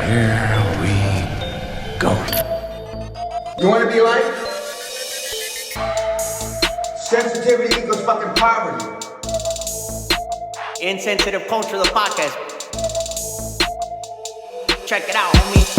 Here we go. You want to be like? Sensitivity equals fucking poverty. Insensitive culture, the podcast. Check it out, homie.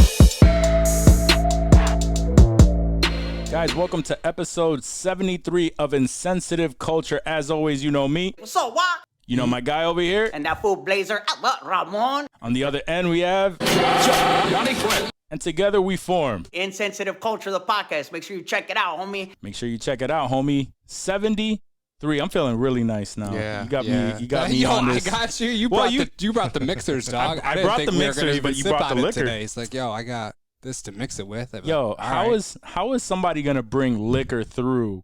Guys, welcome to episode 73 of Insensitive Culture. As always, you know me. What's up, what? You know my guy over here. And that fool Blazer, Ramon. On the other end, we have Johnny Quinn. And together we form Insensitive culture, the podcast. Make sure you check it out, homie. Make sure you check it out, homie. 73. I'm feeling really nice now. Yeah, you got me. You got me yo, on this. I got you. You brought the mixers, dog. I didn't brought think the we were mixers, gonna but even you sip brought the on it liquor. today. It's like, yo, I got this to mix it with. Yo, how is somebody gonna bring liquor through,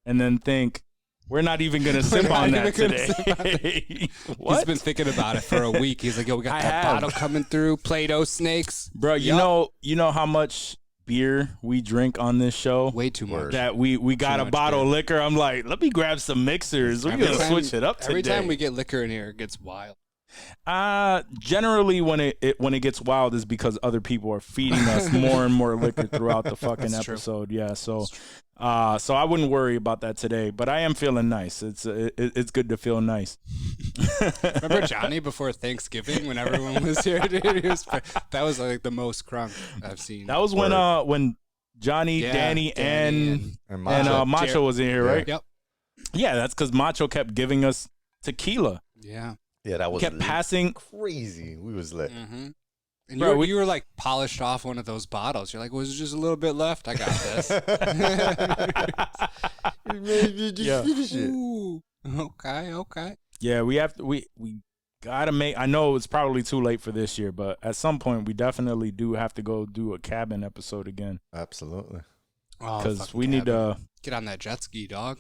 and then think we're not even gonna sip on that today? What? He's been thinking about it for a week. He's like, yo, we got that bottle coming through. Play-Doh snakes, bro. You know how much beer we drink on this show? Way too much. That we got a bottle of liquor. I'm like, let me grab some mixers. We're gonna switch it up today. Every time we get liquor in here, it gets wild. Generally when it gets wild is because other people are feeding us more and more liquor throughout the fucking episode. True. Yeah, so I wouldn't worry about that today, but I am feeling nice. It's good to feel nice. Remember Johnny before Thanksgiving when everyone was here, dude? That was like the most crunk I've seen. That was when Johnny, Danny and Macho was in here, right? Yep. Yeah, that's because Macho kept giving us tequila. Yeah, that was kept passing crazy. We was lit. Mm-hmm. And bro, you were like polished off one of those bottles. You're like, was there just a little bit left? I got this. Ooh, okay. Yeah, we gotta make. I know it's probably too late for this year, but at some point we definitely do have to go do a cabin episode again. Absolutely. Because we need to get on that jet ski, dog.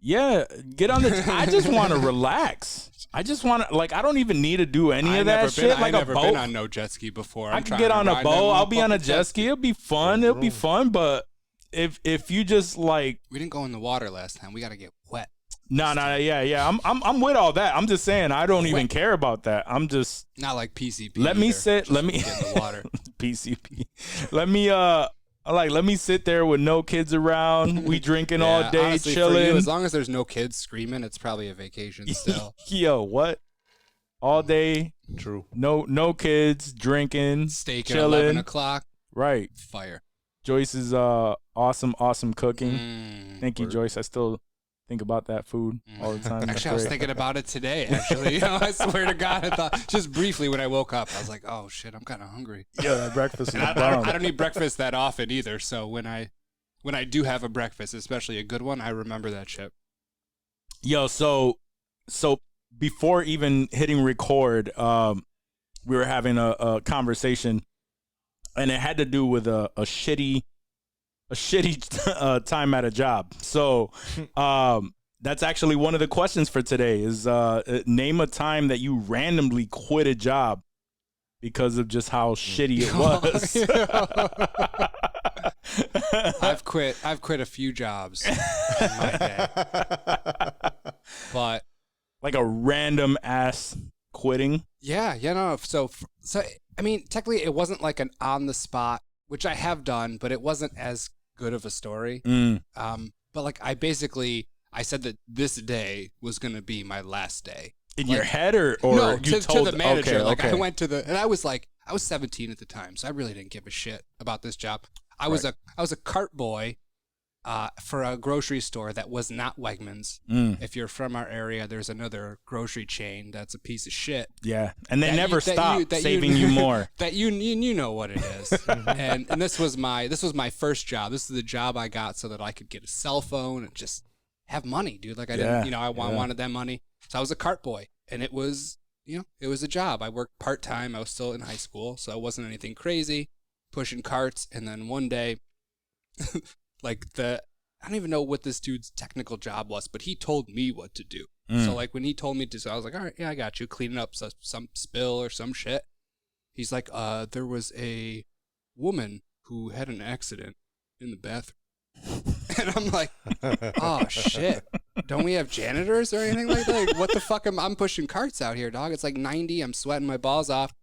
Yeah, get on the. I just want to relax. I just want to, I don't even need to do any of that shit. Like I've never a boat. been on no jet ski before. I can get on a boat. I'll be on a jet ski. It'll be fun. It'll be fun. But if you just we didn't go in the water last time. We got to get wet. Yeah. I'm with all that. I'm just saying I don't even care about that. I'm just not like PCP. Let me sit. Let me get in the water. PCP. Let me sit there with no kids around. We drinking all day, honestly, chilling. For you, as long as there's no kids screaming, it's probably a vacation still. Yo, what? All day. True. No kids drinking. Steak chilling. at 11 o'clock. Right. Fire. Joyce's awesome cooking. Thank you, Joyce. I still think about that food all the time. Actually, I was thinking about it today. Actually, I swear to God, I thought just briefly when I woke up, I was like, "Oh shit, I'm kind of hungry." Yeah, that breakfast. I don't eat breakfast that often either. So when I do have a breakfast, especially a good one, I remember that shit. Yo, so before even hitting record, we were having a conversation, and it had to do with a shitty time at a job. So that's actually one of the questions for today is name a time that you randomly quit a job because of just how shitty it was. I've quit a few jobs in my day. But like a random ass quitting. Yeah, no. So I mean, technically it wasn't like an on the spot, which I have done, but it wasn't as good of a story. But I said that this day was going to be my last day. In your head or no, you to the manager. Okay. I went to and I was 17 at the time, so I really didn't give a shit about this job. I was a cart boy for a grocery store that was not Wegmans. If you're from our area, there's another grocery chain that's a piece of shit. Yeah, and they never stop saving you more. That you know what it is. and this was my first job. This is the job I got so that I could get a cell phone and just have money, dude. I wanted that money. So I was a cart boy, and it was a job. I worked part-time. I was still in high school, so it wasn't anything crazy, pushing carts. And then one day, I don't even know what this dude's technical job was, but he told me what to do. So when he told me to, I was like, all right, yeah, I got you. Cleaning up some spill or some shit. He's like, there was a woman who had an accident in the bathroom. And I'm like, oh shit, don't we have janitors or anything like that? Like, what the fuck I'm pushing carts out here, dog. It's like 90, I'm sweating my balls off.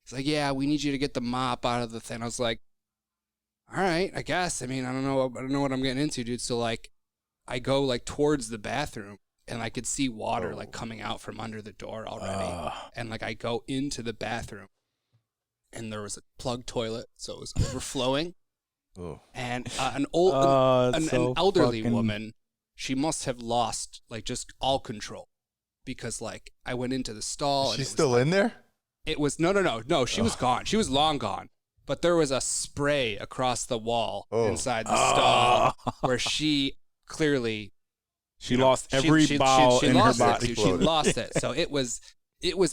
He's like, yeah, we need you to get the mop out of the thing. I was like, all right, I guess. I mean, I don't know what I'm getting into, dude. So like, I go like towards the bathroom, and I could see water like coming out from under the door already. And like, I go into the bathroom, and there was a plug toilet, so it was overflowing. And an elderly woman, she must have lost like just all control, because like I went into the stall. She's still in there? It was no. She was gone. She was long gone. But there was a spray across the wall inside the stall where she clearly lost every bowel in her body. She lost it. So it was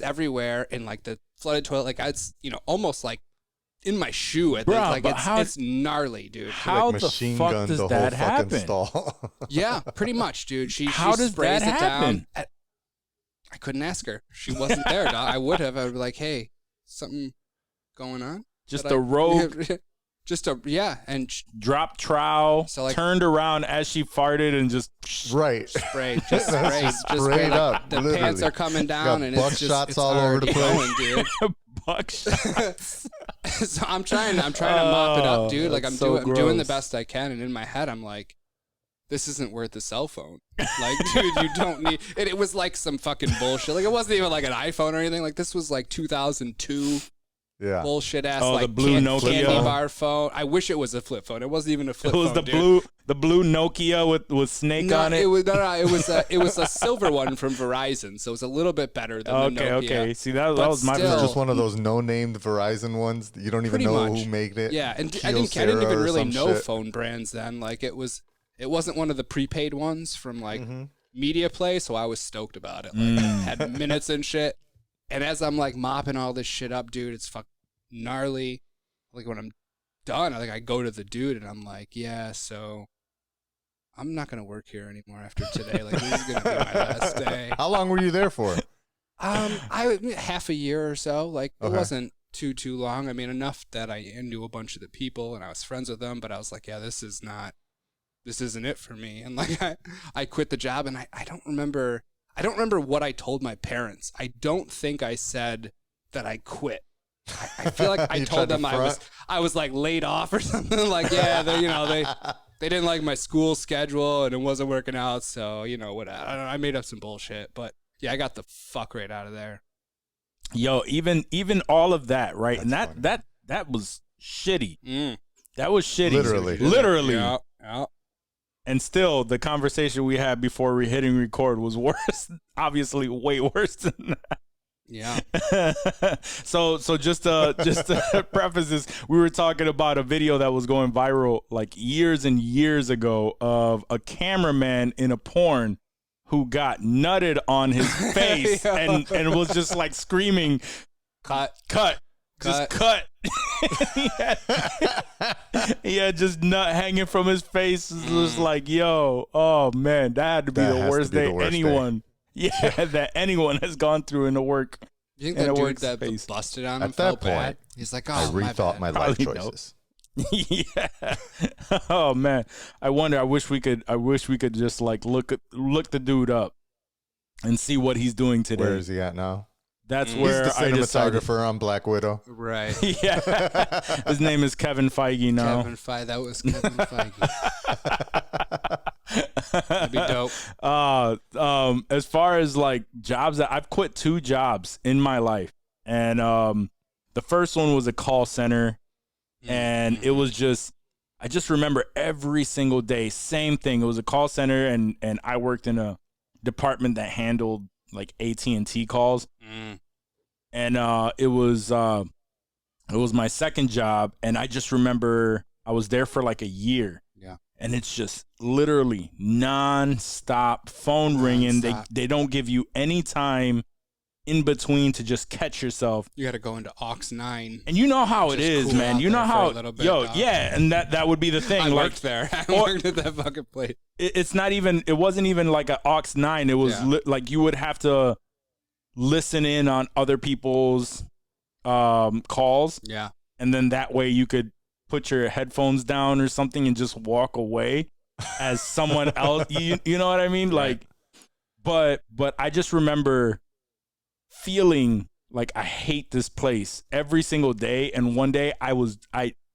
everywhere in like the flooded toilet. Like it's almost like in my shoe. Like it's gnarly, dude. How like the fuck does that happen? Stall. Yeah, pretty much, dude. She does sprays that happen? Down. I couldn't ask her. She wasn't there, dog. I would have. I would be like, hey, something going on? Just a rogue. And drop trowel, so like, turned around as she farted and just right. Sprayed. Just sprayed up. The literally. pants are coming down, and it's just shots all over the place, going, dude. Buckshots. So I'm trying to mop it up, dude. Like I'm doing the gross. best I can, and in my head I'm like, this isn't worth a cell phone. Like, dude, you don't need. And it was like some fucking bullshit. Like it wasn't even like an iPhone or anything. Like this was like 2002. Yeah. Bullshit ass the like blue Nokia candy bar phone. I wish it was a flip phone. It wasn't even a flip phone. It was the blue Nokia with Snake on it. It was it was a silver one from Verizon, so it was a little bit better than the Nokia. Okay. See that was my still, just one of those no-named Verizon ones that you don't even know who made it. Yeah, and I didn't even really know phone brands then. Like it wasn't one of the prepaid ones from like Media Play, so I was stoked about it. Like had minutes and shit. And as I'm like mopping all this shit up, dude, it's fucking gnarly. Like when I'm done, I go to the dude and I'm like, yeah, so I'm not gonna work here anymore after today. Like this is gonna be my last day. How long were you there for? I half a year or so. Like it wasn't too long. I mean, enough that I knew a bunch of the people and I was friends with them. But I was like, yeah, this isn't it for me. And like I quit the job, and I don't remember what I told my parents. I don't think I said that I quit. I feel like I told them I was like laid off or something. Like, yeah, they didn't like my school schedule and it wasn't working out. So, whatever. I made up some bullshit, but yeah, I got the fuck right out of there. Yo, even all of that, right? That's and that was shitty. That was shitty. Literally. Yeah. And still, the conversation we had before we hitting record was worse. Obviously, way worse than that. Yeah. So just to preface this, we were talking about a video that was going viral like years and years ago of a cameraman in a porn who got nutted on his face and was just like screaming, cut. Just cut. he had just nut hanging from his face. It was just like, yo, oh man, that had to be the worst day anyone. Yeah, that anyone has gone through in the work. You think that dude that busted on him felt bad? He's like, oh, I rethought my life choices. Yeah. Oh man, I wonder. I wish we could just like look the dude up and see what he's doing today. Where is he at now? That's where he's the cinematographer on Black Widow. Right. Yeah. His name is Kevin Feige now. Kevin Feige. That was Kevin Feige. That'd be dope. As far as like jobs, I've quit 2 jobs in my life, and the first one was a call center, and it was just I just remember every single day, same thing. It was a call center, and I worked in a department that handled like AT&T calls, and it was my second job, and I just remember I was there for like a year. And it's just literally non-stop phone ringing. They don't give you any time in between to just catch yourself. You got to go into aux 9. And you know how it is, cool man. You know how, yeah, and that would be the thing. I worked there. I worked at that fucking place. It wasn't even like an aux 9. It was like you would have to listen in on other people's calls. Yeah. And then that way you could put your headphones down or something and just walk away as someone else. You know what I mean? Like, but I just remember feeling like, I hate this place every single day. And one day I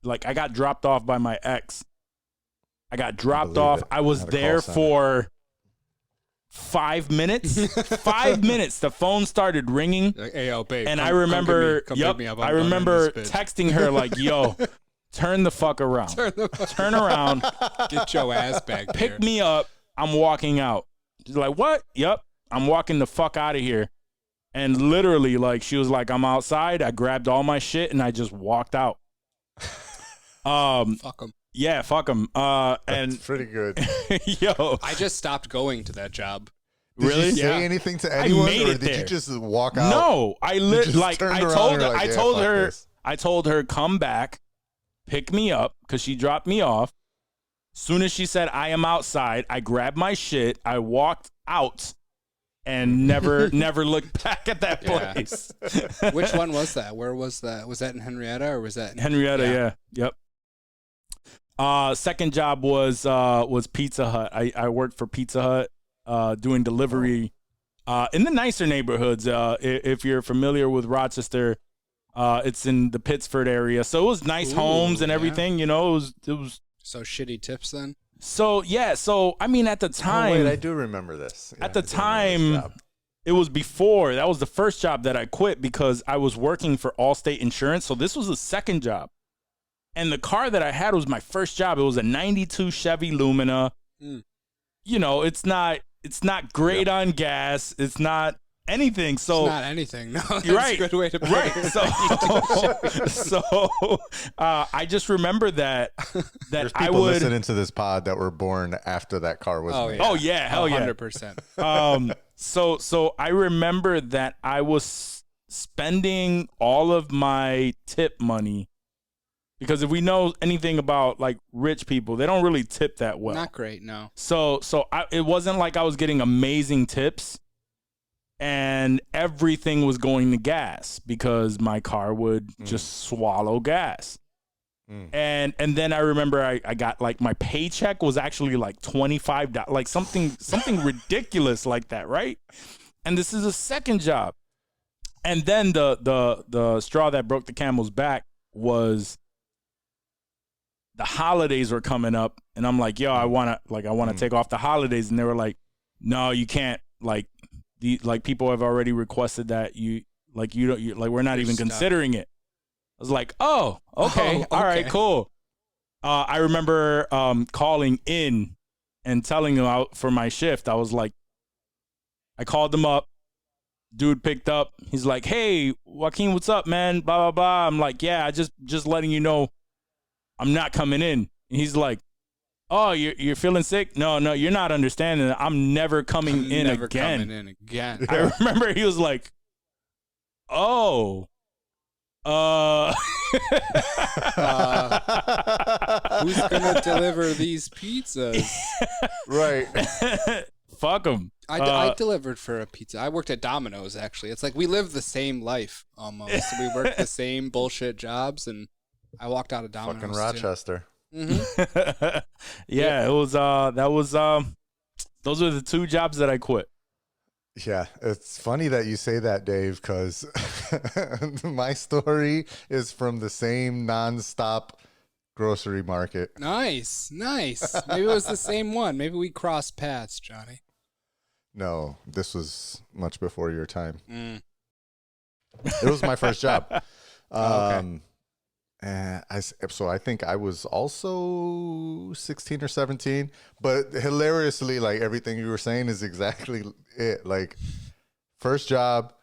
got dropped off by my ex. I got dropped off. I was there for 5 minutes. 5 minutes. The phone started ringing. Like, hey, yo, babe. And I remember, I remember texting her like, yo, turn the fuck around. Turn around. Get your ass back there. Pick me up. I'm walking out. She's like, what? Yep. I'm walking the fuck out of here. And literally, like, she was like, I'm outside. I grabbed all my shit and I just walked out. Fuck them. Yeah, fuck them. And pretty good. Yo, I just stopped going to that job. Did really? you say anything to anyone, or did you just walk out? No, I told her, come back, pick me up, because she dropped me off. Soon as she said, I am outside, I grabbed my shit, I walked out, and never looked back at that place. Which one was that? Where was that? Was that in Henrietta, or was that in Henrietta? Yeah. Yep. Second job was Pizza Hut. I worked for Pizza Hut, doing delivery in the nicer neighborhoods. If you're familiar with Rochester, it's in the Pittsford area. So it was nice homes and everything. You know, it was. So shitty tips then. So yeah. So I mean, at the time, wait, I do remember this. At the time, it was before. That was the first job that I quit because I was working for Allstate Insurance. So this was the second job. And the car that I had was my first job. It was a 92 Chevy Lumina. You know, it's not great on gas. It's not anything. So it's not anything. No, that's right, a good way to put right. it. So I just remember that There's I people would listening to this pod that were born after that car was made. Oh yeah, hell yeah, 100%. So I remember that I was spending all of my tip money. Because if we know anything about like rich people, they don't really tip that well. Not great, no. So it wasn't like I was getting amazing tips, and everything was going to gas because my car would just swallow gas. And then I remember I got like my paycheck was actually like $25, like something ridiculous like that, right? And this is a second job, and then the straw that broke the camel's back was. The holidays were coming up, and I'm like, yo, I want to take off the holidays. And they were like, no, you can't. Like, people have already requested that we're not even considering it. I was like, oh, okay. All right, cool. I remember calling in and telling them out for my shift. I was like, I called them up. Dude picked up. He's like, hey, Joaquin, what's up, man? Blah, blah, blah. I'm like, yeah, just letting you know. I'm not coming in. And he's like, oh, you're feeling sick? No, you're not understanding. I'm never coming in again. I remember he was like, oh, who's gonna deliver these pizzas? Right. Fuck them. I delivered for a pizza. I worked at Domino's, actually. It's like we live the same life almost. We work the same bullshit jobs, and I walked out of Domino's. Fucking Rochester. Yeah, it was those are the two jobs that I quit. Yeah, it's funny that you say that, Dave, because my story is from the same nonstop grocery market. Nice. Maybe it was the same one. Maybe we crossed paths, Johnny. No, this was much before your time. It was my first job. Okay. And so I think I was also 16 or 17, but hilariously, like everything you were saying is exactly it. Like, first job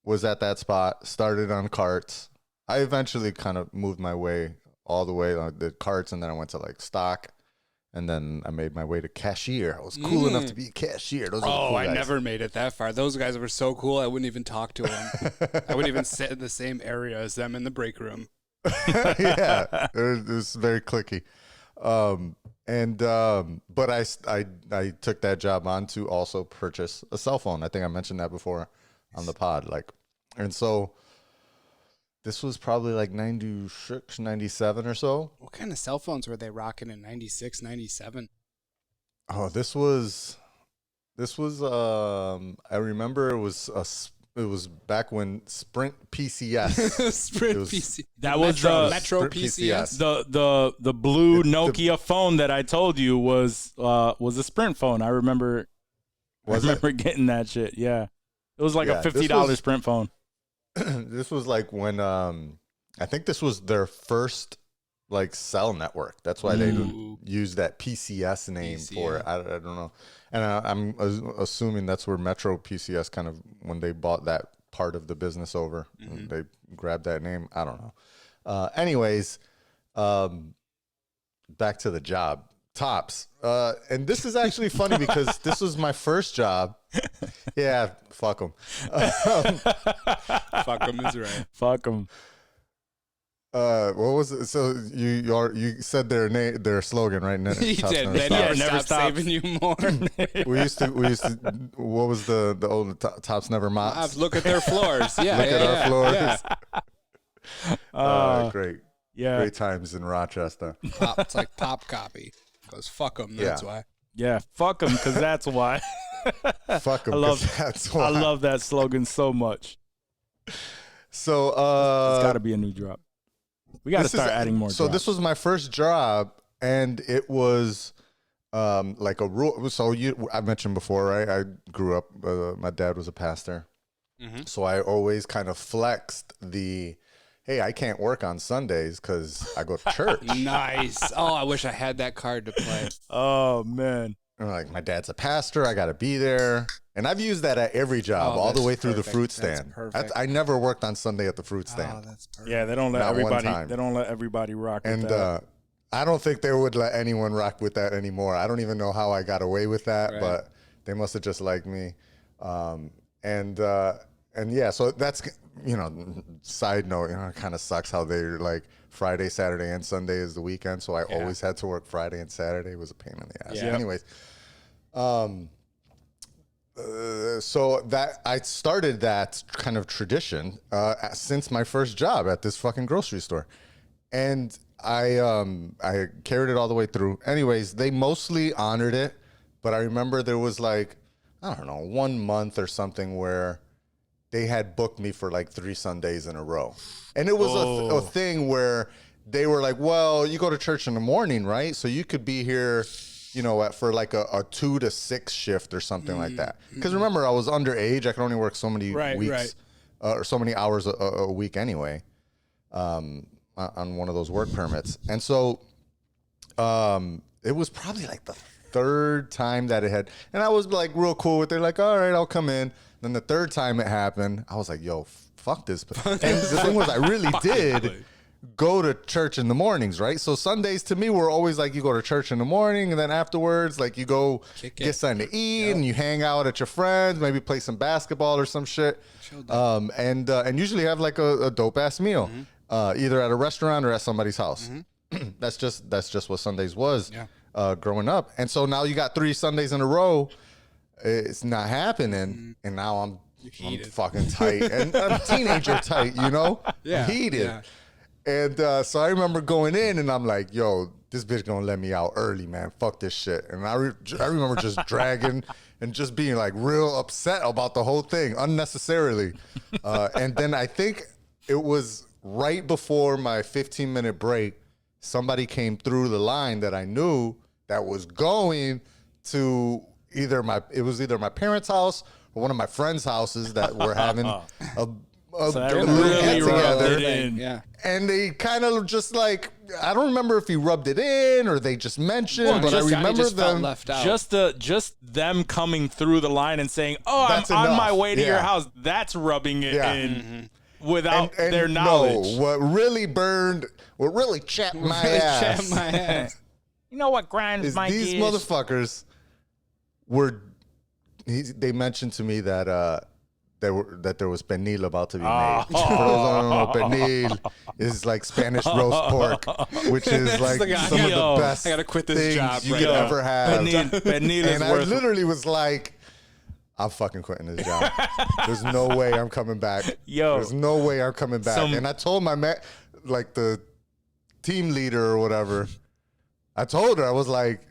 was at that spot, started on carts. I eventually kind of moved my way all the way on the carts, and then I went to like stock, and then I made my way to cashier. I was cool enough to be a cashier. Those are the cool guys. I never made it that far. Those guys were so cool, I wouldn't even talk to them. I wouldn't even sit in the same area as them in the break room. Yeah, it was very clicky. But I took that job on to also purchase a cell phone. I think I mentioned that before on the pod. And so this was probably like 96, 97 or so. What kind of cell phones were they rocking in 96, 97? Oh, this was I remember it was It was back when Sprint PCS. Sprint It was- PC. That was Metro Sprint PCS. the blue Nokia phone that I told you was a Sprint phone. I remember getting that shit. Yeah, it was like Yeah, a this $50 was- Sprint phone. This was like when I think this was their first like cell network. That's why they used that PCS name for it. I don't know, and I'm assuming that's where Metro PCS kind of when they bought that part of the business over, they grabbed that name. I don't know. Anyways, back to the job. Tops. And this is actually funny because this was my first job. Yeah, fuck them. Fuck them is right. Fuck them. What was it? So you said their slogan, right? He Tops did. never They stop. never Never stop stop. saving you more. We used to. What was the old Tops never mops? Look at their floors. Yeah. Look at our floors. Yeah. Great. Yeah. Great times in Rochester. It's like pop copy. Goes fuck them. That's Yeah. why. Yeah, fuck them, because that's why. Fuck them. That's why. I love that slogan so much. So It's got to be a new drop. We got to this is- start adding more. So drops. this was my first job, and it was like a rule. So I mentioned before, right? I grew up. My dad was a pastor, so I always kind of flexed the, hey, I can't work on Sundays because I go to church. Nice. Oh, I wish I had that card to play. Oh man. And like, my dad's a pastor, I got to be there. And I've used that at every job, Oh, all the that's way through the perfect. fruit That's stand. perfect. I never worked on Sunday at the fruit stand. Oh, that's perfect. Yeah, they don't let Not one everybody. time. They don't let everybody rock with And that. I don't think they would let anyone rock with that anymore. I don't even know how I got away with that, Right. but they must have just liked me. And yeah, so that's, side note, it kind of sucks how they're like Friday, Saturday, and Sunday is the weekend. So I always had to work Friday and Saturday. It was a pain in the ass. Yeah. Anyways, so that I started that kind of tradition since my first job at this fucking grocery store, and I carried it all the way through. Anyways, they mostly honored it, but I remember there was like, I don't know, 1 month or something where they had booked me for like 3 Sundays in a row, and it was a thing where they were like, well, you go to church in the morning, right? So you could be here, for like a 2 to 6 shift or something like that. Because remember, I was underage. I could only work so many weeks or so many hours a week anyway, on one of those work permits. And so it was probably like the 3rd time that it had, and I was like real cool with it. Like, all right, I'll come in. Then the 3rd time it happened, I was like, yo, fuck this. And the thing was, I really did go to church in the mornings, right? So Sundays to me were always like, you go to church in the morning, and then afterwards, like, you go get something to eat, and you hang out at your friends, maybe play some basketball or some shit, and usually have like a dope ass meal, either at a restaurant or at somebody's house. That's just what Sundays was growing up. And so now you got 3 Sundays in a row. It's not happening, and now I'm fucking tight, and I'm teenager tight, Yeah, I'm heated. yeah. And so I remember going in, and I'm like, yo, this bitch gonna let me out early, man. Fuck this shit. And I remember just dragging and just being like real upset about the whole thing unnecessarily. And then I think it was right before my 15-minute break, somebody came through the line that I knew that was going to either my parents' house or one of my friends' houses that were having a So that little really get rubbed together. it in. Yeah. And they kind of just like, I don't remember if he rubbed it in or they just mentioned, but I Johnny remember just felt them. left out. Just them coming through the line and saying, "Oh, That's I'm on enough. my way to your Yeah. house." That's rubbing it Yeah. in without And their knowledge. No, what really chapped my ass my ass. You know what grinds is my these gears? motherfuckers were. They mentioned to me that there was pernil about to be made. For those who don't know, pernil is like Spanish roast pork, which is like like, some of yo, the best I gotta quit this things job you right could now. ever have. Pernil is And I worth. literally was like, I'm fucking quitting this job. There's no way I'm coming back. Yo. There's no way I'm coming back. And I told my the team leader or whatever, I told her, I was like,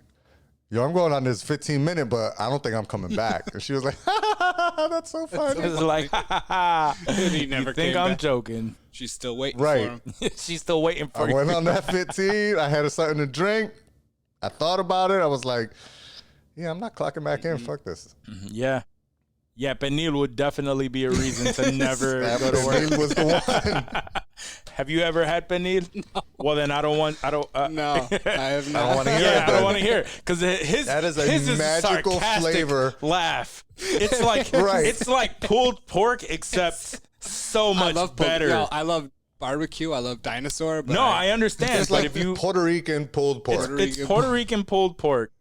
yo, I'm going on this 15-minute, but I don't think I'm coming back. And she was like, that's so funny. It's like, And he never you think came I'm back. joking? She's still waiting Right. for him. She's still waiting for I you. went on that 15. I had something to drink. I thought about it. I was like, yeah, I'm not clocking back in. Fuck this. Yeah. Yeah, Pernil would definitely be a reason to never That go to work. Pernil was the one. Have you ever had Pernil? No. Well, then I don't. No, I have not. I don't want to hear Yeah, it. I don't want to hear it because his That is a his magical sarcastic flavor. laugh. It's like Right. it's like pulled pork except so I much love better. No, I love barbecue. I love dinosaur. But No, I understand, It's but like if you Puerto Rican pulled pork. it's Puerto Rican pulled pork,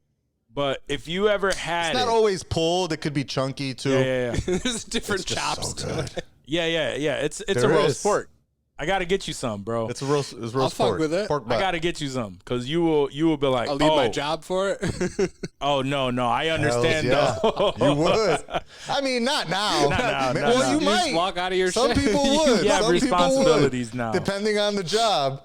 but if you ever had It's not it, always pulled. It could be chunky too. yeah. there's different It's just chops so to good. it. Yeah, it's a There roast is. pork. I gotta get you some, bro. It's a roast. It's roast I'll fuck pork. with it. Pork I butt. gotta get you some because you will be like, I'll leave oh, my job for it. oh no, I understand Hells yeah. though. You would. I mean, not now. Not now, not Well, now. you You might. just walk out of your Some shit. people would. You have Some people responsibilities would, now. depending on the job.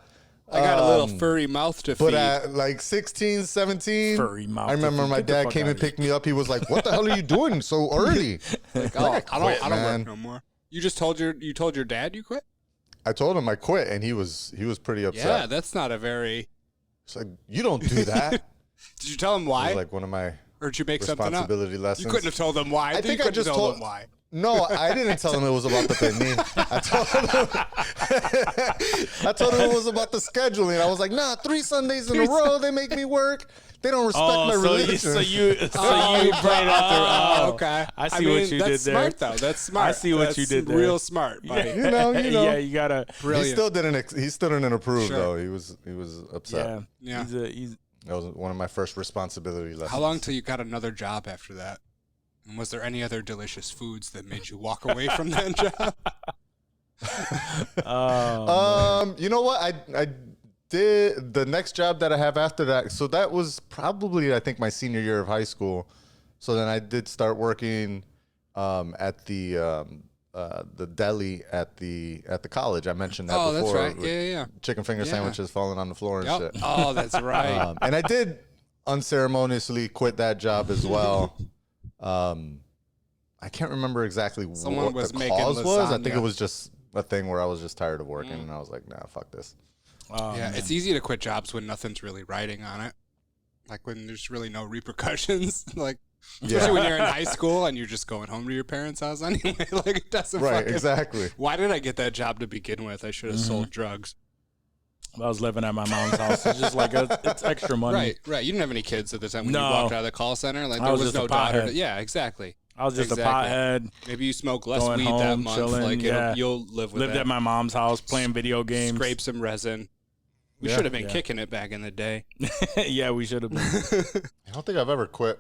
I got a little furry mouth to But feed. at like 16, 17, Furry mouth I remember to feed. my Get the dad fuck came outta and here. picked me up. He was like, "What the hell are you doing so early?" Like, I I quit, don't man. work no more. You just told your dad you quit? I told him I quit, and he was pretty Yeah, upset. that's not a very. It's like, you don't do that. Did you tell him It why? was like one of my Or did you make something up? responsibility lessons. You couldn't have told him why. I think you I couldn't just have told told him why. No, I didn't tell him it was about the penny. I told him it was about the scheduling. I was like, nah, 3 Sundays in a row, they make me work. They don't respect my religion. so you played Oh, okay. I see what you did that's there. smart, though. That's smart. I see what That's you did there. Real smart, buddy. You know. yeah, you gotta. He still didn't approve Sure. though. He was upset. Yeah, Yeah. He's That was one of my first responsibility lessons. How long till you got another job after that? And was there any other delicious foods that made you walk away from that job? You know what? I did the next job that I have after that. So that was probably, I think, my senior year of high school. So then I did start working at the deli at the college. I mentioned that Oh, before. that's right. with Yeah. Chicken finger Yeah. sandwiches falling on the floor and Yep. shit. Oh, that's right. And I did unceremoniously quit that job as well. I can't remember exactly Someone what was the making cause was. I think lasagna. it was just a thing where I was just tired of working, and I was like, nah, fuck this. Yeah, it's easy to quit jobs when nothing's really riding on it. Like when there's really no repercussions. Like, especially when you're in high school and you're just going home to your parents' house anyway. Like, it doesn't Right, fucking- exactly. Why did I get that job to begin with? I should have sold drugs. I was living at my mom's house. It's just like it's extra money. Right. You didn't have any kids at the time when No. you walked out of the call center. Like, I there was was just no a daughter. pothead. Yeah, exactly. I was just Exactly. a pothead. Maybe you smoke less Going weed that home, month. chilling, Like, yeah. you'll live with Lived it. at my mom's house playing video games. Scrape some resin. We Yeah. should have been Yeah. kicking it back in the day. Yeah, we should have been. I don't think I've ever quit.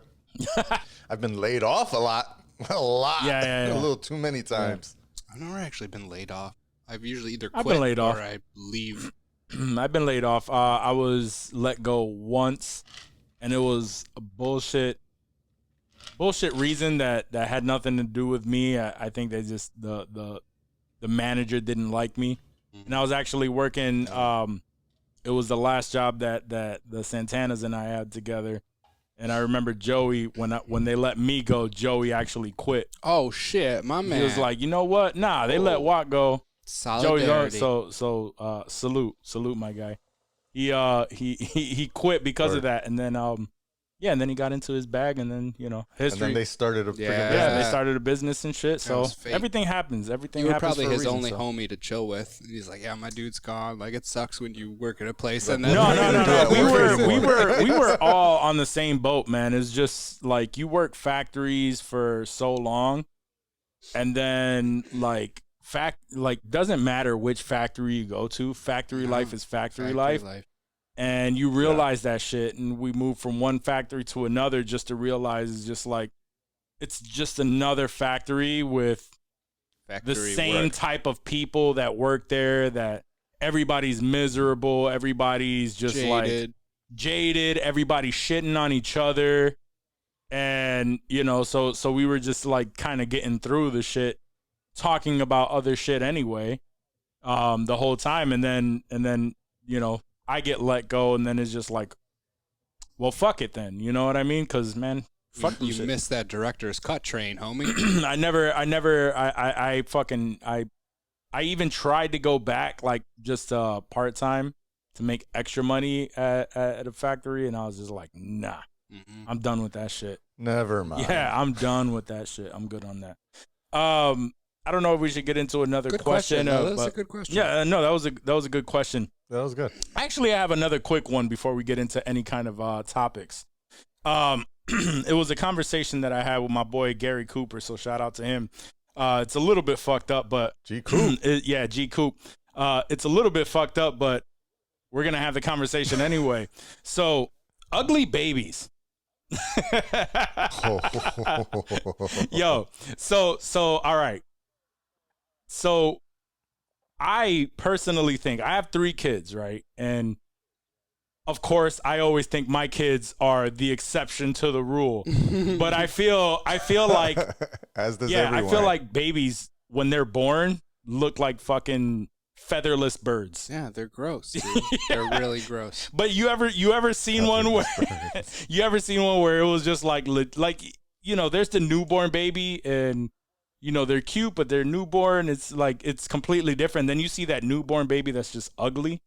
I've been laid off a lot. A lot. Yeah. A little too many times. I've never actually been laid off. I've usually either I've quit been laid or off. I leave. I've been laid off. I was let go once, and it was a bullshit reason that had nothing to do with me. I think they just the manager didn't like me, and I was actually working. It was the last job that the Santanas and I had together, and I remember Joey when they let me go. Joey actually quit. Oh shit, my man. He was like, you know what? Nah, they let Watt go. Joey, solidarity. so salute my guy. He quit because of that, and then and then he got into his bag, and then And history. then they started a Yeah. freaking they business. started a business and shit. So was fate. everything happens. Everything You were happens probably for a his reason, only so. homie to chill with. And he's like, yeah, my dude's gone. Like, it sucks when you work at a place and then No. Yeah, We were all on the same boat, man. It's just like you work factories for so long, and then doesn't matter which factory you go to. Factory life is factory life. And you realize that shit, and we moved from one factory to another just to realize it's just another factory with the same work. type of people that work there, that everybody's miserable, everybody's just Jaded. like jaded, everybody's shitting on each other. And, so we were just like kind of getting through the shit, talking about other shit anyway, the whole time. And then, I get let go, and then it's just like well, fuck it then. You know what I mean? Because man, fuck them You shit. missed that director's cut train, homie. I even tried to go back like just part time to make extra money at a factory, and I was just like, nah, I'm done with that shit. Never mind. Yeah, I'm done with that shit. I'm good on that. I don't know if we should get into another Good question. No, that's a good question. Yeah, no, that was a good question. That was good. Actually, I have another quick one before we get into any kind of topics. It was a conversation that I had with my boy Gary Cooper, so shout out to him. It's a little bit fucked up, but G Coop. yeah, G Coop. It's a little bit fucked up, but we're gonna have the conversation anyway. So, ugly babies. Yo, so all right. So I personally think I have 3 kids, right? And of course, I always think my kids are the exception to the rule. But I feel like As does everyone. I feel everyone. like babies when they're born look like fucking featherless birds. Yeah, they're gross, dude. They're really gross. But you ever seen one where it was just like you know, there's the newborn baby and you know they're cute but they're newborn. It's like it's completely different. Then you see that newborn baby that's just ugly.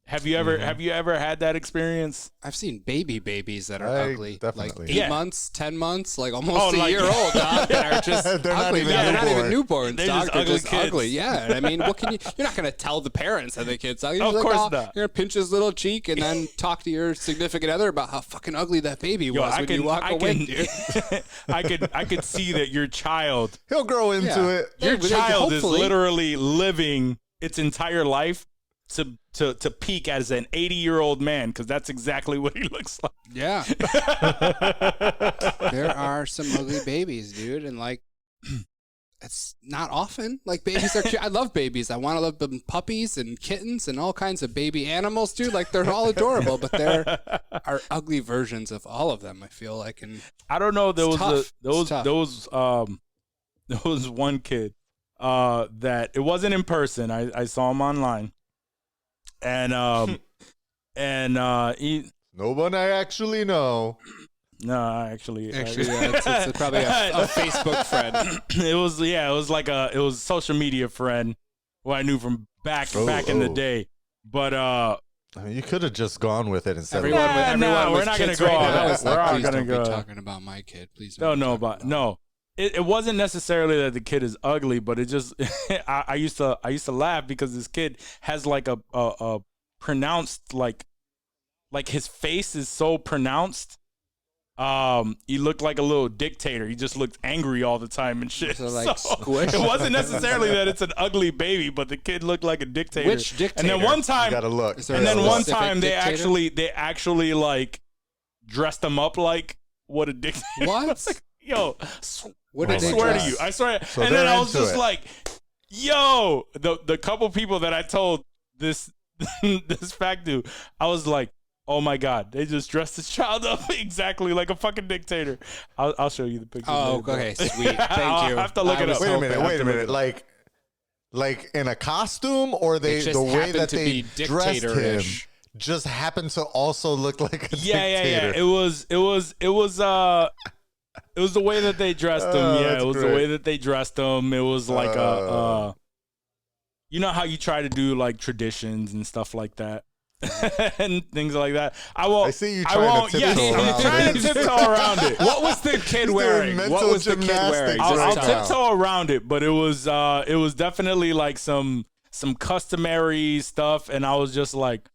Have you ever had that experience? I've seen babies that are ugly. Definitely. Like 8 Yeah. months, 10 months, like almost a like- year old, dog. That are just They're not ugly. even They're not even newborn. newborns, They're dog. just They're ugly just kids. ugly. Yeah. And I mean, what can you're not going to tell the parents that the kid's ugly. You're Of like, course oh, not. You're going to pinch his little cheek and then talk to your significant other about how fucking ugly that baby was when you walk away, dude. I could see that your child He'll grow into Yeah. it. your but child is hopefully- literally living its entire life to peak as an 80-year-old man, because that's exactly what he looks like. Yeah. There are some ugly babies, dude. And like, it's not often. Like, babies are cute. I love babies. I want to love them puppies and kittens and all kinds of baby animals, dude. Like, they're all adorable, but there are ugly versions of all of them, I feel like. And I don't know. There It's was tough. there was one kid that it wasn't in person. I saw him online, and he No one I actually know. no actually yeah, it's probably a Facebook friend. it was social media friend who I knew from back in the day. But I mean, you could have just gone with it instead Everyone, of. we're with not gonna kids go right on now that. is like, We're not please gonna don't go. be talking about my kid. Please No, don't. no, be but talking about no. It wasn't necessarily that the kid is ugly, but it just I used to laugh because this kid has like a pronounced like his face is so pronounced. He looked like a little dictator. He just looked angry all the time and shit. So, like, squish. It wasn't necessarily that it's an ugly baby, but the kid looked like a dictator. Which dictator? And then one You time, gotta look. Is there and a then one specific time they dictator? actually like dressed him up like what a dictator. What? Yo, What I did they swear to dress? you. I swear. So and then they're I was into just it. like, yo, the couple people that I told this this fact to, I was like, oh my God, they just dressed this child up exactly like a fucking dictator. I'll show you the picture. Oh, later, okay, but- sweet. Thank I'll you. have to look I it was up. Wait a hoping- minute. I Wait have a to look minute. Like in a costume, or It they just the way happened that to they be dressed him dictator-ish. just happened to also look like a Yeah. dictator. It was the way that they dressed him. Oh, Yeah, that's it was the great. way that they dressed him. It was like you know how you try to do like traditions and stuff like that. And things like that. I see you trying to tiptoe yes, I'm around trying to it. tiptoe around it. What was the kid doing wearing? mental What was the kid gymnastics wearing? right I'll now. tiptoe around it, but it was definitely like some customary stuff, and I was just like,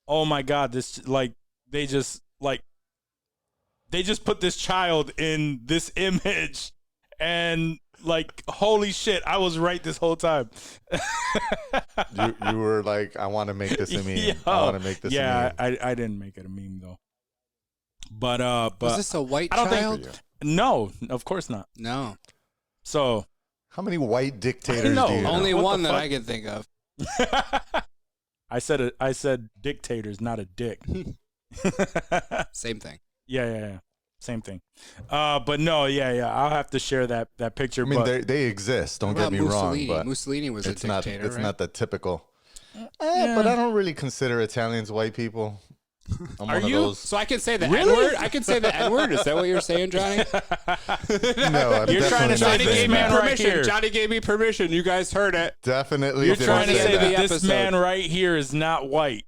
oh my God, this like they just put this child in this image, and like holy shit, I was right this whole time. You were like, I want to make this a meme. Yo, I want to make this a yeah, meme. I didn't make it a meme though. But Was this a white I don't think- child? no, of course not. No. So How many white dictators know. do you know? Only What the one that fuck? I can think of. I said dictators, not a dick. Same thing. Yeah. Same thing. But no, yeah. I'll have to share that picture. I mean, but they exist. Don't What get about me Mussolini? wrong, but Mussolini was a it's not. dictator, It's right? not the typical. But I don't really consider Italians white people. I'm Are one of you? those. So I can say the N-word? I can say the N-word? Is that what you're saying, Johnny? No, I'm You're trying to definitely say not this saying man that. right here. Johnny gave me permission. You guys heard it. Definitely. You're didn't trying to say say that. that this episode. man right here is not white.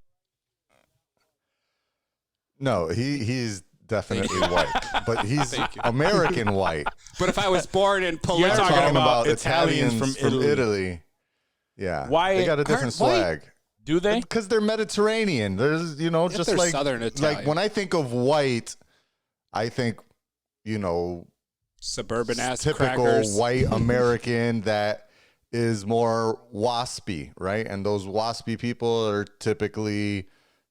No, he's definitely white, but he's American white. But if I was born in You're Palermo, talking about Italians Italians from from Italy. Yeah, Why they got a different aren't white? swag Do they? because they're Mediterranean. There's just they're like Southern Italian. Like when I think of white, I think suburban-ass typical crackers. white American that is more waspy, right? And those waspy people are typically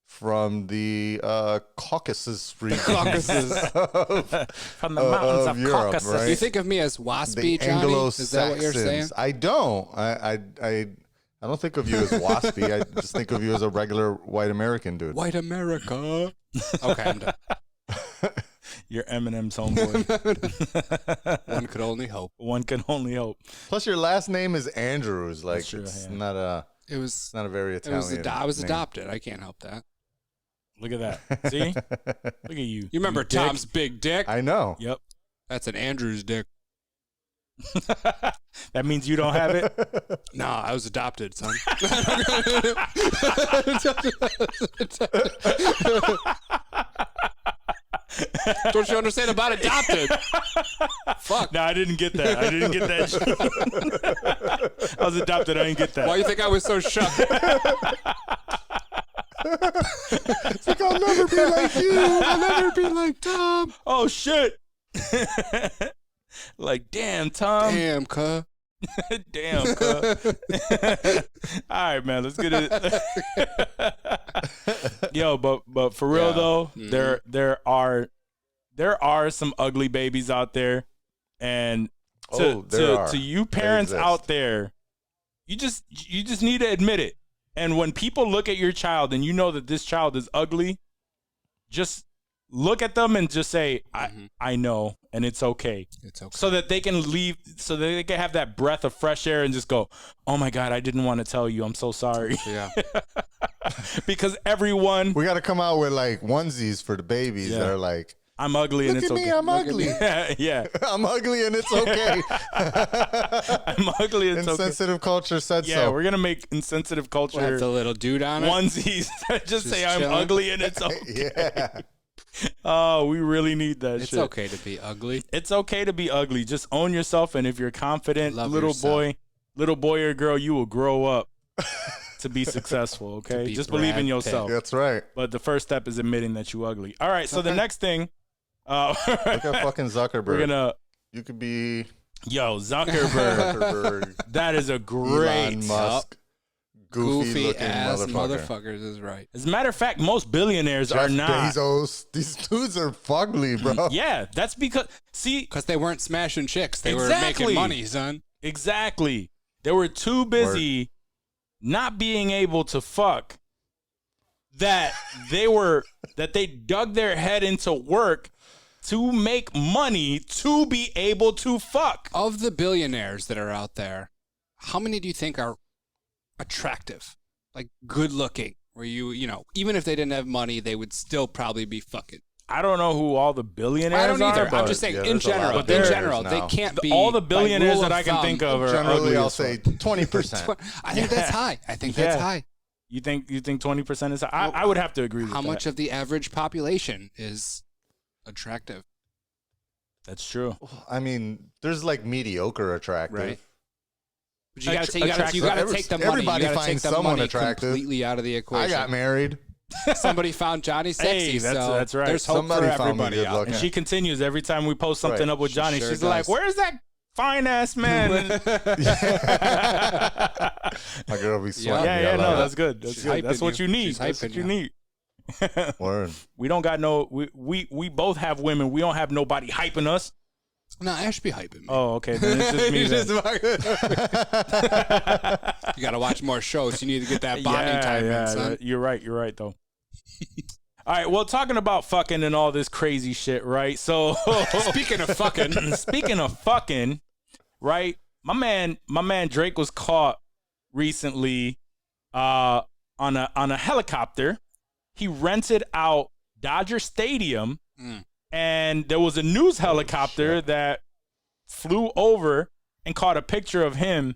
from the Caucasus region. From the mountains of Europe, Caucasus. right? You think of me as waspy, The Johnny? Is that what you're saying? Anglo-Saxons. I don't. I don't think of you as waspy. I just think of you as a regular white American dude. White America. Okay, I'm done. You're Eminem's homeboy. One could only hope. One can only hope. Plus, your last name is Andrews. Like That's true, it's yeah. not a. It was. It's not a very It Italian. was. I was name. adopted. I can't help that. Look at that. See? Look at you. You remember dick. Tom's big dick? I know. Yep. That's an Andrew's dick. That means you don't have it? No, I was adopted, son. Don't you understand about adopted? Fuck. No, I didn't get that. I didn't get that. I was adopted. I didn't get that. Why do you think I was so shocked? It's like I'll never be like you. I'll never be like Tom. Oh, shit. Like, damn, Tom. Damn, cuh. Damn, cuz. All right, man. Let's get it. Yo, but for real though, there are some ugly babies out there, and to you parents out there, you just need to admit it. And when people look at your child and you know that this child is ugly, just look at them and just say, I know, and it's okay. It's okay. So that they can leave, so that they can have that breath of fresh air and just go, oh my God, I didn't want to tell you. I'm so sorry. Yeah. Because everyone, We got to come out with like onesies for the babies that are like, I'm ugly and look it's at okay. me, I'm ugly. Yeah. I'm ugly and it's okay. I'm ugly and it's okay. Insensitive culture said Yeah, so. we're going to make insensitive culture We'll have the little dude on it. onesies that just say I'm chilling. ugly and it's okay. Yeah. Oh, we really need that It's shit. okay to be ugly. It's okay to be ugly. Just own yourself, and if you're confident, Love little yourself. boy or girl, you will grow up to be successful. Okay, be just believe in Brad yourself. That's right. But the first step is admitting that you ugly. All right, so the next thing, Look at fucking Zuckerberg. we're gonna You could be Zuckerberg. Zuckerberg, That is a great. Elon Musk, goofy Goofy looking ass motherfucker. motherfuckers is right. As a matter of fact, most billionaires Jeff are not. Bezos. These dudes are fugly, bro. Yeah, that's because Because they weren't smashing chicks. They were Exactly. making money, son. exactly they were too busy not being able to fuck that they dug their head into work to make money to be able to fuck. Of the billionaires that are out there, how many do you think are attractive? Like good looking? Where you know, even if they didn't have money, they would still probably be fucking. I don't know who all the billionaires I don't either. are, but I'm just saying, yeah, in there's a lot general, of in billionaires general, now. they can't be all the by billionaires rule that of I can thumb. think of are Generally, ugly I'll as say fuck. 20%. I think that's high. I think that's Yeah. high. You think 20% is high? I would have to agree with How that. much of the average population is attractive? That's true. I mean, there's like mediocre attractive. Right. But you gotta Attractive. take the money. Everybody you gotta take finds the someone money attractive. completely out of the equation. I got married. Somebody found Johnny sexy. Hey, that's- so that's right. There's hope Somebody for found me everybody good out looking. And there. she continues every time we post something Right. up with She Johnny. sure She's does. like, "Where's that fine ass man?" My girl be Yeah. sweating. Yeah, me. no, I that's love good. That's She's good. That's hyping what you. you need. She's That's what hyping you you. need. it. Word. We don't got no. We both have women. We don't have nobody hyping us. No, Ash be hyping me. Oh, okay. Then it's just me. then. You gotta watch more shows. You need to get that bonding time in, son. You're right. You're right, though. All right. Well, talking about fucking and all this crazy shit, right? So, Speaking of fucking, speaking of fucking, right? My man Drake was caught recently on a helicopter. He rented out Dodger Stadium, and there was a news helicopter that flew over and caught a picture of him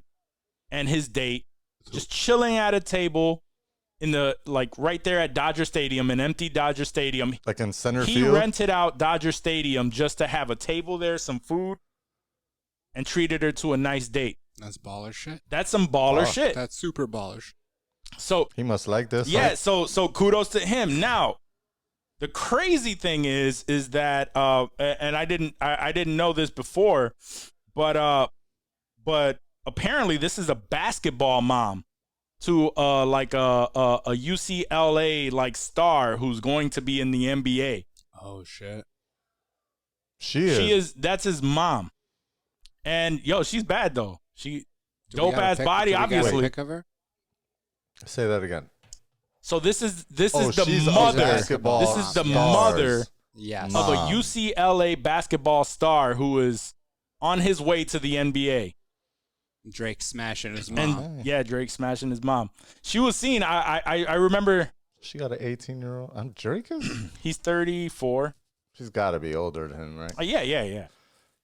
and his date just chilling at a table in the right there at Dodger Stadium, an empty Dodger Stadium. Like in center He field? rented out Dodger Stadium just to have a table there, some food, and treated her to a nice date. That's baller shit. That's some baller shit. That's super baller. So He must like this. yeah, huh? so kudos to him. Now, the crazy thing is that and I didn't know this before, but apparently this is a basketball mom to a UCLA star who's going to be in the NBA. Oh shit. She is. That's his mom. And yo, she's bad though. She dope ass Do body, we got a obviously. pic of her? Say that again. So this is she's the a mother. basketball This is the stars. mother Yes. of a Mom. UCLA basketball star who is on his way to the NBA. Drake smashing his mom. And yeah, Drake smashing his mom. She was seen. I remember. She got an 18-year-old. I'm Drake is. He's 34. She's got to be older than him, right? Yeah.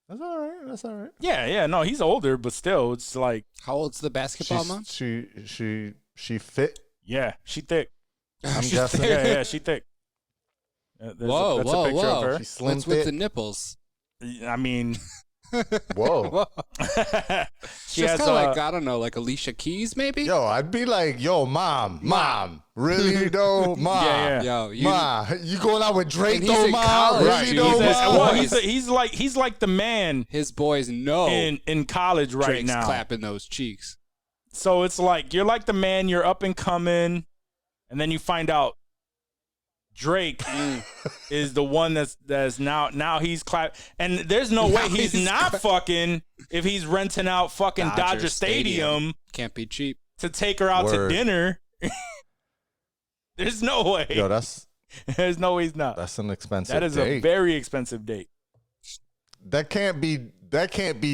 That's all right. That's all right. Yeah. No, he's older, but still, it's like, How old's the basketball mom? She fit. yeah, she thick. I'm guessing. Yeah, she thick. That's Whoa, a picture of her. She slim What's with fit. the nipples? I mean, Whoa. she Just has kind of I don't know, like Alicia Keys, maybe. Yo, I'd be like, yo, mom, really though, mom. Yeah. Yo, You going out with Drake And he's though, in mom? college. Really He's though, in- mom? well, boys. he's like the man his boys know in college right Drake's now. clapping those cheeks. So it's like you're like the man, you're up and coming, and then you find out Drake is the one that's now he's and there's no way he's not fucking if he's renting out fucking Dodger Stadium Can't be cheap. to take her out Word. to dinner. There's no way. Yo, There's no way he's not. that's an expensive That is date. a very expensive date. That can't be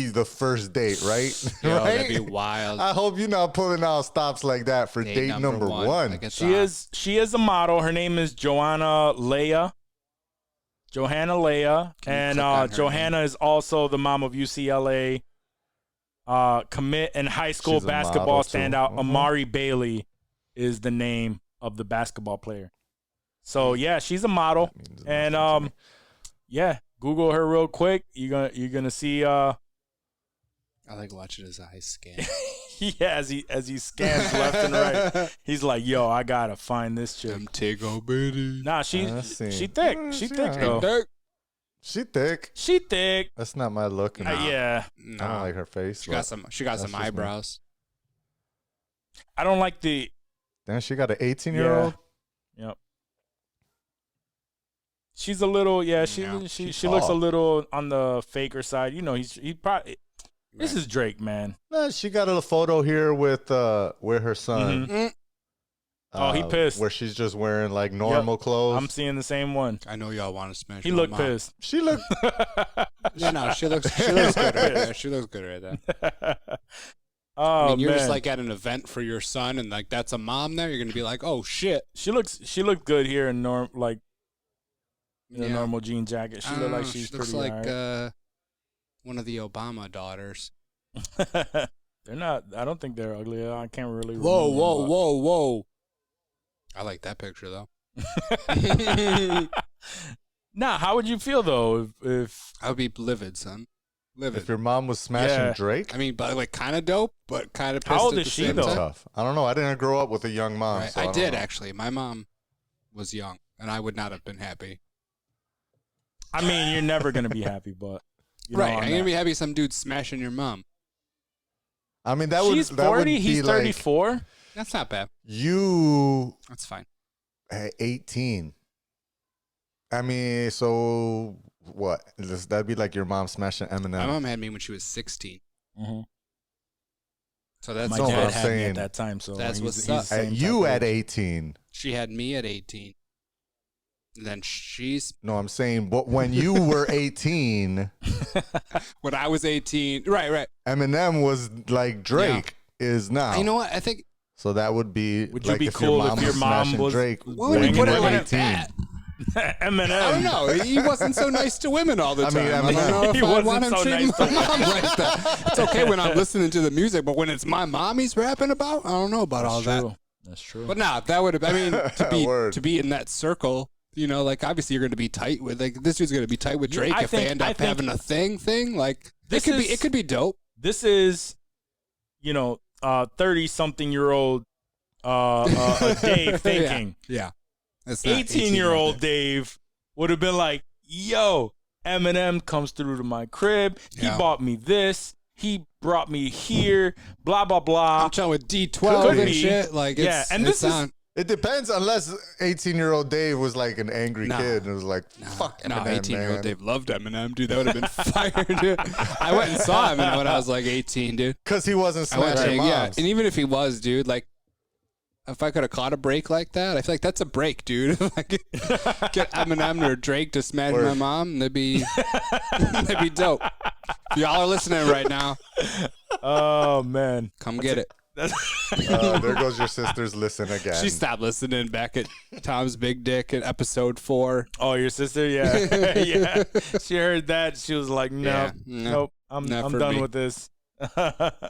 the first date, right? Yo, right? that'd be wild. I hope you're not pulling out stops like that for date number one. Like it's She is a model. Her name is Johanna Leia. Can you And click on her Johanna is also the mom of UCLA commit and high school She's a basketball model, too. standout. Mhm. Amari Bailey is the name of the basketball player. So yeah, she's a model. That means And nothing to me. yeah, Google her real quick. You're gonna see I like watching his eyes scan. as he scans left and right. He's like, yo, I gotta find this chick. Them Tigo bitty. Nah, I she see. thick. Mm, She she thick alright. though. Dirk. She thick. She thick. That's not my look. Yeah. I don't like her face. She got but some that's just me. eyebrows. I don't like the Then she got an 18-year-old. Yep. She's a little, Yeah, she she's looks a tall. little on the faker side. You know, he probably. This is Drake, man. Nah, she got a photo here with her son. Mhm. Oh, he pissed. Where she's just wearing like normal clothes. I'm seeing the same one. I know y'all want to smash. He my looked mom. pissed. She looked. Yeah, no, she looks good right there. She looks good right there. Oh I mean, you're man, just like at an event for your son, and like that's a mom there. You're gonna be like, oh shit. she looked good here in in a Yeah. normal jean jacket. She I looked don't like know, she's she looks pretty like alright. one of the Obama daughters. They're not. I don't think they're ugly. I can't really. Whoa, remember, whoa, but- whoa, whoa. I like that picture though. Nah, how would you feel though if I would be livid, son. Livid. If your mom was smashing Yeah. Drake, I mean, but like kind of dope, but kind of How pissed old at is the she, same though? time. tough. I don't know. I didn't grow up with a young mom. Right. So I don't did know. actually. My mom was young, and I would not have been happy. I mean, you're never gonna be happy, but you know, Right? on I'm gonna that. be happy some dude smashing your mom. I mean, that She's would that would 40. be He's like 34. That's not bad. you That's fine. at 18. I mean, so what? That'd be like your mom smashing My Eminem. mom had me when she was 16. Mm-hmm. So that's My No, dad what I'm had me saying. at that time, so That's he's, what's he's up. the same At you type at of age. 18. she had me at 18. And then she's No, I'm saying, but when you were 18, when I was 18. Right. Eminem was like Drake is now. You know what? I think So that would be. Would you like be if cool your mom if your was mom smashing was Drake what would you when put you it were like 18? that? Eminem. I don't know. He wasn't so nice to women all the I time. mean, I don't know if he I wasn't want him so treating nice my to mom like that. It's okay when I'm listening to the music, but when it's my mom he's rapping about, I don't know about all that. That's true. But nah, that would have. I mean, Word. to be in that circle, you know, like obviously you're going to be tight with like this dude's going to be tight with Drake if they end up having a thing. Like it could be dope. This is, 30-something-year-old Dave thinking. Yeah. It's not 18-year-old Dave would have been like, yo, Eminem comes through to my crib. He bought me this. He brought me here. Blah, blah, blah. I'm chilling with D12 and shit. Like, it's, and it's this on. It depends, unless 18-year-old Dave was like an angry kid and was like, fuck Eminem, 18-year-old man. Dave loved Eminem, dude. That would have been fire, dude. I went and saw him when I was like 18, dude. Because he wasn't smashing moms. Yeah, and even if he was, dude, like, if I could have caught a break like that, I feel like that's a break, dude. Like, get Eminem or Drake to smash my mom, that'd be dope. If y'all are listening right now, oh, man. come get it. There goes your sister's listen again. She stopped listening back at Tom's Big Dick in episode 4. Oh, your sister? Yeah. Yeah. She heard that. She was like, nope, I'm done with this.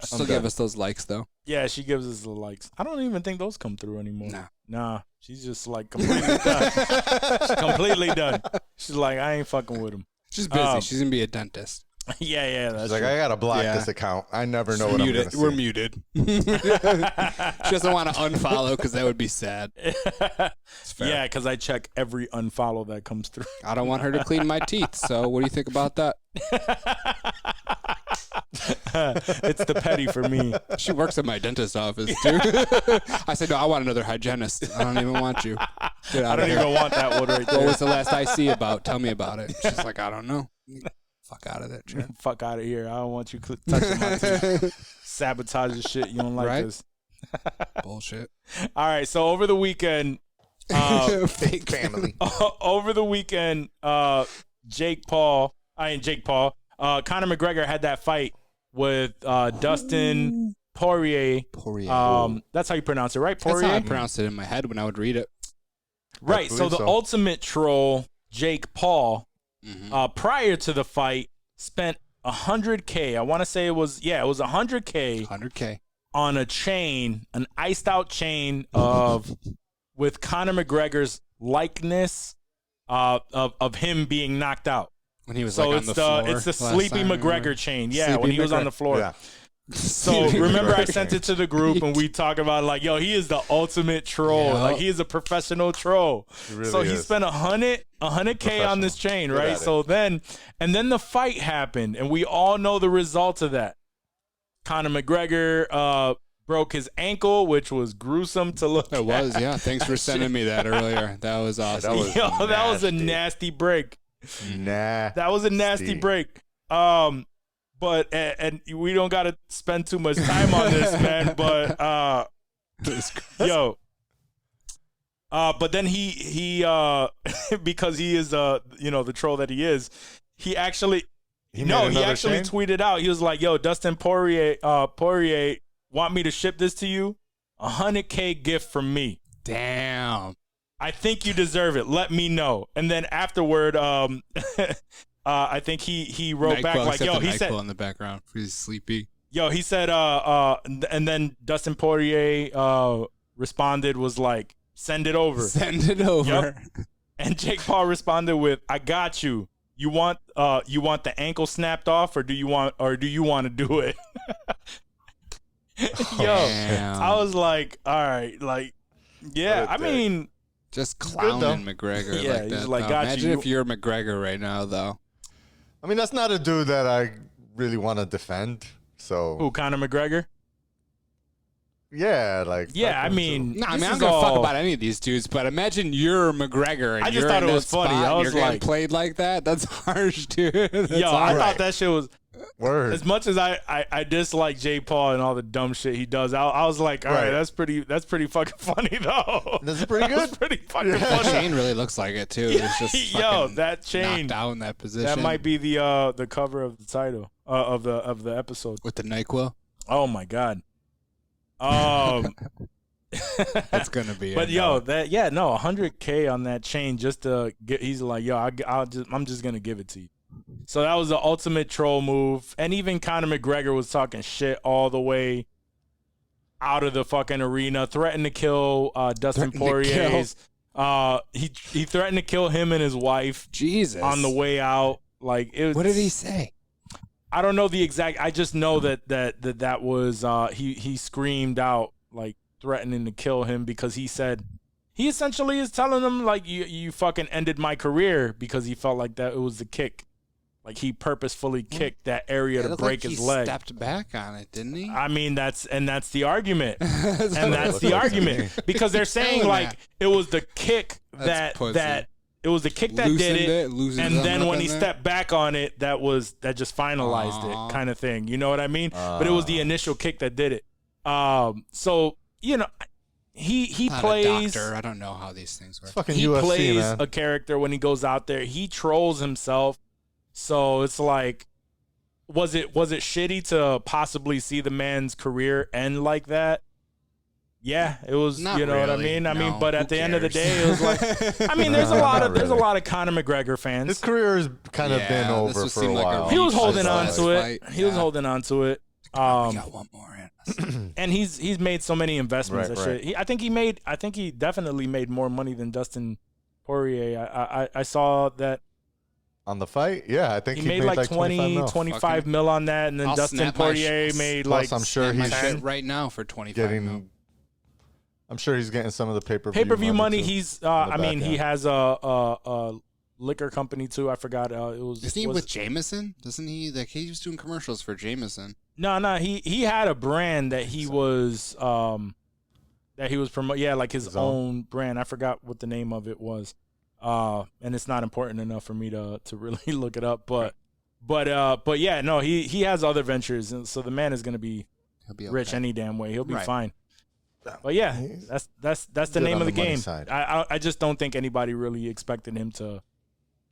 Still give us those likes, though. Yeah, she gives us the likes. I don't even think those come through anymore. Nah, she's just like completely done. She's completely done. She's like, I ain't fucking with him. She's busy. She's going to be a dentist. Yeah, that's She's like, true. I gotta block this account. I never know what I'm gonna see. We're muted. She doesn't want to unfollow because that would be sad. Yeah, because I check every unfollow that comes through. I don't want her to clean my teeth. So what do you think about that? It's the petty for me. She works at my dentist's office, too. I said, no, I want another hygienist. I don't even want you. Get out I don't of here. even want that one right there. What was the last I see about? Tell me about it. She's like, I don't know. Fuck out of there, Chad. Fuck out of here. I don't want you touching my teeth. Sabotaging shit. You don't like Right? this. Bullshit. All right. So over the weekend, Fake family. over the weekend, Conor McGregor had that fight with Dustin Poirier. That's how you pronounce it, right? Poirier? That's how I pronounced it in my head when I would read it. Right. So the ultimate troll, Jake Paul, prior to the fight, spent $100K. I want to say it was $100K. 100K. On a chain, an iced out chain with Conor McGregor's likeness of him being knocked out. When he was on the floor. It's the Sleepy McGregor chain. Yeah, Sleepy when he was on the floor. Yeah. So remember I sent it to the group and we talked about like, yo, he is the ultimate troll. Yeah. Like he is a professional troll. He spent $100K on this chain, right? So then the fight happened and we all know the results of that. Conor McGregor broke his ankle, which was gruesome to look at. It was, yeah. Thanks for sending me that earlier. That was awesome. That was a nasty break. That was a nasty break. But and we don't gotta spend too much time on this, man. But but then he because he is the troll that he is, he actually tweeted out. He was like, "Yo, Dustin Poirier, want me to ship this to you? $100K gift from me. Damn. I think you deserve it. Let me know." And then afterward, I think he wrote back like, "Yo," he said in the background. He's sleepy. Yo, he said, and then Dustin Poirier responded, was like, "Send it over." Send it over. Yep. And Jake Paul responded with, "I got you. You want the ankle snapped off, or do you want to do it?" Yo, damn. I was like, all right, like, yeah, I mean, just clowning McGregor yeah, like he's that. like, though. got Imagine you. if you're McGregor right now, though. I mean, that's not a dude that I really want to defend. So Who, Conor McGregor? yeah, like Yeah, I mean, No, I this mean, I'm is gonna fuck all- about any of these dudes, but imagine you're McGregor and I just you're thought in it was that funny. spot I and was you're getting like- played like that. That's harsh, dude. That's Yo, I harsh. thought that shit was. word. As much as I dislike Jake Paul and all the dumb shit he does, I was like, all right, that's pretty fucking funny though. That's pretty good. That's pretty fucking The funny. chain really looks like it too. It's just Yo, fucking that chain, knocked out in that position. that might be the cover of the title of the episode. with the NyQuil. Oh my god. That's gonna be. But yo, 100K on that chain just to get. He's like, yo, I'm just gonna give it to you. So that was the ultimate troll move. And even Conor McGregor was talking shit all the way out of the fucking arena, threatened to kill Dustin Poirier's. He threatened to kill him and his wife. Jesus. On the way out. Like, it was, what did he say? I don't know the exact. I just know that was he screamed out, like, threatening to kill him, because he essentially is telling him, like, you fucking ended my career, because he felt like that it was the kick. Like, he purposefully kicked that area to break his leg. He stepped back on it, didn't he? I mean, that's the argument. That's the argument. Because they're saying, like, it was the kick that it was the kick that did it, and then when he stepped back on it, that just finalized it, kind of thing. You know what I mean? But it was the initial kick that did it. So, you know, he plays. A doctor. I don't know how these things work. Fucking he UFC, plays man. a character when he goes out there. He trolls himself. So it's like, was it shitty to possibly see the man's career end like that? Yeah, it was. Not you know what I really. mean? No, But at the end of the cares? day, it was like, I mean, there's a lot of Conor McGregor fans. His career has kind of been over this for a seem like while. He was holding I on saw to his it. fight. He was holding on to it. We got one more in us. And he's made so many investments and Right. shit. I think he definitely made more money than Dustin Poirier. I saw that On the fight? Yeah, I think he made like 20, 25 mil on that, and then I'll Dustin snap my Poirier sh- made Plus, like I'm sure My he's shit right now for 25 mil. getting. I'm sure he's getting some of the pay-per-view money. too, He's on the I mean, back he end. has a liquor company too. I forgot it was. Isn't he was with Jameson? Doesn't he? Like, he was doing commercials for Jameson. No, he had a brand that he was promoting. Yeah, like his own brand. I forgot what the name of it was. And it's not important enough for me to really look it up. But yeah, no, he has other ventures, and so the man is gonna be He'll be rich okay. any damn way. He'll be Right. fine. But yeah, that's the good name on of the the money game. side. I just don't think anybody really expected him to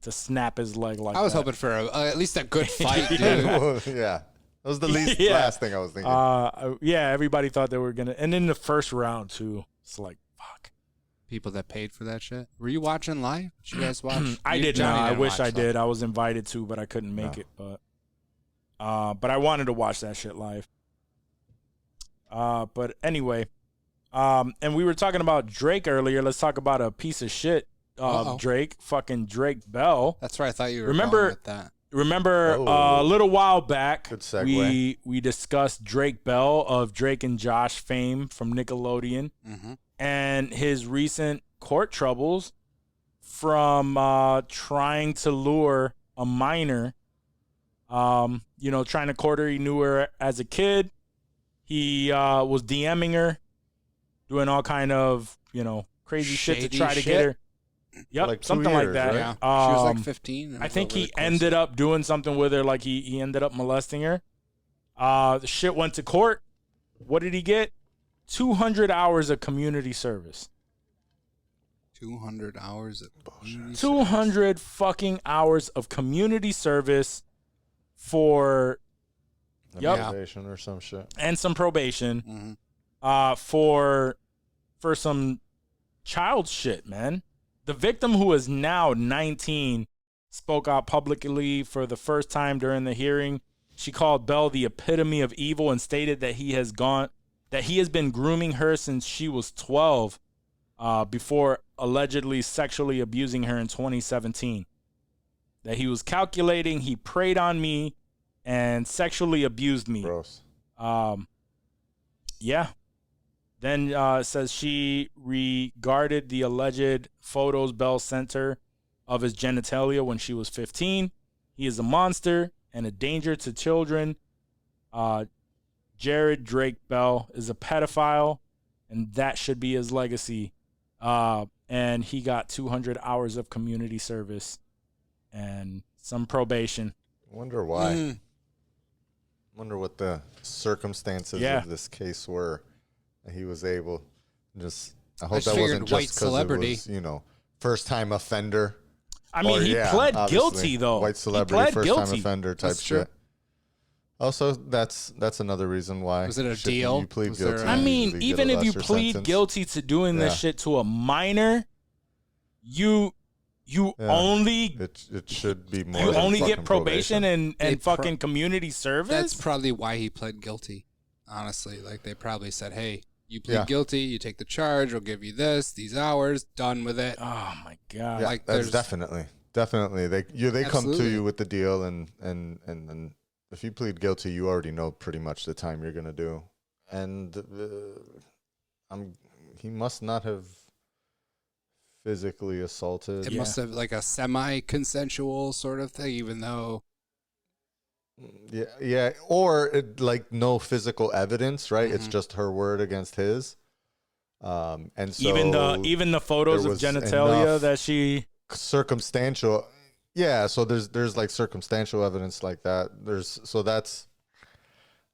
snap his leg like that. I was hoping for at least a good fight, dude. Well, yeah, that was the last thing I was thinking. Yeah, everybody thought they were gonna, and in the first round too. It's like, fuck. People that paid for that shit. Were you watching live? Did you guys watch? I You- did Johnny not. I didn't wish watch, I though. did. I was invited to, but I couldn't make it. But I wanted to watch that shit live. But anyway, and we were talking about Drake earlier. Let's talk about a piece of shit. Drake, fucking Drake Bell. That's right. I thought you were Remember- going with that. Remember Oh. a little while back, Good segue. we discussed Drake Bell of Drake and Josh fame from Nickelodeon, Mm-hmm. and his recent court troubles from trying to lure a minor, trying to court her. He knew her as a kid. He was DMing her, doing all kind of, crazy shit to Shady try to shit? get her. Yep, Like 2 something like years, that. right? Yeah. She was like Um, 15. I think he ended up doing something with her, like he ended up molesting her. The shit went to court. What did he get? 200 hours of community service. 200 hours of community 200 fucking hours of community service for Probation or some shit. and some probation Mhm. for some child shit, man. The victim, who is now 19, spoke out publicly for the first time during the hearing. She called Bell the epitome of evil and stated that he has been grooming her since she was 12, before allegedly sexually abusing her in 2017. That he was calculating, he preyed on me and sexually abused me. Gross. Yeah. Then it says she regarded the alleged photos Bell sent her of his genitalia when she was 15. He is a monster and a danger to children. Jared Drake Bell is a pedophile, and that should be his legacy. And he got 200 hours of community service and some probation. Wonder why. Wonder what the circumstances of this case were. That he was able just. I hope just that figured wasn't white just because celebrity. it was, first time offender. I mean, Or, he yeah, pled obviously, guilty, though. White He celebrity, pled first time guilty. offender type That's true. shit. Also, that's another reason why. Was it a shit, deal? You plead Was there guilty. a- I you mean, usually get even a if you lesser plead sentence. guilty to doing this Yeah. shit to a minor, you Yeah. only It should be more. you than only get fucking probation and They fucking community service. That's probably why he pled guilty. Honestly, like they probably said, "Hey, you plead Yeah. guilty, you take the charge. We'll give you these hours, done with it." Oh my god. Yeah, like, that's there's- definitely they come to Absolutely. you with the deal, and then if you plead guilty, you already know pretty much the time you're gonna do, and he must not have physically assaulted. It must have like a semi-consensual sort of thing, even though Yeah, or like no physical evidence, right? It's Mhm. just her word against his. And so even the photos there of was genitalia enough that she circumstantial, yeah. So there's like circumstantial evidence like that. That's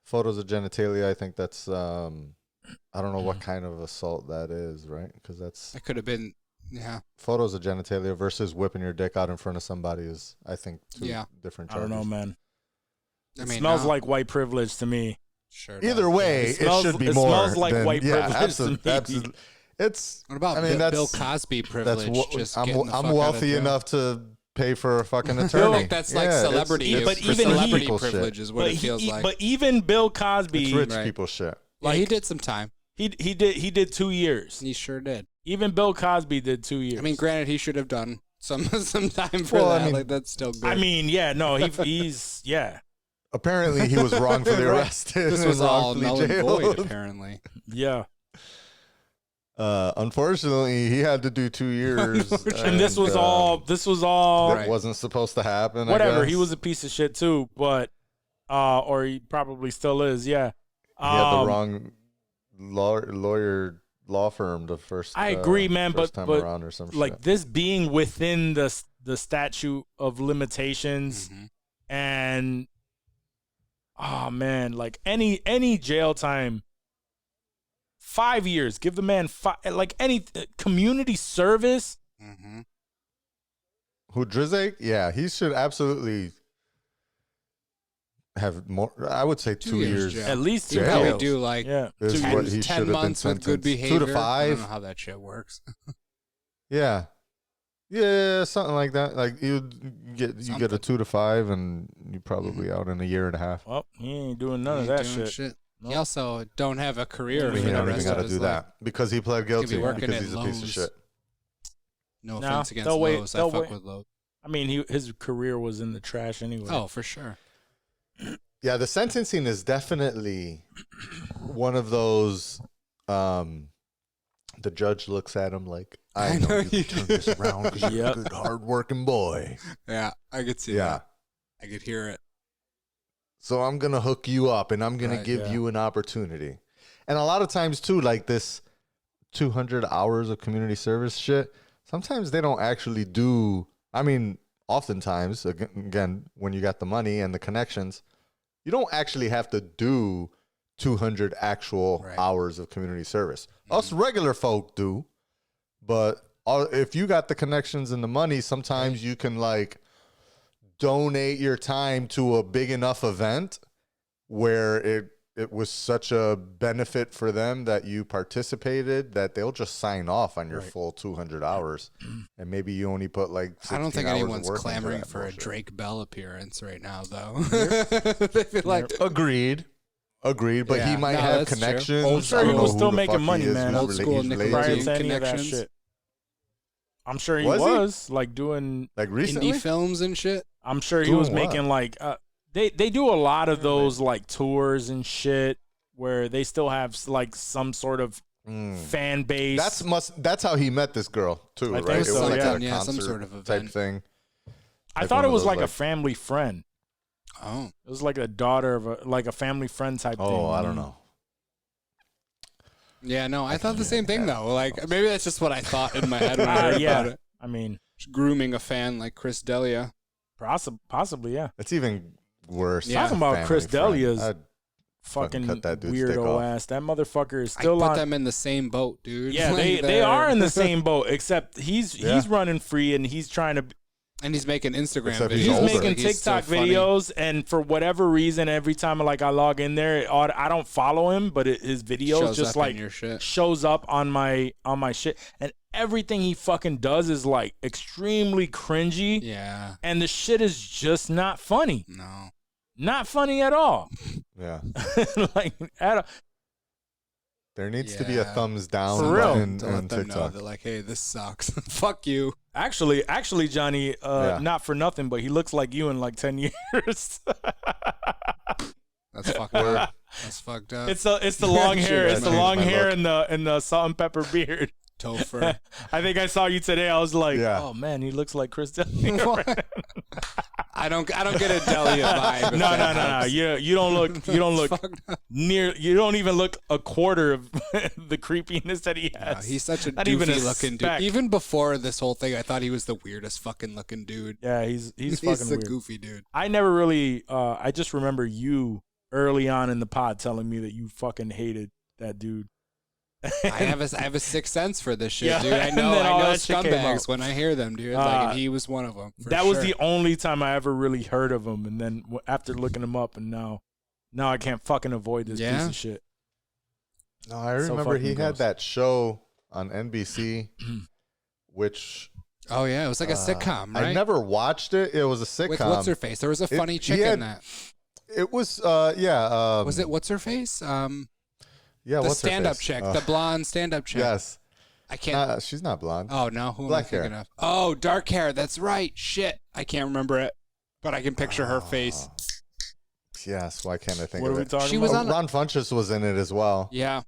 photos of genitalia. I think that's I don't know what kind of assault that is, right? Because that's it could have been, yeah. photos of genitalia versus whipping your dick out in front of somebody is, I think, two Yeah. different I charges. don't know, man. I It mean, smells no, like white privilege to me. sure. Either does. way, It smells- it should be it more. smells like than, white yeah, privilege to me. absolutely. It's. What about I mean, Bill that's Cosby that's privilege? what just I'm. getting the fuck I'm out of wealthy jail? enough to pay for a fucking I attorney. feel like that's like Yeah, celebrity, it's but for even he- celebrity people privilege shit. is what it feels like. But even Bill Cosby, It's rich Right. people shit. Yeah, he like- did some time. he did 2 years. He sure did. Even Bill Cosby did 2 years. I mean, granted, he should have done some time for Well, I that. mean- like that's still good. I mean, yeah, no, he's yeah, Apparently, he was wrongfully Right. arrested. this and was all wrongfully null and jailed. void, apparently. yeah. Unfortunately, he had to do 2 years, And this was all that Right. wasn't supposed to happen. I whatever. guess. He was a piece of shit too, but or he probably still is. Yeah. He had the wrong law firm the first. I agree, man, first but time around or some like shit. this being within the statute of limitations, Mhm. and oh man, like any jail time, 5 years. Give the man like any community service. Mhm. Who Drizzy? Yeah, he should absolutely have more. I would say 2 years. jail. At least You Yeah. probably years. do like Yeah. Is 10 what he should have been months with good sentenced. behavior. 2 to 5. I don't know how that shit works. Yeah. Yeah, something like that. Like you get a Something. 2 to 5, and you probably out in a year and a half. Well, he ain't doing none of Ain't that doing shit. You also don't have a career I for mean, He the don't even rest got of to his do life. that because he pled guilty working because at he's a piece of Lowe's. shit. No Nah, offense against they'll wait- Lowe's. I they'll fuck wait. with Lowe's. I mean, his career was in the trash anyway. Oh, for sure. Yeah, the sentencing is definitely one of those. The judge looks at him like, I know you can turn this around because you're Yep. a good, hard-working boy. Yeah, I could see Yeah. that. I could hear it. So I'm going to hook you up and I'm going Right, to give yeah. you an opportunity. And a lot of times, too, like this 200 hours of community service shit, sometimes they don't actually do. I mean, oftentimes, again, when you got the money and the connections, you don't actually have to do 200 actual Right. hours of community service. Us regular folk do. But if you got the connections and the money, sometimes you can like donate your time to a big enough event where it was such a benefit for them that you participated that they'll just sign off on your full 200 hours. And maybe you only put like 16 I don't think hours of anyone's work into clamoring that for a bullshit. Drake Bell appearance right now, though. They feel like Agreed. But Yeah, he might no, have that's true. connections. I'm sure I he don't was know still who the making fuck he money, is, man. who's Old school related to. prior Nickelodeon to any of that connections. shit. I'm sure he Was he? was like doing. Like recently? indie films and shit. I'm sure he Doing was what? making like they do a lot of those like tours and shit where they still have like some sort of fan base. That's how he met this girl too, I think right? It so, was like yeah. a Yeah, concert some sort of type event. thing. I like thought one it of was those, like a like- family friend. Oh, It was like a daughter of a family friend type thing. Oh, I don't know. yeah, no, I thought the same thing though. Like maybe that's just what I thought in my head when I heard Yeah. about it. I mean, Just grooming a fan like Chris D'Elia. possibly, yeah. It's even worse. Yeah. Talking about Family Chris friend. Delia's I'd fucking cut that dude's dick weirdo off. ass. That motherfucker is I still put on. them in the same boat, dude. Yeah, Like, they they're- are in the same boat, except he's Yeah. running free and he's trying to And he's making Instagram Except videos. he's He's older. making Like, he's TikTok so funny. videos, and for whatever reason, every time like I log in there, I don't follow him, but his videos Shows just up like in your shit. shows up on my shit, and everything he fucking does is like extremely cringy, Yeah. and the shit is just not funny, No. not funny at all. Yeah. Like at all. There needs to be a Yeah. thumbs down For real. button To on let them know TikTok. that, like, hey, this sucks. Fuck you. Actually, Johnny, Yeah. not for nothing, but he looks like you in like 10 years. That's fucked up. That's fucked up. It's the long hair. It's the changed long my hair look. and the salt and pepper beard. Topher. I think I saw you today. I was like, Yeah. oh man, he looks like Chris D'Elia. What? I don't get a Delia vibe. if No. that helps. You don't look Fucked up. near. You don't even look a quarter of the creepiness that he No, has. he's such a Not even a doofy looking dude. speck. Even before this whole thing, I thought he was the weirdest fucking looking dude. Yeah, he's fucking a weird. goofy dude. I never really. I just remember you early on in the pod telling me that you fucking hated that dude. I have a sixth sense for this shit, Yeah, dude. I and know then all that shit came scumbags out. when I hear them, dude. Like, and he was one of them. That was the only time I ever really heard of him, and then after looking him up, and now I can't fucking avoid this piece of shit. No, I So remember he fucking had gross. that show on NBC, which Oh yeah, it was like a sitcom, right? I never watched it. It was a sitcom. With what's her face? There was a funny chick in that. It was yeah. Was it what's her face? Yeah, The what's her stand-up face? chick, the blonde stand-up chick. Yes. I can't. She's not blonde. Oh no, who Black am I thinking of? Oh, dark hair. That's right. Shit, I can't remember it, but I can picture her face. Yes. Why can't I think What of are we it? talking She about? was on- Ron Funches was in it as well. Yeah.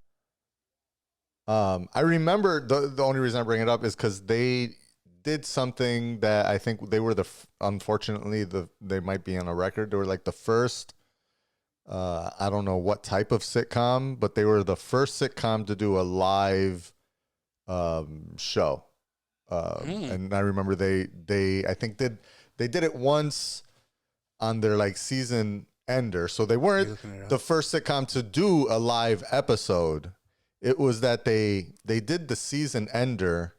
I remember the only reason I bring it up is because they did something that I think they were unfortunately they might be on a record. They were like the first. I don't know what type of sitcom, but they were the first sitcom to do a live show. And I remember they I think they did it once on their like season ender. So they weren't the first sitcom to do a live episode. It was that they did the season ender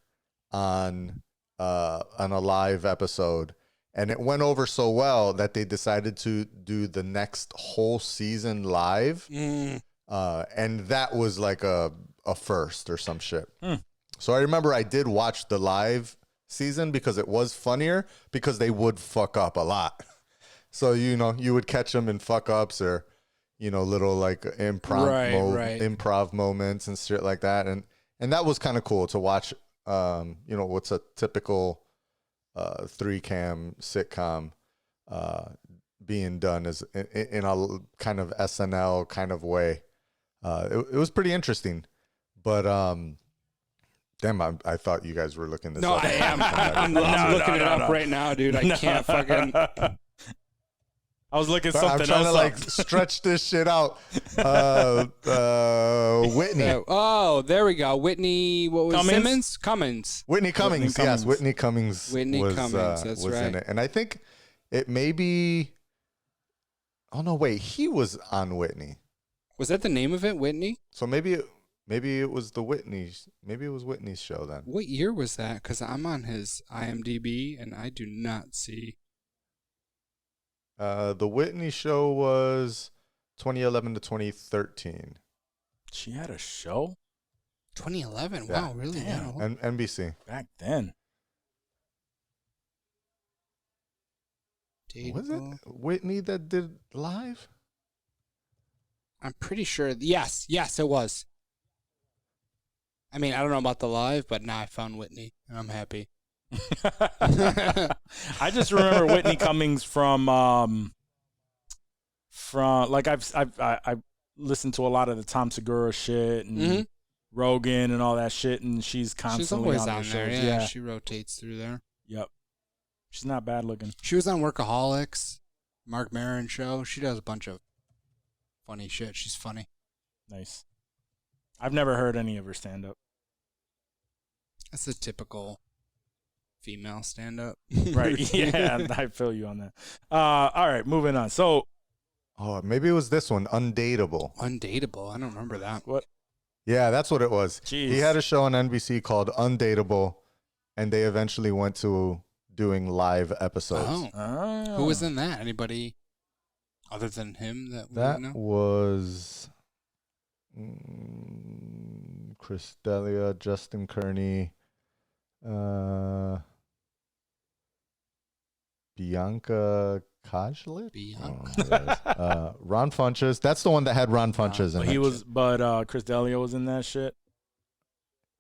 on a live episode. And it went over so well that they decided to do the next whole season live. And that was like a first or some shit. So I remember I did watch the live season because it was funnier because they would fuck up a lot. So, you would catch them in fuck ups or, little like improv moments and shit like that. And that was kind of cool to watch, what's a typical 3-cam sitcom being done as in a kind of SNL kind of way. It was pretty interesting, but damn, I thought you guys were looking this No, up. I am. I'm looking it up right now, dude. I can't fucking. I was looking I'm something trying else to like up. stretch this shit out. Whitney. Oh, there we go. Whitney. What was Cummings? Simmons? Cummins. Whitney Cummings, yes, Whitney Cummings. Whitney was, Cummings, that's was in right. it, and I think it may be. Oh no, wait, he was on Whitney, Was that the name of it? Whitney. so maybe it was the Whitney's. Maybe it was Whitney's show then. What year was that? Because I'm on his IMDb and I do not see. The Whitney show was 2011 to 2013, She had a show 2011. Yeah. Wow, really? Damn. Yeah. and NBC. back then. Was it Whitney that did live? I'm pretty sure. Yes, it was. I mean, I don't know about the live, but now I found Whitney and I'm happy. I just remember Whitney Cummings from like I've listened to a lot of the Tom Segura shit and Mhm. Rogan and all that shit, and she's She's constantly always on on their there. shows. Yeah, she rotates through there. Yep. She's not bad looking. She was on Workaholics, Mark Maron show. She does a bunch of funny shit. She's funny. Nice. I've never heard any of her stand up. That's a typical female stand-up. Right. Yeah, I feel you on that. All right, moving on. So Oh, maybe it was this one, Undateable. Undateable. I don't remember that. what? Yeah, that's what it was. Jeez. He had a show on NBC called Undateable, and they eventually went to doing live episodes. Oh. Who was in that? Anybody other than him that we That know? was Chris D'Elia, Justin Kearney, Bianca Kajlik? Ron Funches. That's the one that had Ron Funches in it. But Chris D'Elia was in that shit.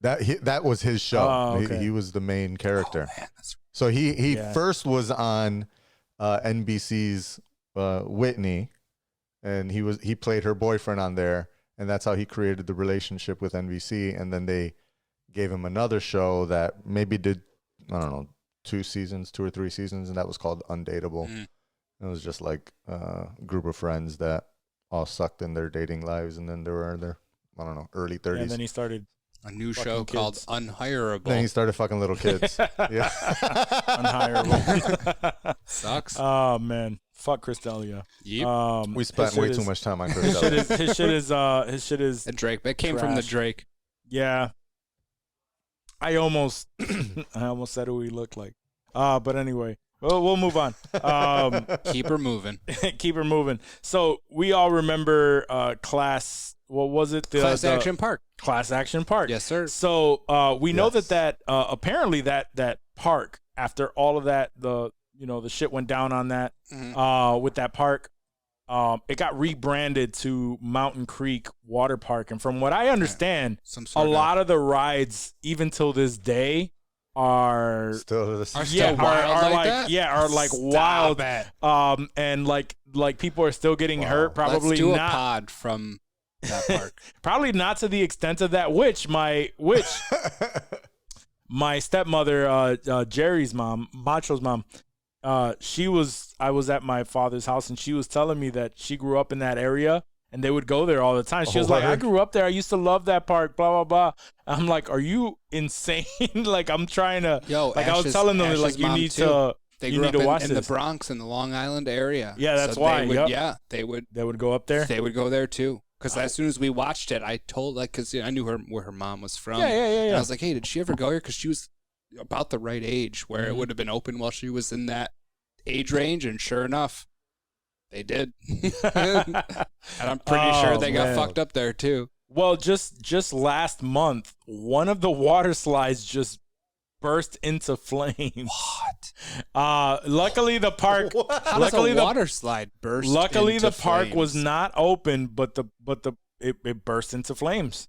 That was his show. Oh, okay. He was the main character. Oh, man, that's So he first was on NBC's Whitney, and he played her boyfriend on there, and that's how he created the relationship with NBC. And then they gave him another show that maybe did, I don't know, 2 or 3 seasons, and that was called Undateable. It was just like a group of friends that all sucked in their dating lives, and then they were in their, I don't know, early 30s. Yeah, and then he started a new show called Unhireable. Then he started fucking little kids. Yeah. Unhireable. Sucks. Oh man, fuck Chris D'Elia. Yep. We spent way too much time on Chris D'Elia. His shit is The Drake. It came from the Drake. Yeah. I almost said who he looked like. But anyway, we'll move on. Keep her moving. Keep her moving. So we all remember Class. What was it? Class Action Park. Class Action Park. Yes, sir. So we know that apparently that park, after all of that, the shit went down on that with that park. It got rebranded to Mountain Creek Water Park, and from what I understand, a lot of the rides, even till this day, are still wild wild. And like people are still getting hurt. Probably Let's do not a pod from that park. Probably not to the extent of that. Which my stepmother, Jerry's mom, Macho's mom. I was at my father's house, and she was telling me that she grew up in that area, and they would go there all the time. She was like, I grew up there. I used to love that park, blah, blah, blah. I'm like, are you insane? Like, I'm trying to, I was telling them, like, you need to watch in the Bronx, in the Long Island area. Yeah, that's why. They would go up there. They would go there too. Because as soon as we watched it, I told, because I knew where her mom was from. Yeah. And I was like, hey, did she ever go here? Because she was about the right age where it would have been open while she was in that age range, and sure enough, they did. And I'm pretty sure they got fucked up there too. Well, just last month, one of the water slides just burst into flames. What? Luckily the park. How does a water slide burst? Luckily into the park flames? was not open, but it burst into flames.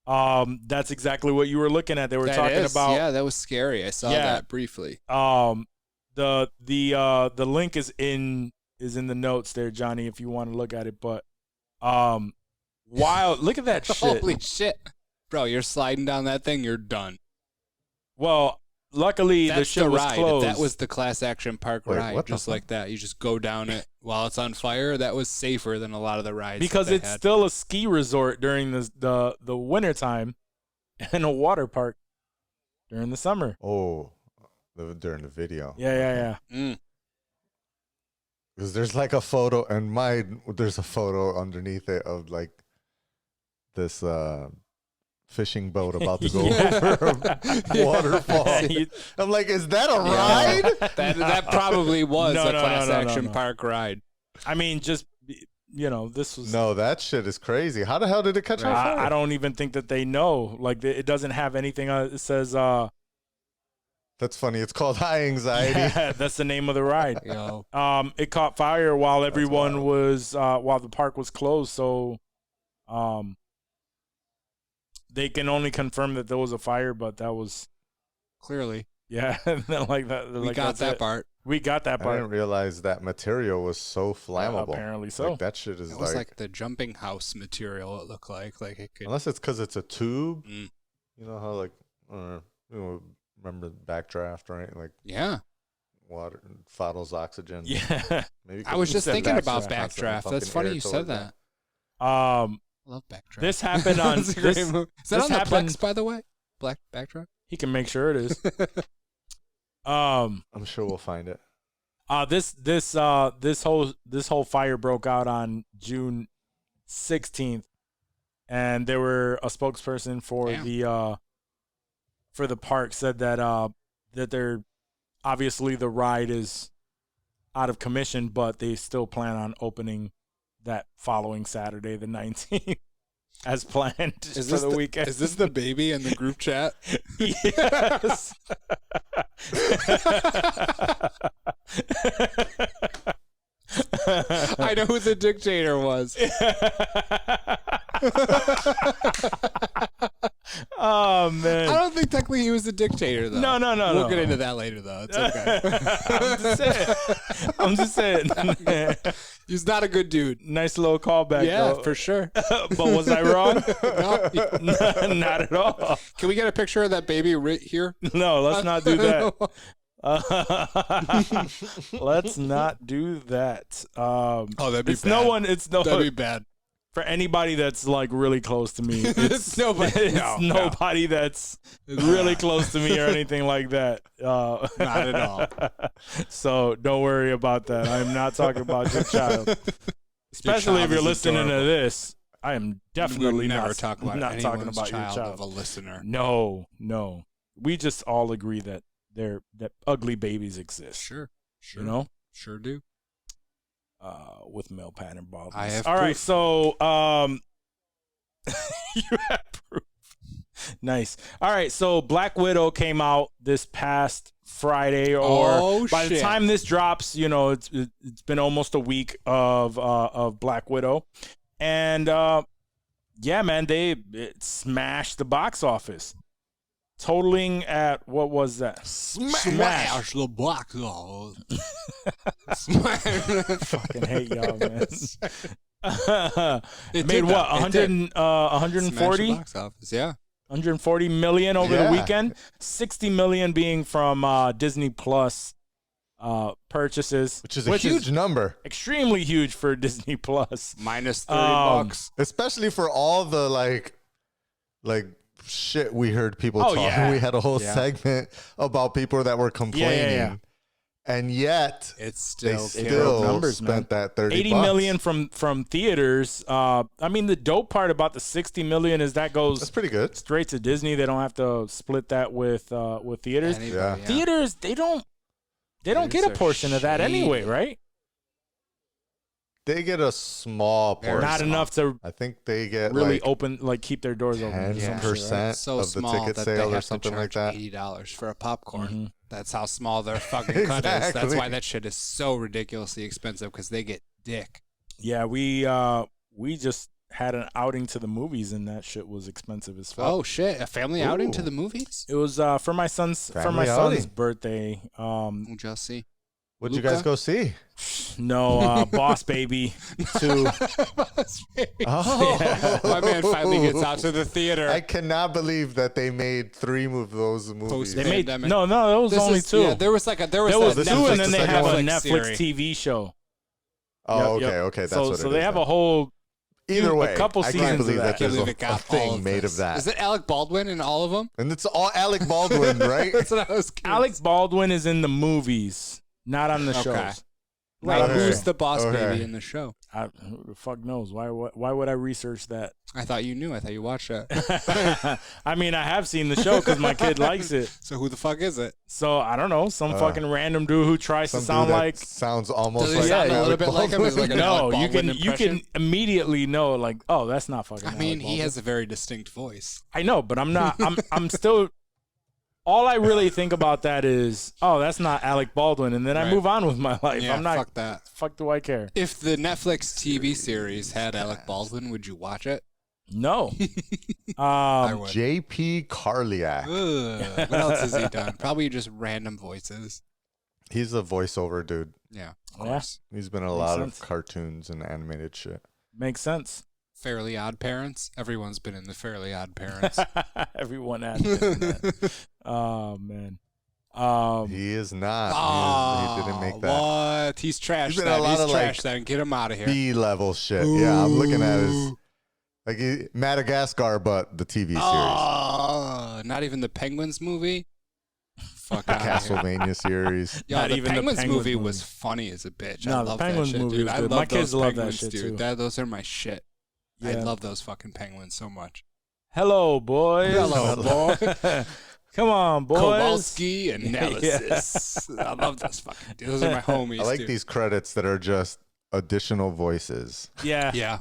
That's exactly what you were looking at. They were talking about. Yeah, that was scary. I saw that briefly. The link is in the notes there, Johnny, if you want to look at it. But look at that shit. Holy shit. Bro, you're sliding down that thing, you're done. Well, luckily the shit was closed. That was the Class Action Park ride, just like that. You just go down it while it's on fire. That was safer than a lot of the rides. Because it's still a ski resort during the winter time, and a water park during the summer. Oh, during the video. Yeah. Because there's like a photo, and there's a photo underneath it of like this fishing boat about to go over a waterfall. I'm like, is that a ride? That probably was a Class Action Park ride. I mean, just, this was... No, that shit is crazy. How the hell did it catch on fire? I don't even think that they know. Like, it doesn't have anything. It says... That's funny. It's called High Anxiety. Yeah, that's the name of the ride. Yo. It caught fire while everyone was... while the park was closed, so... They can only confirm that there was a fire, but that was... Clearly. Yeah, like that. We got that part. We got that part. I didn't realize that material was so flammable. Apparently so. Like, that shit is it was like the jumping house material, it looked like. Like it could... Unless it's because it's a tube. You know how, like, remember Backdraft, right? Like, yeah. Water, Foddle's oxygen. Yeah. Maybe I was just thinking about Backdraft. That's funny you said that. Love Backdraft. This happened on... Is that on the Plex, by the way? Backdraft? He can make sure it is. I'm sure we'll find it. This whole fire broke out on June 16th, and there were a spokesperson for the park said that that they're obviously the ride is out of commission, but they still plan on opening that following Saturday, the 19th, as planned for the weekend. Is this the baby in the group chat? Yes. I know who the dictator was. Oh man! I don't think technically he was the dictator though. No. We'll get into that later though. It's okay. I'm just saying. He's not a good dude. Nice little callback. Yeah, though. for sure. But was I wrong? No. Not at all. Can we get a picture of that baby right here? No, let's not do that. Let's not do that. That'd be it's bad. no one. It's no. That'd be bad. For anybody that's like really close to me. It's nobody. It's nobody that's really close to me or anything like that. Not at all. So don't worry about that. I'm not talking about your child. Especially if you're listening to this. I am definitely never not talk about not talking about your child of a listener. No. We just all agree that that ugly babies exist. Sure. You know? Sure do. With male pattern baldness. I have all proof. right, so you have proof. Nice. All right, so Black Widow came out this past Friday, or by the time this drops, it's been almost a week of Black Widow, and yeah, man, it smashed the box office. Totaling at, what was that? Smash the box off. Fucking hate y'all, man. It made did, what? though. It did. 140? Box office, yeah. 140 million over the Yeah. weekend. 60 million being from Disney Plus purchases, Which is a huge number. extremely huge for Disney Plus. Minus 30 bucks. Especially for all the like shit we heard people Oh, talking. yeah. We had a whole Yeah. segment about people that were complaining. Yeah. And yet It's they still still numbers, spent that 30 80 bucks. million from theaters. I mean, the dope part about the 60 million is that goes That's pretty good. straight to Disney. They don't have to split that with theaters. Anybody, Yeah. Theaters, they don't get a Theaters are portion of that anyway, shady. right? They get a small portion. Not enough to I think they get really like open, like keep their doors open. 10% so of the small ticket that sale they or have something to like charge that. $80 for a popcorn. Mhm. That's how small their fucking cut is. That's Exactly. why that shit is so ridiculously expensive, because they get dick. Yeah, we just had an outing to the movies, and that shit was expensive as fuck. Oh shit! A family outing to Ooh. the movies? It was for my son's Family outing. birthday. We'll just see. What'd you Luca? guys go see? No, Boss Baby 2. Oh, My man finally gets out to the theater. I cannot believe that they made 3 of those movies. They made Pandemic. no, it was This only is- 2. Yeah, there was there that was 2, Netflix- and then they the have a second Netflix series. TV show. Oh, Yep. okay. That's so what it is. so they have then. a whole Either way, a couple I seasons can't of believe that. that I can't there's believe a, it got a thing all of made this. of that. Is it Alec Baldwin in all of them? And it's all Alec Baldwin, right? That's what I was. Alec Baldwin is in the movies, not on the Okay. shows. Right, Okay. who's the boss Okay. baby in the show? Who the fuck knows? Why would I research that? I thought you knew. I thought you watched it. I mean, I have seen the show because my kid likes it. So who the fuck is it? So I don't know, some fucking random dude who tries Some to sound dude that like. sounds almost Does he like sound a little Alec bit like him? Is it like an No, Alec you Baldwin can impression? immediately know, like, oh, that's not fucking. I mean, Alec he Baldwin. has a very distinct voice. I know, but I'm not. I'm still. All I really think about that is, oh, that's not Alec Baldwin, and then I Right. move on with my life. Yeah, I'm not. fuck that. Fuck do I care? If the Netflix TV series had Alec Baldwin, would you watch it? No. I would. JP Carliak. Ugh, what else has he done? Probably just random voices. He's a voiceover dude. Yeah, of Yeah. course. He's been in a Makes lot sense. of cartoons and animated shit. Makes sense. Fairly Odd Parents. Everyone's been in the Fairly Odd Parents. Everyone has been in that. Oh man. He is not. He didn't make that. What? He's trash. He's been in a Then. lot He's of, trash. like, Then get him out of here. B level shit. Yeah, I'm looking at his like Madagascar, but the TV series, Oh, not even the Penguins movie. Fuck out of here. Castlevania series. Yo, Not the even the Penguins Penguins movie movie. was funny as a bitch. No, I the love Penguins that shit, movie dude. was I good. love My kids those love that Penguins, shit, dude. too. Those are my shit. I Yeah. love those fucking penguins so much. Hello, boys. Hello, boy. Come on, boys. Kowalski analysis. I love those fucking dudes. Those are my homies. I like dude. these credits that are just additional voices. Yeah. Yeah.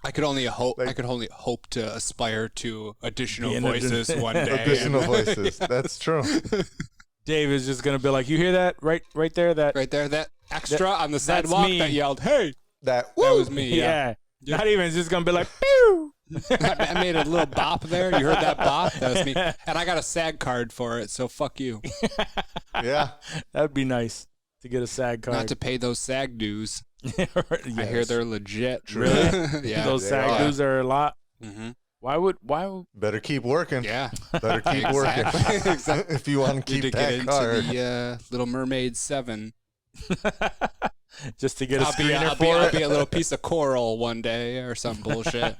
I could only hope to aspire to additional Being voices one day. Additional voices. That's true. Dave is just gonna be like, you hear that right there? That Right there, that extra on the that's sidewalk me. that yelled, "Hey!" That That was me. yeah. Yeah. Not even. It's just gonna be like, pew. I made a little bop there. You heard that bop? That was me. And I got a SAG card for it, so fuck you. Yeah. That'd be nice to get a SAG card. Not to pay those SAG dues. Yes. I hear they're legit. Really? Yeah. Those they SAG are. dues are a lot. Mhm. Why would Better keep working. Yeah. Better keep working. Exactly. If you want to Need keep to get that into card. the Little Mermaid 7. just to get a I'll screener be for it? a little piece of coral one day or some bullshit.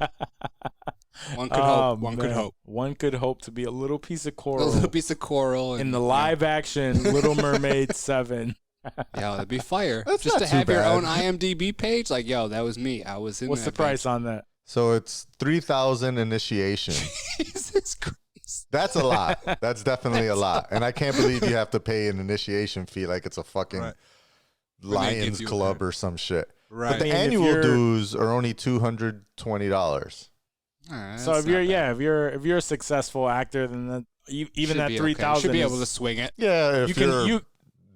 One could Oh, hope. One could man. hope. One could hope to be a little piece of A coral little piece of coral in the live action Little Mermaid 7. Yeah, that'd be fire. That's Just not to too have your bad. own IMDb page, like, yo, that was me. I was in What's the that price on that? So it's 3,000 initiation. page. Jesus Christ. That's a lot. That's definitely a lot. And I can't believe you have to pay an initiation fee like it's a fucking Right. Lions give you Club a- or some shit. Right. But the I mean, if annual you're- dues are only $220. All right, So that's if you're not bad. if you're a successful actor, then even Should that be okay. 3,000 Should be able is- to swing it. Yeah, if you can you're you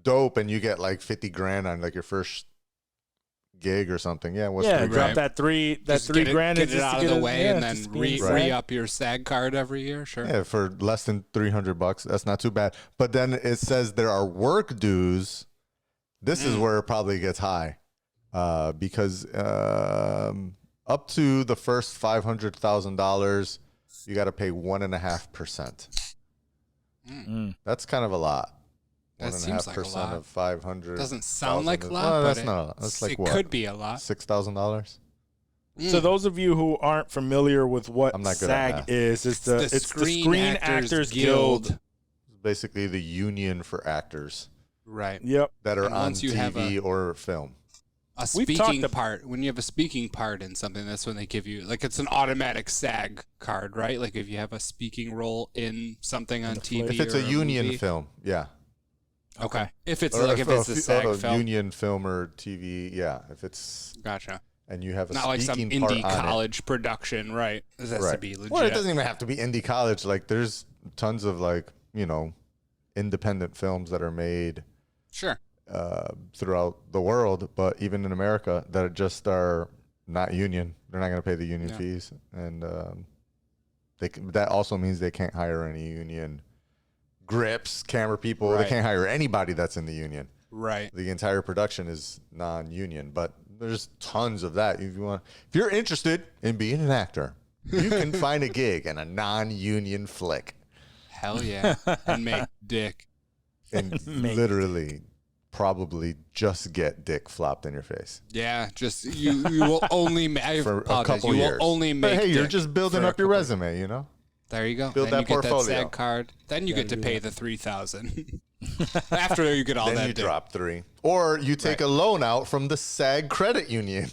dope and you get like 50 grand on like your first gig or something. Yeah, what's yeah $3 drop Right. that three Just $3 get grand get and it just to out get of the it- way yeah, and then just being sad. re-up your SAG card every year. Sure. Yeah, for less than $300, that's not too bad. But then it says there are work dues. This is where it probably gets high, because up to the first $500,000, you got to pay 1.5%. Mm. That's kind of a lot. That seems like a 1.5% lot. of 500. Doesn't sound like a lot, Well, but that's not a lot. That's like it what? could be a lot. $6,000. So those of you who aren't familiar with what I'm not good at SAG math. is, it's the Screen Actors Guild. Basically, the union for actors Right. Yep. that are And on once you have TV or film. A We've speaking talked part, when you have a speaking part in something, that's when they give you, like, it's an automatic SAG card, right? Like, if you have a speaking role in something on TV. If it's or a union movie. film, yeah. Okay. If it's Or like, if it's a SAG film. union film or TV, yeah. If it's Gotcha. and you have a Not like some speaking part indie on it. college production, right? This has to Right. be legit. Well, it doesn't even have to be indie college. Like, there's tons of like independent films that are made Sure. throughout the world, but even in America, that are not union. They're not going to pay the union Yeah. fees, and that also means they can't hire any union grips, camera people. They Right. can't hire anybody that's in the union. Right. The entire production is non-union, but there's tons of that. If you're interested in being an actor, you can find a gig in a non-union flick Hell yeah. And make dick. and Mate. literally probably just get dick flopped in your face Yeah. Just, you will only I for a apologize. couple You years. will only But make hey, you're dick just building for a up your couple- resume, you know? There you go. Build then that you get portfolio. that SAG card. Then you get to pay the $3,000. After you get all Then that you dick. drop 3. Or you take Right. a loan out from the SAG credit union.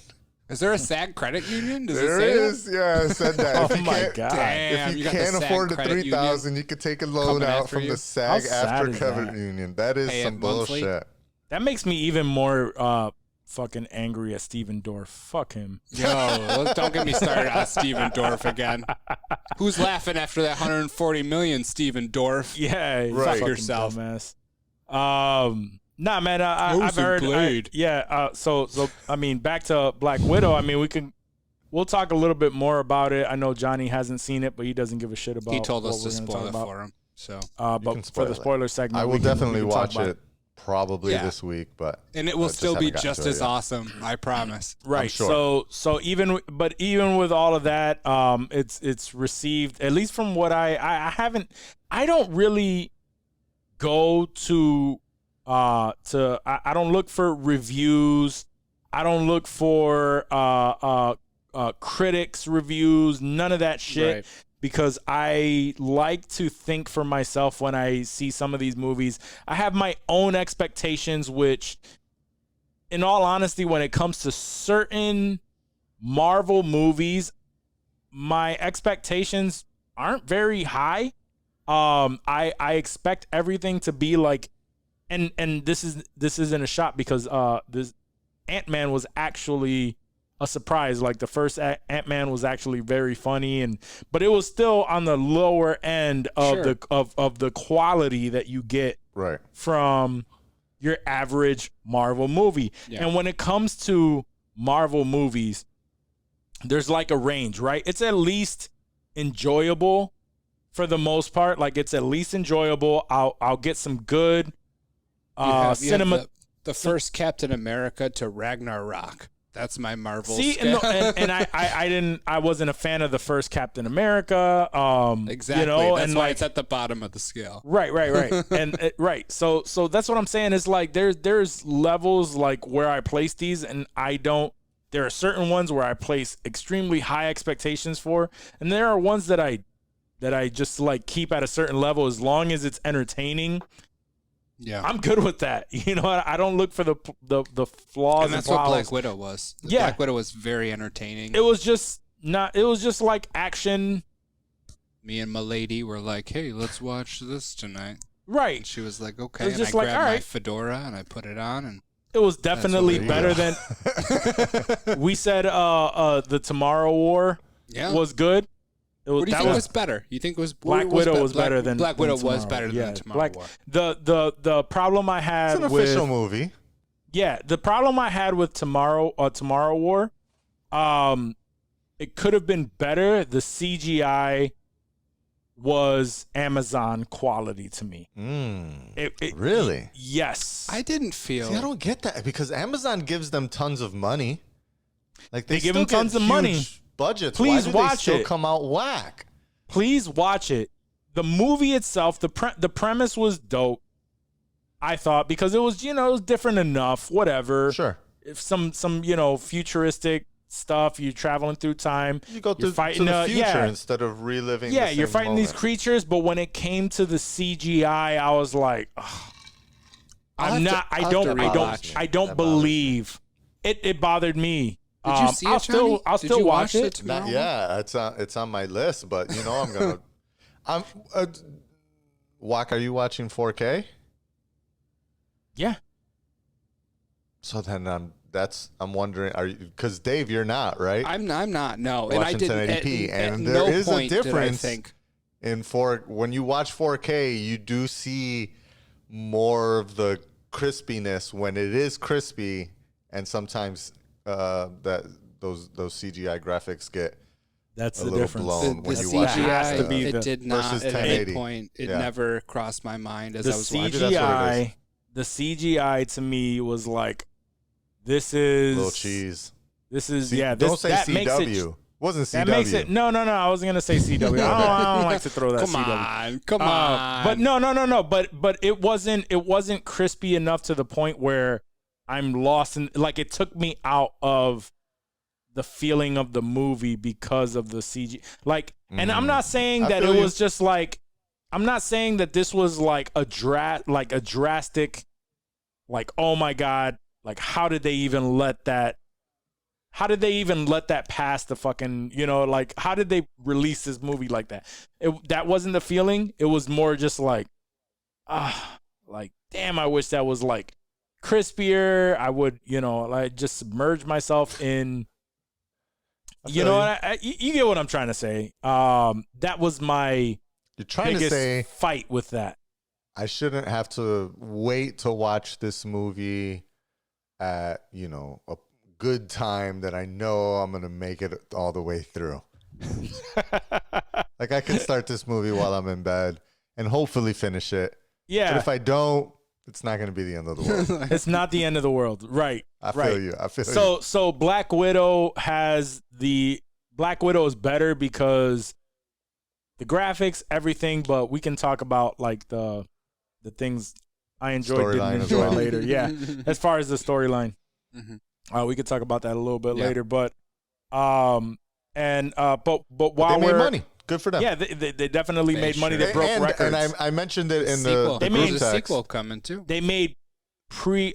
Is there a SAG credit union? Does it There say is. Yeah, I said that. Oh If you my can't- God. Damn, If you got the can't SAG afford the credit union 3,000, you could take a loan coming out after from you? the SAG How sad after is credit that? union. That is Pay it some monthly? bullshit. That makes me even more fucking angry at Steven Dorff. Fuck him. Yo, don't get me started on Steven Dorff again. Who's laughing after that 140 million, Steven Dorff? Yeah, you Right. fucking yourself. dumbass. Nah, man. I've Frozen heard. Blade. So I mean, back to Black Widow. I mean, we'll talk a little bit more about it. I know Johnny hasn't seen it, but he doesn't give a shit about. He told what us we're to gonna spoil talk it about. for him. So, can But for spoil the it. spoiler segment, I will we can definitely talk watch about it probably Yeah. this week, but and it I will just still be haven't gotten just to it as yet. awesome. I promise. Right. sure. So even with all of that, it's received, at least from what I don't really go to I don't look for reviews. I don't look for critics reviews, none of that shit. Right. Because I like to think for myself when I see some of these movies. I have my own expectations, which, in all honesty, when it comes to certain Marvel movies, my expectations aren't very high. I expect everything to be like, and this isn't a shot because this Ant-Man was actually a surprise. Like the first Ant-Man was actually very funny, but it was still on the lower end of the quality that you get from your average Marvel movie. Yeah. And when it comes to Marvel movies, there's like a range, right? It's at least enjoyable for the most part. Like it's at least enjoyable. I'll get some good cinema. The first Captain America to Ragnarok. That's my Marvel. See, and I wasn't a fan of the first Captain America. Exactly. You know, that's and why like it's at the bottom of the scale. Right. And right. So that's what I'm saying is like there's levels like where I place these, and there are certain ones where I place extremely high expectations for, and there are ones that I just like keep at a certain level as long as it's entertaining. Yeah, I'm good with that. You know, I don't look for the flaws. And that's what Black Widow was. Black Widow was very entertaining. It was just like action. Me and my lady were like, "Hey, let's watch this tonight." Right. And she was like, "Okay." And I grabbed my fedora and I put it on, and it was definitely better than we said. The Tomorrow War was good. What do you think was better? You think it was Black Widow was better than Black Widow was better than Tomorrow War. The problem I had it's an official movie. Yeah, the problem I had with Tomorrow War, it could have been better. The CGI was Amazon quality to me. Really? Yes. I didn't feel. See, I don't get that because Amazon gives them tons of money. Like they give them tons of money. Budgets. Please Why do watch they still it. Come out whack. Please watch it. The movie itself, the premise was dope. I thought because it was it was different enough. Whatever. Sure. If some futuristic stuff, you're traveling through time. You go through fighting to the future instead of reliving. Yeah, the you're fighting moment. these creatures, but when it came to the CGI, I was like, I don't believe it. It bothered me. Did you see it, Johnny? I'll still watch it. Yeah, it's on my list, but I'm gonna. Wak, are you watching 4K? Yeah. So then I'm wondering, are you? Because Dave, you're not, right? I'm not. No, watching and I didn't. 1080p, and at there no is a point difference. Did I think. When you watch 4K, you do see more of the crispiness when it is crispy, and sometimes that those CGI graphics get that's a the little difference. blown when The you watch CGI, it. it did not versus at 1080. any point. It never crossed my mind as I was watching. The CGI to me was like, this is little cheese. This is don't say that CW. Makes it, wasn't CW. That makes it no. I wasn't gonna say CW. I don't like to throw that. Come on. But no. But it wasn't crispy enough to the point where I'm lost in. Like it took me out of the feeling of the movie because of the CG. Like, and I'm not saying that it was just like. I'm not saying that this was like a drastic, like, oh my God, like how did they even let that pass the fucking, like how did they release this movie like that? That wasn't the feeling. It was more just like, like, damn, I wish that was like crispier. I would, like just submerge myself in, you get what I'm trying to say. That was my You're trying biggest to say fight with that. I shouldn't have to wait to watch this movie at, a good time that I know I'm going to make it all the way through. Like I could start this movie while I'm in bed and hopefully finish it. Yeah. But if I don't, it's not going to be the end of the world. It's not the end of the world. Right. I feel you. So Black Widow is better because the graphics, everything, but we can talk about like the things I enjoyed, didn't enjoy later. Yeah. As far as the storyline. Mm-hmm. We could talk about that a little bit later, but while they made money. Good for them. Yeah, they definitely made money. They broke records. And I mentioned it in they made a sequel coming too. They made before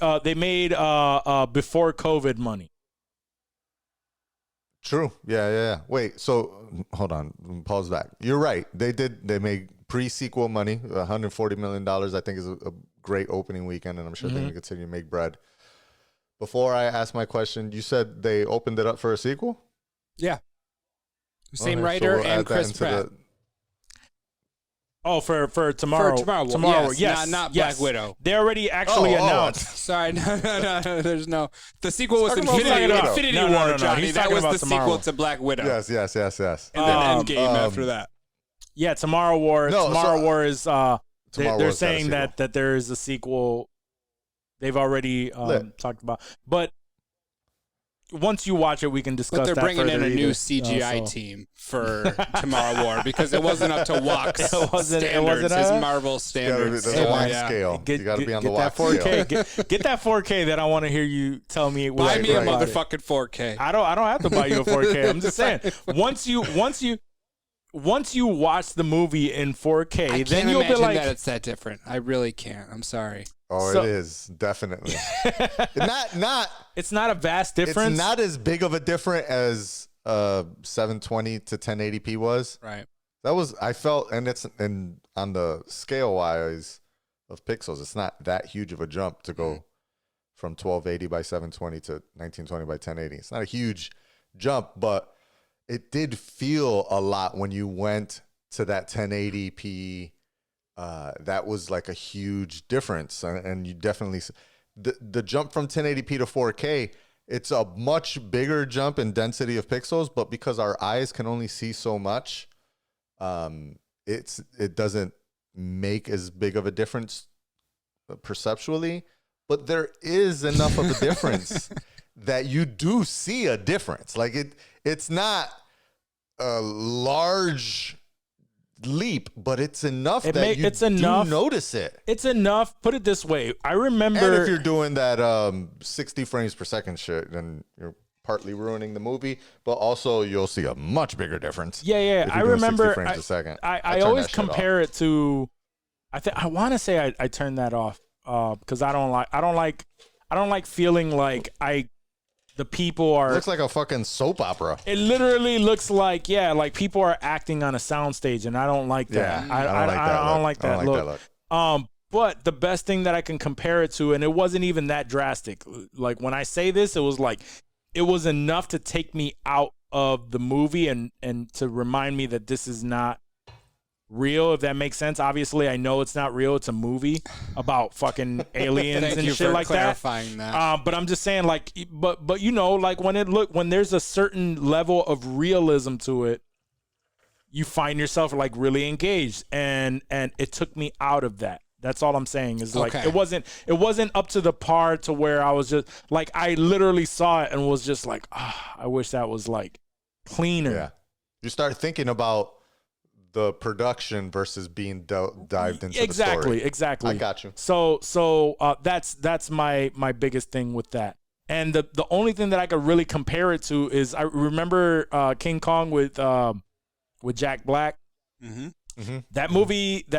COVID money. True. Yeah. Wait. So hold on. Pause back. You're right. They made pre-sequel money. $140 million, I think, is a great opening weekend, and I'm sure they're going to continue to make bread. Before I ask my question, you said they opened it up for a sequel? Yeah. Same Okay, so writer we'll and add that Chris into Pratt. For tomorrow. For tomorrow, Tomorrow, yes, yes. not yes. Black Widow. They already actually announced. Sorry, no. There's no. The sequel was Talking about Infinity, Black Widow. Infinity No, no, War, no, no. Johnny. He's That talking was about the tomorrow. sequel to Black Widow. Yes. And then Endgame after that. Yeah, Tomorrow War. No, Tomorrow so- War is. Tomorrow They're War's got a saying sequel. that there is a sequel. They've already Lit. talked about, but once you watch it, we can discuss. But they're that bringing in further a new either. CGI So- team for Tomorrow War because it wasn't up to Walk's It wasn't- standards, a- his Marvel Gotta be standards. the So, Walk yeah. scale. You got to be on the get Walk that 4K. scale. Get that 4K that I want to hear you tell me. Buy me a right. motherfucking 4K. I don't have to buy you a 4K. I'm just saying. Once you watch the movie in 4K, I then can't you'll be imagine like, that it's that different. I really can't. I'm sorry. Oh, So- it is definitely not. it's not a vast difference. It's not as big of a difference as 720 to 1080p was. Right. That was I felt, and on the scale wise of pixels, it's not that huge of a jump to go from 1280 by 720 to 1920 by 1080. It's not a huge jump, but it did feel a lot when you went to that 1080p. That was like a huge difference, and you definitely the jump from 1080p to 4K. It's a much bigger jump in density of pixels, but because our eyes can only see so much, it doesn't make as big of a difference perceptually. But there is enough of a difference that you do see a difference. Like it's not a large leap, but it's enough you do notice it. It's enough. Put it this way. I And remember. if you're doing that 60 frames per second shit, then you're partly ruining the movie, but also you'll see a much bigger difference. Yeah. if I you're doing 60 remember. frames a second. I turn always that shit off. compare it to. I want to say I turned that off because I don't like feeling like the people are. Looks like a fucking soap opera. It literally looks like people are acting on a soundstage, and I don't like that. Yeah, I don't like that look. But the best thing that I can compare it to, and it wasn't even that drastic. Like when I say this, it was enough to take me out of the movie and to remind me that this is not real, if that makes sense. Obviously, I know it's not real. It's a movie about fucking aliens Thank and you shit for like that. clarifying that. But I'm just saying, like, but you know, like when there's a certain level of realism to it, you find yourself like really engaged, and it took me out of that. That's all I'm saying is like Okay. it wasn't up to the par to where I was just like I literally saw it and was just like, I wish that was like cleaner. Yeah, you start thinking about the production versus being dived into the story. Exactly. I got you. So that's my biggest thing with that. And the only thing that I could really compare it to is I remember King Kong with Jack Black. Mm-hmm. Mm-hmm. That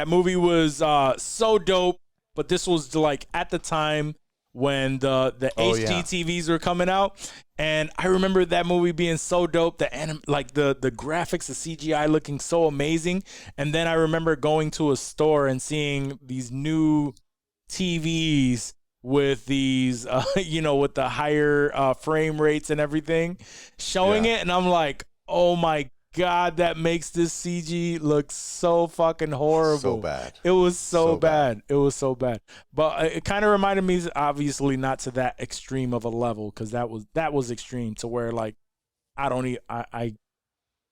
movie was so dope, but this was like at the time when the HD TVs were coming out, and I remember that movie being so dope, the graphics, the CGI looking so amazing, and then I remember going to a store and seeing these new TVs with these with the higher frame rates and everything, showing it, and I'm like, oh my God, that makes this CG look so fucking horrible. So bad. It was so bad. It was so bad. But it kind of reminded me, obviously not to that extreme of a level, because that was extreme to where like I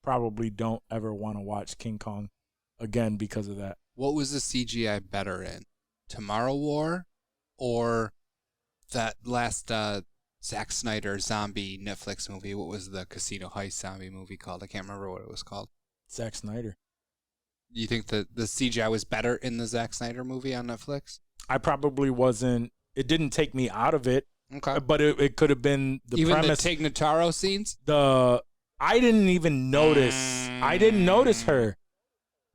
probably don't ever want to watch King Kong again because of that. What was the CGI better in? Tomorrow War or that last Zack Snyder zombie Netflix movie? What was the Casino Heist zombie movie called? I can't remember what it was called. Zack Snyder. You think the CGI was better in the Zack Snyder movie on Netflix? I probably wasn't. It didn't take me out of it. Okay. But it could have been the Even premise. the Tig Notaro scenes? I didn't even notice. I didn't notice her.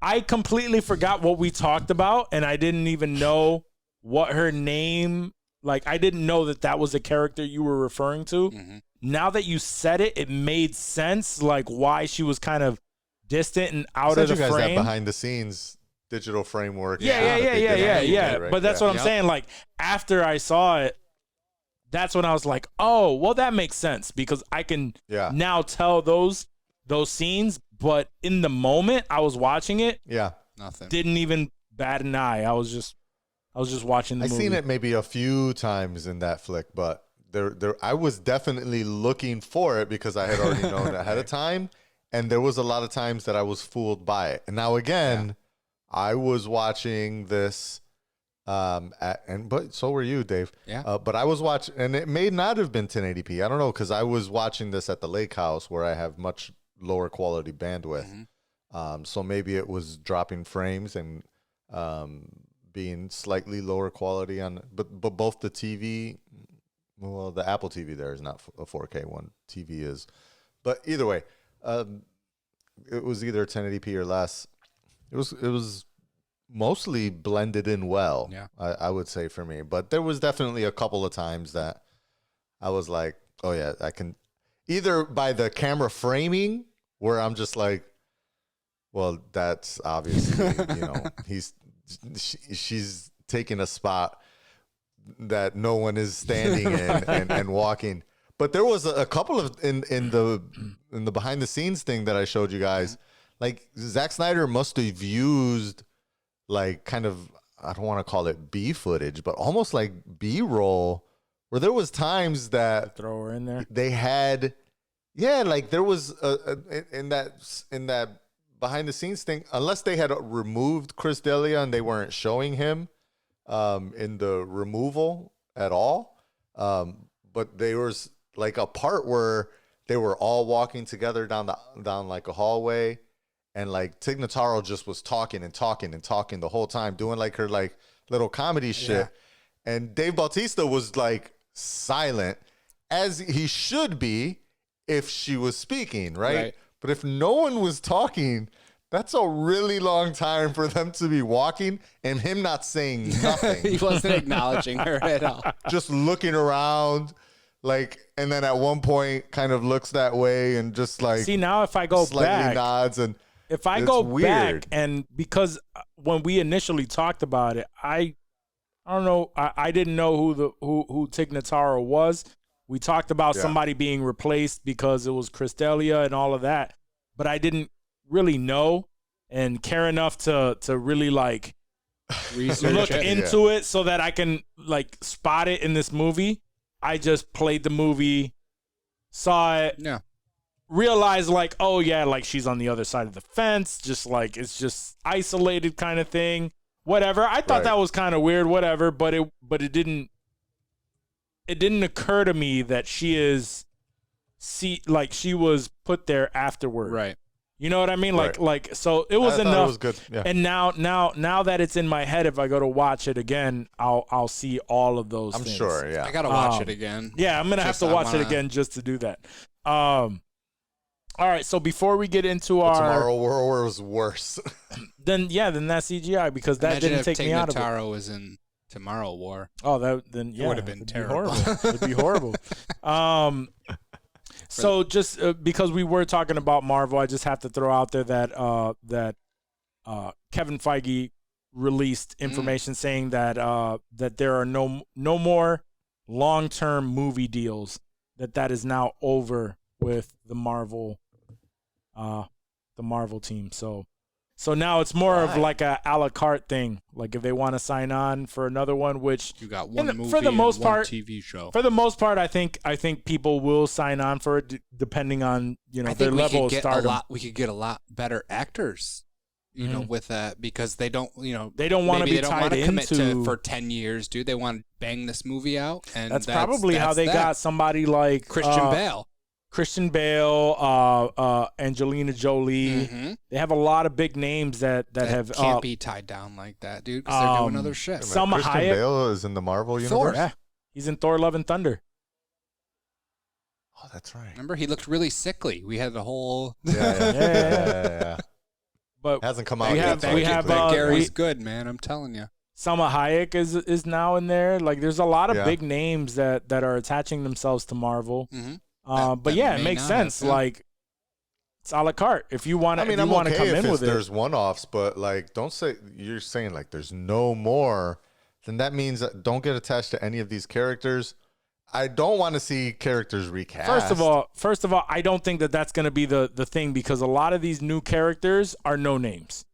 I completely forgot what we talked about, and I didn't even know what her name. Like, I didn't know that was the character you were referring to. Mm-hmm. Now that you said it, it made sense. Like why she was kind of distant and out of the you guys frame. that behind the scenes digital framework. Yeah. Right? But that's what I'm saying. Like after I saw it, that's when I was like, oh, well, that makes sense because I can now tell those scenes. But in the moment I was watching it, nothing. Didn't even bat an eye. I was just watching the movie. I seen it maybe a few times in that flick, but I was definitely looking for it because I had already known ahead of time, and there was a lot of times that I was fooled by it. And now again, I was watching this, but so were you, Dave. Yeah. But I was watching, and it may not have been 1080p. I don't know because I was watching this at the lake house where I have much lower quality bandwidth. So maybe it was dropping frames and being slightly lower quality on, but both the TV. Well, the Apple TV there is not a 4K one. TV is. But either way, it was either 1080p or less. It was mostly blended in well, I would say for me. But there was definitely a couple of times that I was like, oh, yeah, I can. Either by the camera framing where I'm just like, well, that's obviously, she's taking a spot that no one is standing in and walking. But there was a couple of in the behind the scenes thing that I showed you guys. Like Zack Snyder must have used like kind of, I don't want to call it B footage, but almost like B-roll, where there was times that throw her in there. They had, like there was in that behind the scenes thing, unless they had removed Chris D'Elia and they weren't showing him in the removal at all. But there was like a part where they were all walking together down like a hallway, and like Tig Notaro just was talking the whole time, doing like her like little comedy shit. And Dave Bautista was like silent, as he should be if she was speaking, right? But if no one was talking, that's a really long time for them to be walking and him not saying nothing. He wasn't acknowledging her at all. Just looking around, like, and then at one point kind of looks that way and just like, see, now if I go slightly back, nods, and if I go back, and because when we initially talked about it, I don't know, I didn't know who Tig Notaro was. We talked about somebody being replaced because it was Chris D'Elia and all of that, but I didn't really know and care enough to really like look into it so that I can like spot it in this movie. I just played the movie, saw it, realized like, oh yeah, like she's on the other side of the fence, just like it's just isolated kind of thing. Whatever. I thought that was kind of weird, whatever, but it didn't occur to me that she was put there afterward. Right. You know what I mean? Like so it was enough. It was good. Yeah. And now that it's in my head, if I go to watch it again, I'll see all of those things. I'm sure, yeah. I gotta watch it again. Yeah, I'm gonna have to watch it again just to do that. All right, so before we get into our Tomorrow War was worse. then that CGI, because that Imagine didn't if take me out of it. Taro was in Tomorrow War. Oh, then yeah, it would have been terrible. It'd be horrible. So just because we were talking about Marvel, I just have to throw out there that Kevin Feige released information saying that that there are no more long-term movie deals. That is now over with the Marvel team. So now it's more of like a la carte thing. Like if they want to sign on for another one, which you got one movie for the most and part, one TV show. For the most part, I think people will sign on for it depending on their level of stardom. We could get a lot better actors, with that, because they don't they don't want to be tied into for 10 years, dude. They want to bang this movie out, and that's probably how they got somebody like Christian Bale, Angelina Jolie. Mm-hmm. They have a lot of big names that have can't be tied down like that, dude, because they're doing other shit. Selma Christian Hayek Bale is in the Marvel universe. Thor. Yeah, he's in Thor: Love and Thunder. Oh, that's right. Remember, he looked really sickly. We had the whole Yeah. But hasn't come out we yet. have Gary's good, man. I'm telling you. Selma Hayek is now in there. Like, there's a lot of big names that are attaching themselves to Marvel. Mm-hmm. But yeah, it makes sense. Like, It's a la carte. If you want to, I mean, I'm okay if there's one-offs, but like, don't say you're saying like there's no more. Then that means that don't get attached to any of these characters. I don't want to see characters recast. First of all, I don't think that that's going to be the thing because a lot of these new characters are no names.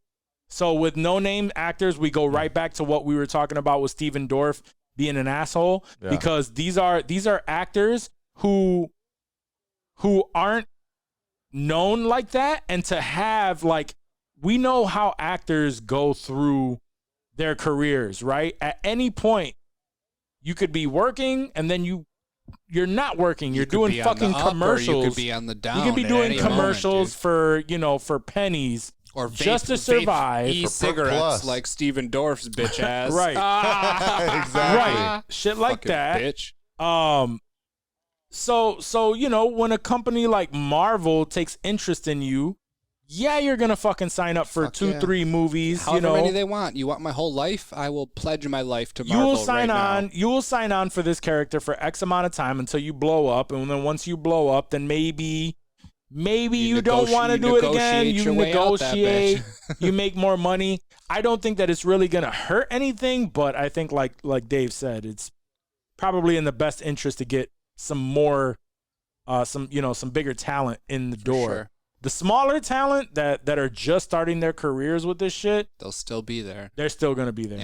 So with no name actors, we go right back to what we were talking about with Steven Dorff being an asshole because these are actors who aren't known like that, and to have like, we know how actors go through their careers, right? At any point you could be working and then you're not working. You're doing fucking commercials. You could be on the down. You could be doing commercials for pennies or just to survive. E-cigarettes like Steven Dorff's bitch ass. Right. Exactly. Right. Shit like fucking that. Bitch. So when a company like Marvel takes interest in you, yeah, you're gonna fucking sign up for 3 movies. However many they want. You want my whole life? I will pledge my life to Marvel. You will sign on. You will sign on for this character for X amount of time until you blow up, and then once you blow up, then maybe you don't want to do it again. You negotiate. You make more money. I don't think that it's really gonna hurt anything, but I think like Dave said, it's probably in the best interest to get some more, some bigger talent in the door. Sure. The smaller talent that are just starting their careers with this shit, they'll still be there. They're still gonna be there.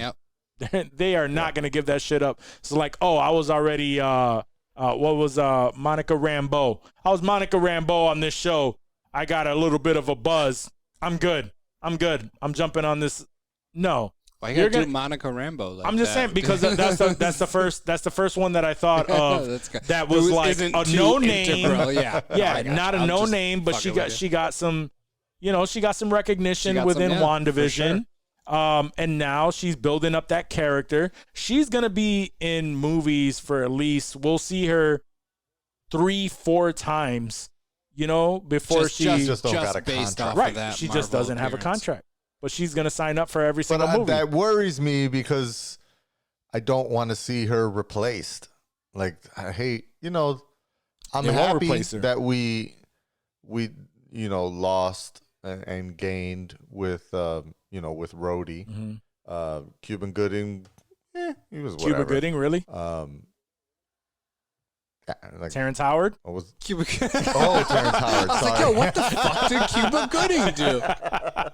Yep. They are not gonna give that shit up. So like, oh, I was already what was Monica Rambeau? I was Monica Rambeau on this show. I got a little bit of a buzz. I'm good. I'm jumping on this. No. Why you gotta do Monica Rambeau like I'm just saying because that's the first one that I thought of that was like a no name. Not a no name, but she got some recognition within WandaVision. Sure. And now she's building up that character. She's gonna be in movies for at least, we'll see her 3-4 times, before she just don't got a contract. Right. She just doesn't have a contract. But she's going to sign up for every single movie. That worries me because I don't want to see her replaced. Like, I hate, I'm happy that we lost and gained with, with Rhodey. Mm-hmm. Cuban Gooding, he was whatever. Cuba Gooding, really? Terrence Howard? Cuba Terrence Howard. I was like, yo, what the fuck did Cuba Gooding do?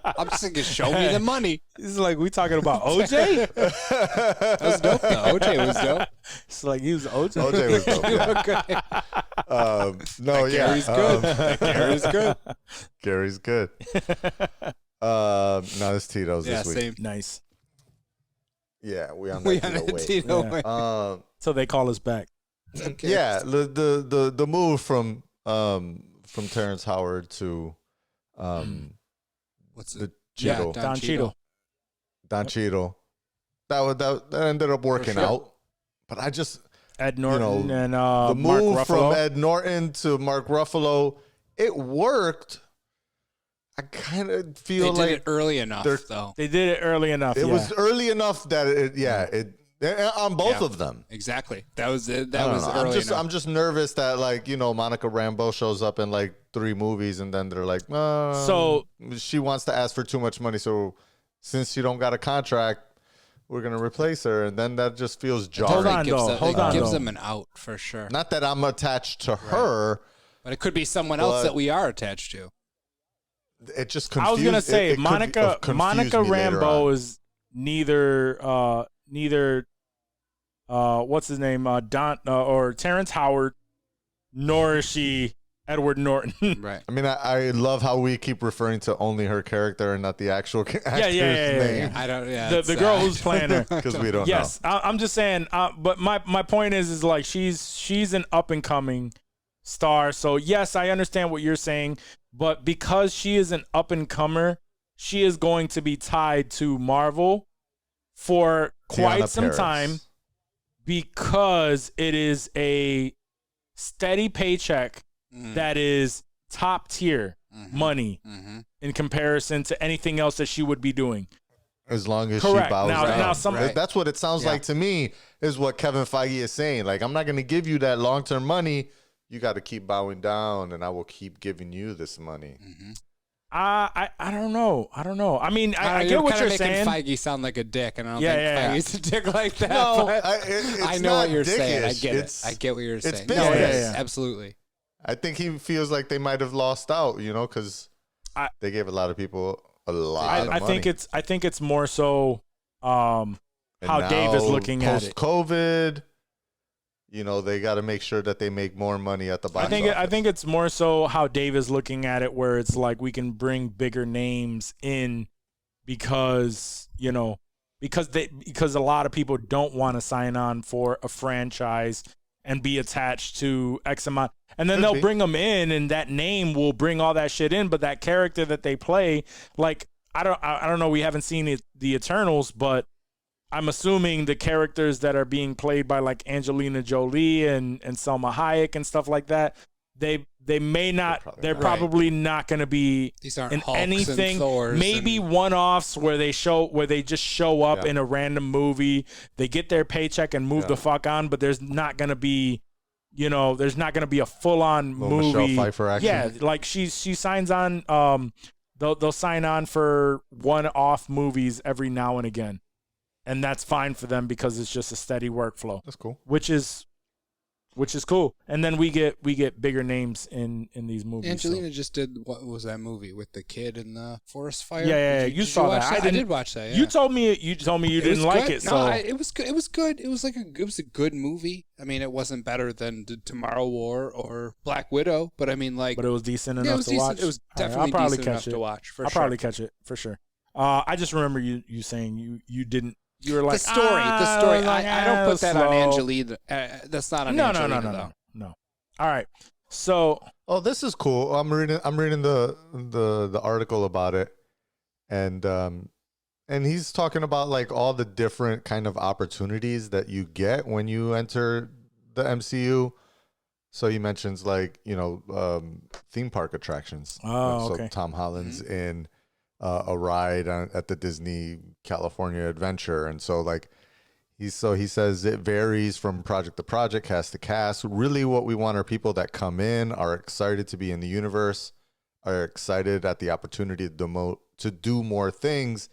I'm just thinking, show me the money. This is like, we talking about OJ? That was dope, though. OJ was dope. It's like he was OJ. OJ was dope, yeah. Gary's good. Gary's good. Gary's good. No, it's Tito's this week. Same. Nice. Yeah, we on that Tito way. So they call us back. Yeah, the move from Terrence Howard to what's the it? Cheeto. Don Cheeto. That ended up working out, but I just Ed Norton and the Mark move Ruffalo. from Ed Norton to Mark Ruffalo, it worked. I kind of feel they did it early enough, though. They did it early enough. It was early enough that it on both of them. Exactly. That was it. That was early enough. I'm just nervous that Monica Rambeau shows up in like 3 movies and then they're like, so she wants to ask for too much money. So since she don't got a contract, we're gonna replace her, and then that just feels jarring. Hold on, gives them an out for sure. Not that I'm attached to her, but it could be someone else that we are attached to. It just confused. I was gonna say Monica Rambeau is neither what's his name Don or Terrence Howard, nor is she Edward Norton. Right. I mean, I love how we keep referring to only her character and not the actual actor's name. I don't. Yeah. The girl who's playing her, because we don't know. Yes, I'm just saying. But my point is like she's an up and coming star. So yes, I understand what you're saying, but because she is an up and comer, she is going to be tied to Marvel for quite some time because it is a steady paycheck that is top tier money in comparison to anything else that she would be doing. As long as Correct. she bows down. That's what it sounds like to me, is what Kevin Feige is saying. Like, I'm not going to give you that long-term money you got to keep bowing down, and I will keep giving you this money. Mm-hmm. I don't know. I mean, I get what you're saying. Feige sound like a dick, and I don't think Feige's a dick like that. No, but I know what you're saying. I dickish. get it. I get what you're saying. business. No, it Yeah, is. yeah. Absolutely. I think he feels like they might have lost out, you know, because they gave a lot of people a lot of money. I think it's more so And how Dave is now, looking at it. Post-COVID, you know, they got to make sure that they make more money at the box office. I think it's more so how Dave is looking at it, where it's like we can bring bigger names in because, you know, because a lot of people don't want to sign on for a franchise and be attached to X amount. And then they'll bring them in, and that name will bring all that shit in. But that character that they play, like, I don't know. We haven't seen the Eternals, but I'm assuming the characters that are being played by like Angelina Jolie and Selma Hayek and stuff like that, they may not. They're probably not going to be These aren't in Hulks anything. and Thors Maybe one-offs where they just show up in a random movie. They get their paycheck and move the fuck on. But there's not going to be, you know, there's not going to be a full-on movie. Michelle Pfeiffer action. Yeah, like she signs on. They'll sign on for one-off movies every now and again. And that's fine for them because it's just a steady workflow. That's cool. Which is cool. And then we get bigger names in these movies. Angelina just did, what was that movie with the kid in the forest fire? Yeah. You saw that. I did watch that. Yeah. You told me you didn't like good. it. So it was good. It was good. It was a good movie. I mean, it wasn't better than Tomorrow War or Black Widow, but I mean, like, but it was decent enough to watch. It was definitely decent enough to watch. I'll probably catch it for sure. I just remember you saying you didn't. You were like the story. I don't put that on slow. Angelina. That's not on Angelina. No. All right. So, this is cool. I'm reading the article about it, and he's talking about like all the different kind of opportunities that you get when you enter the MCU. So he mentions like, you know, theme park attractions. Oh, okay. So Tom Holland's in a ride at the Disney California Adventure, and so like he says it varies from project to project, cast to cast. Really, what we want are people that come in, are excited to be in the universe, are excited at the opportunity to do more things,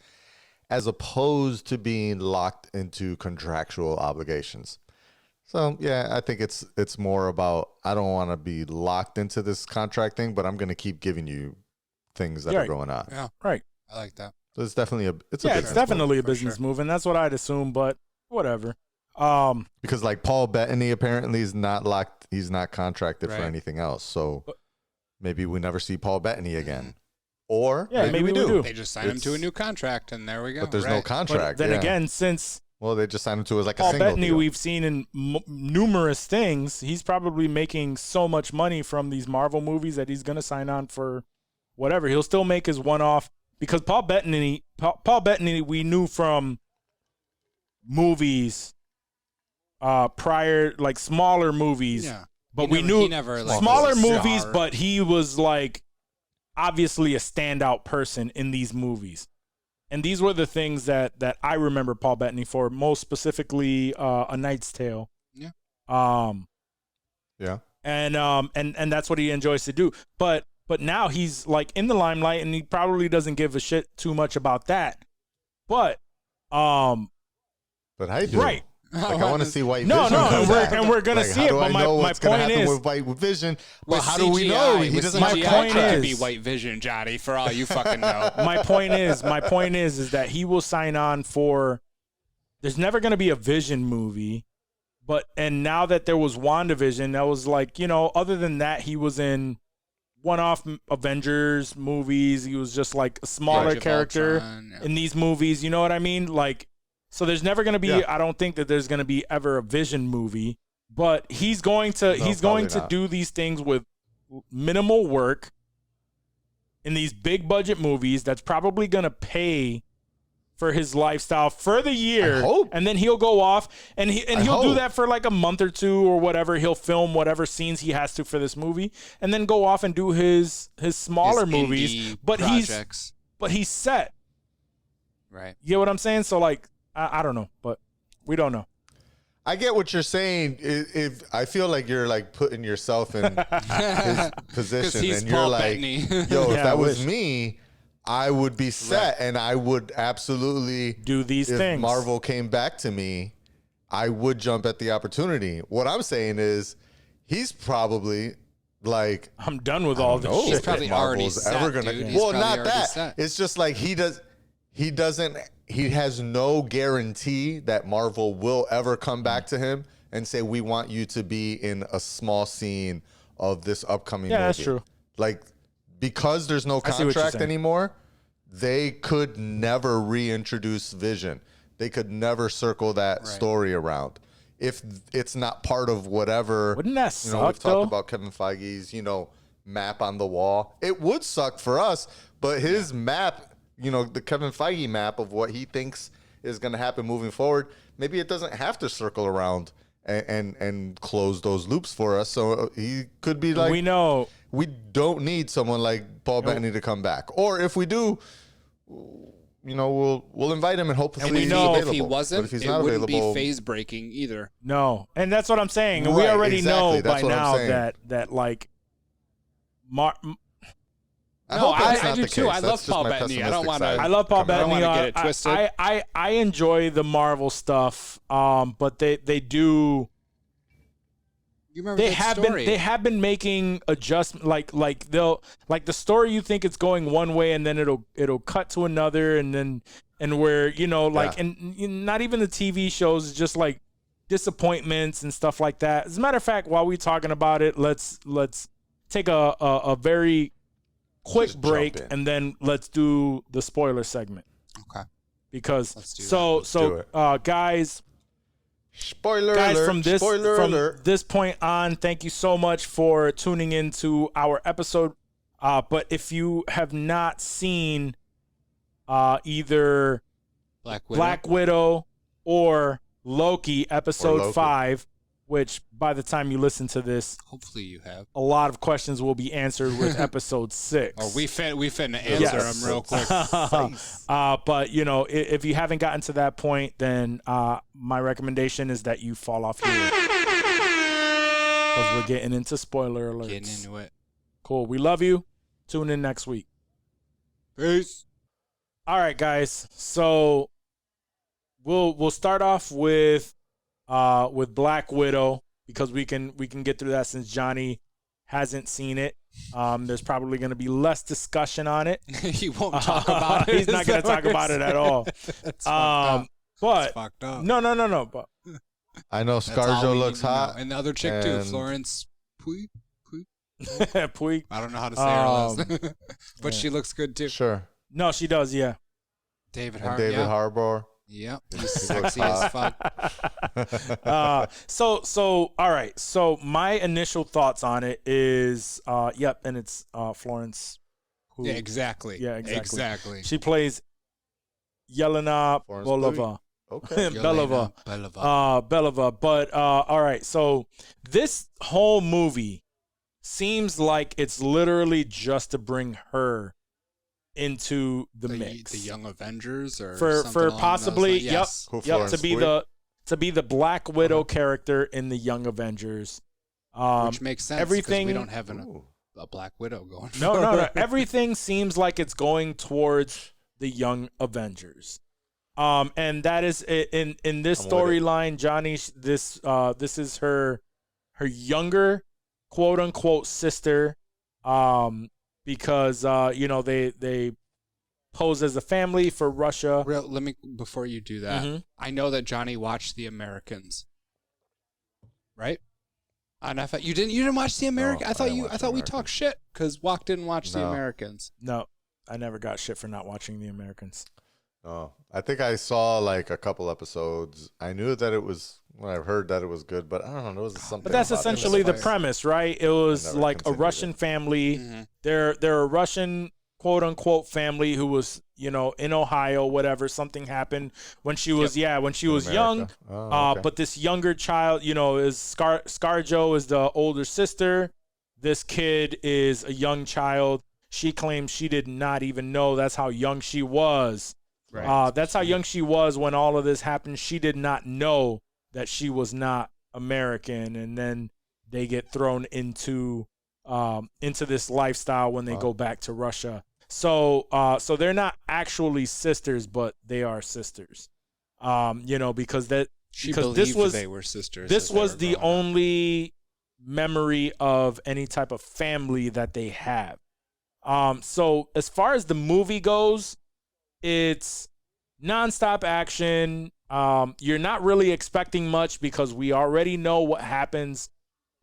as opposed to being locked into contractual obligations. So yeah, I think it's more about, I don't want to be locked into this contract thing, but I'm going to keep giving you things that are going on. Yeah, right. I like that. So it's definitely it's definitely a business move, and that's what I'd assume. But whatever. Because like Paul Bettany apparently is not locked. He's not contracted for anything else. So maybe we never see Paul Bettany again. Or maybe we do. They just sign him to a new contract, and there we go. But there's no contract. But then again, since they just signed him to as like Paul a single Bettany, deal. we've seen in numerous things. He's probably making so much money from these Marvel movies that he's going to sign on for whatever. He'll still make his one-off, because Paul Bettany, we knew from movies prior, like smaller movies. Yeah. But we knew smaller movies, but he was like obviously a standout person in these movies. And these were the things that I remember Paul Bettany for, most specifically A Knight's Tale. Yeah. Yeah. And that's what he enjoys to do. But now he's like in the limelight, and he probably doesn't give a shit too much about that. But I do. Right. Like, I want to see White No, Vision. and we're gonna see it. But my point is, with White Vision. But how CGI, do we know he doesn't? My point to is, be White Vision, Johnny. For all you fucking know. my point is that he will sign on for. There's never gonna be a Vision movie, and now that there was WandaVision, that was like, you know, other than that, he was in one-off Avengers movies. He was just like a smaller character in these movies. You know what I mean? Like. So there's never going to be, I don't think that there's going to be ever a Vision movie, but he's going to do these things with minimal work in these big budget movies that's probably going to pay for his lifestyle for the year. And then he'll go off and he'll do that for like a month or two or whatever. He'll film whatever scenes he has to for this movie and then go off and do his smaller movies, but he's set. Right. You get what I'm saying? So like, I don't know, but we don't know. I get what you're saying. If I feel like you're like putting yourself in his position, he's and you're Paul like, Bettany. yo, if Yeah, I that was wish. me, I would be set, and I would absolutely Do these if things. Marvel came back to me, I would jump at the opportunity. What I'm saying is, he's probably like, I'm done with all this no, shit. He's probably already Marvel's set, ever gonna. dude. He's Well, probably not already that. set. It's just like he doesn't. He has no guarantee that Marvel will ever come back to him and say, "We want you to be in a small scene of this upcoming movie." Yeah, that's true. Like, because there's no I see what you're contract saying. anymore, they could never reintroduce Vision. They could never circle that story around. If it's not part of whatever, Wouldn't that we've suck, talked though? about Kevin Feige's, map on the wall. It would suck for us, but his map, the Kevin Feige map of what he thinks is going to happen moving forward, maybe it doesn't have to circle around and close those loops for us. So he could be like, We know. we don't need someone like Paul Bettany to come back. Or if we do, we'll invite him and hopefully we he's know available. If he But wasn't, if he's it not wouldn't available, be phase breaking either. No, and that's what I'm saying. And we Right, already know exactly. by That's what I'm now saying. that like, I No, hope that's I not do the too. case. I That's love just Paul my Bettany. I don't pessimistic wanna- side. I love Paul I don't Bettany. wanna get it twisted. I enjoy the Marvel stuff. But they do. You remember They that have story? been making adjustments like they'll like the story you think it's going one way and then it'll cut to another and where and not even the TV shows, it's just like disappointments and stuff like that. As a matter of fact, while we're talking about it, let's take a very quick Just break jump in. and then let's do the spoiler segment. Okay. Because Let's do do it. guys Spoiler guys alert. from Spoiler alert. this point on, thank you so much for tuning into our episode, but if you have not seen either Black Widow. or Loki episode Loki. 5, which by the time you listen to this, Hopefully you have. a lot of questions will be answered with episode 6. Or we finna answer Yes. them real quick. But if you haven't gotten to that point, then my recommendation is that you fall off here because we're getting into spoiler alerts. Getting into it. Cool. We love you. Tune in next week. Peace. All right, guys. So we'll start off with Black Widow because we can get through that since Johnny hasn't seen it. There's probably going to be less discussion on it. He won't talk about it. He's not going to talk about it at all. That's fucked up. But That's fucked up. no. But I know That's all ScarJo we looks need to know. hot. And the other chick too, and- Florence Pugh. Puig. I don't know how to say her last, but she looks good too. Sure. No, she does. Yeah. David And Harbour. David Harbour. Yep. He He's looks sexy as hot. fuck. So all right. So my initial thoughts on it is, and it's Florence. Yeah, exactly. Yeah, exactly. Exactly. She plays Yelena Florence Belova. Okay. Belova. Belova. Belova. But all right. So this whole movie seems like it's literally just to bring her into the mix. The Young Avengers, or for something along possibly those lines. Yes. Who, yep Florence to be the Black Widow Uh-huh. character in the Young Avengers. Which makes sense. 'cause everything- we don't have Ooh. a Black Widow going. No. Everything seems like it's going towards the Young Avengers. And that is in this I'm with it. storyline, Johnny. This is her younger quote unquote sister. Because they pose as a family for Russia. Let me before you do that. Mhm. I know that Johnny watched The Americans, right? And I thought you didn't watch The Americans. No, I I thought didn't you. watch I The thought we Americans. talked shit because Walk didn't watch The No. Americans. No, I never got shit for not watching The Americans. Oh, I think I saw like a couple episodes. I knew that it was. Well, I've heard that it was good, but I don't know. There was something. But that's about it. essentially the fire. premise, right? It was never like a continued Russian it. family. Mhm. They're a Russian quote unquote family who was, in Ohio, whatever. Something happened when she was when she was young. America. Oh, okay. But this younger child, is ScarJo is the older sister. This kid is a young child. She claims she did not even know that's how young she was. Right. That's how young she was when all of this happened. She did not know that she was not American, and then they get thrown into this lifestyle when they go back to Russia. So they're not actually sisters, but they are sisters. Because they were sisters. This was the only memory of any type of family that they have. So as far as the movie goes, it's nonstop action. You're not really expecting much because we already know what happens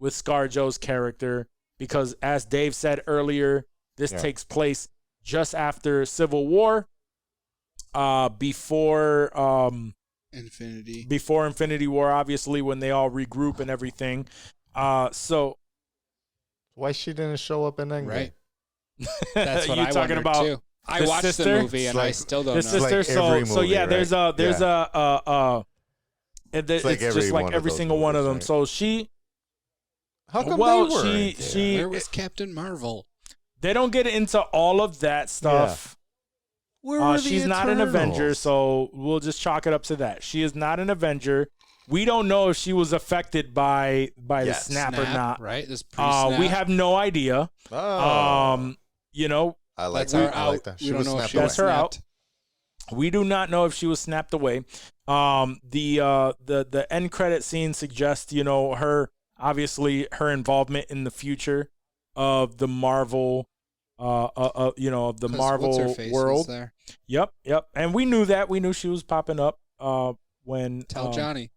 with ScarJo's character. Because as Dave said earlier, this takes place just after Civil War, before Infinity War, obviously, when they all regroup and everything. So why she didn't show up in Endgame? Right. That's what you I talking wondered about. too. I watched the movie and I still don't know. The sister. Like every So movie, yeah, right? it's just like every single one of them. Right? So she. How come well, they weren't? she. Where was Captain Marvel? They don't get into all of that stuff. Where were the she's not an Eternals? Avenger, so we'll just chalk it up to that. She is not an Avenger. We don't know if she was affected by the snap or not. Right? This pre-snap. We have no idea. Oh. I like That's that. her I like out. that. We She don't was know if snapped she away. was That's her out. snapped. We do not know if she was snapped away. The end credit scene suggests, her involvement in the future of the Marvel, of the Marvel what's her face world. is there? Yep. And we knew that. We knew she was popping up. When Tell Johnny.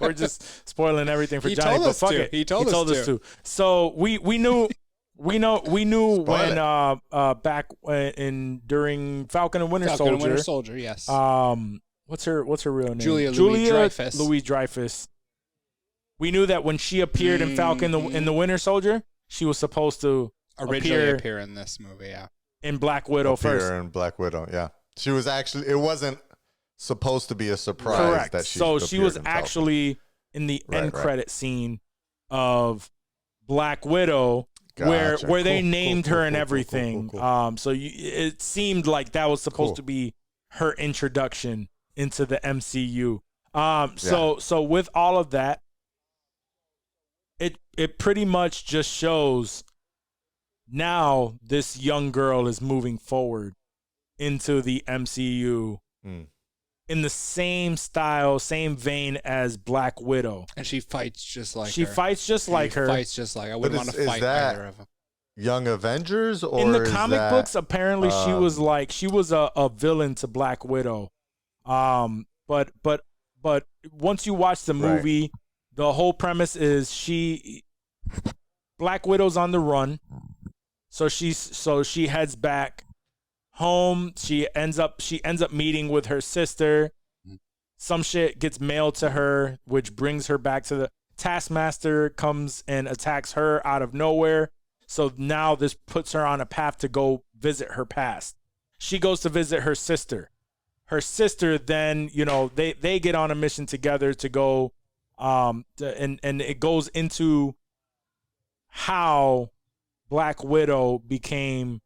we're just spoiling everything for He Johnny, told but us fuck to. it. He told us to. So we knew Spoil when it. back during Falcon and Winter Falcon Soldier. and Winter Soldier, yes. What's her real name? Julia Louis-Dreyfus. Louis-Dreyfus. We knew that when she appeared in Falcon in the Winter Soldier, she was supposed to Originally appear in this movie, yeah. in Black Widow first. In Black Widow, yeah. She was actually. It wasn't supposed to be a surprise. Correct. That she so she was appeared in Falcon. actually in the end Right. credit scene of Black Widow, Gotcha. where they Cool, named cool, her cool, and cool, everything. cool. So it seemed like that was supposed Cool. to be her introduction into the MCU. So with all of that, it pretty much just shows now this young girl is moving forward into the MCU in the same style, same vein as Black Widow. And she fights just like her. She fights just like her. Fights just like I wouldn't want to fight that either of them. Young Avengers, or In the is comic that, books, apparently she was a villain to Black Widow. But once you watch the movie, the whole premise is Black Widow's on the run. So she heads back home. She ends up meeting with her sister. Some shit gets mailed to her, which brings her back to the Taskmaster comes and attacks her out of nowhere. So now this puts her on a path to go visit her past. She goes to visit her sister. Her sister then, they get on a mission together to go, and it goes into how Black Widow became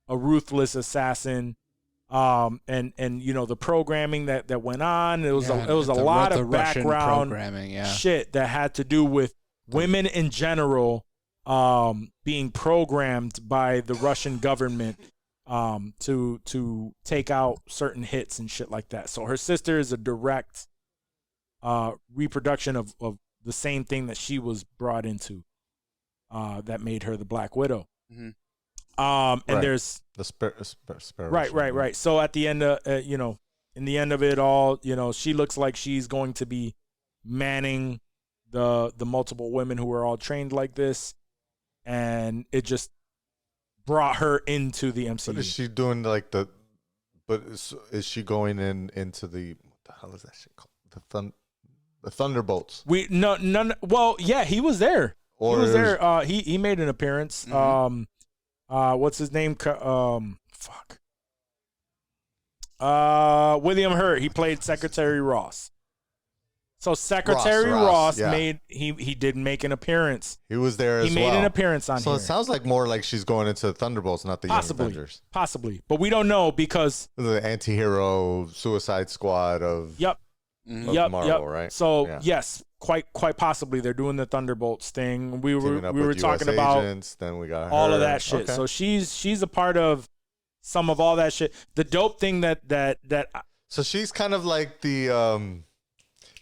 a ruthless assassin, and the programming that went on. It was a lot of background shit that had to do with women in general being programmed by the Russian government to take out certain hits and shit like that. So her sister is a direct reproduction of the same thing that she was brought into, that made her the Black Widow. Mm-hmm. And there's the Sparrow. right. So at the end of in the end of it all, she looks like she's going to be manning the multiple women who are all trained like this, and it just brought her into the MCU. But is she doing is she going into the what the hell is that shit called? The Thunderbolts. Well, yeah, he was there. He was there. He made an appearance. Mm-hmm. What's his name? William Hurt. He played Secretary Ross. So Secretary Ross made he did make an appearance. He was there as well. He made an appearance on here. So it sounds like more like she's going into Thunderbolts, not the Young Avengers. Possibly. But we don't know because The anti-hero Suicide Squad of Yep. of Marvel, right? So yes, quite possibly they're doing the Thunderbolts thing. We were talking US about agents, then we got all her. of that shit. Okay. So she's a part of some of all that shit. The dope thing that So she's kind of like the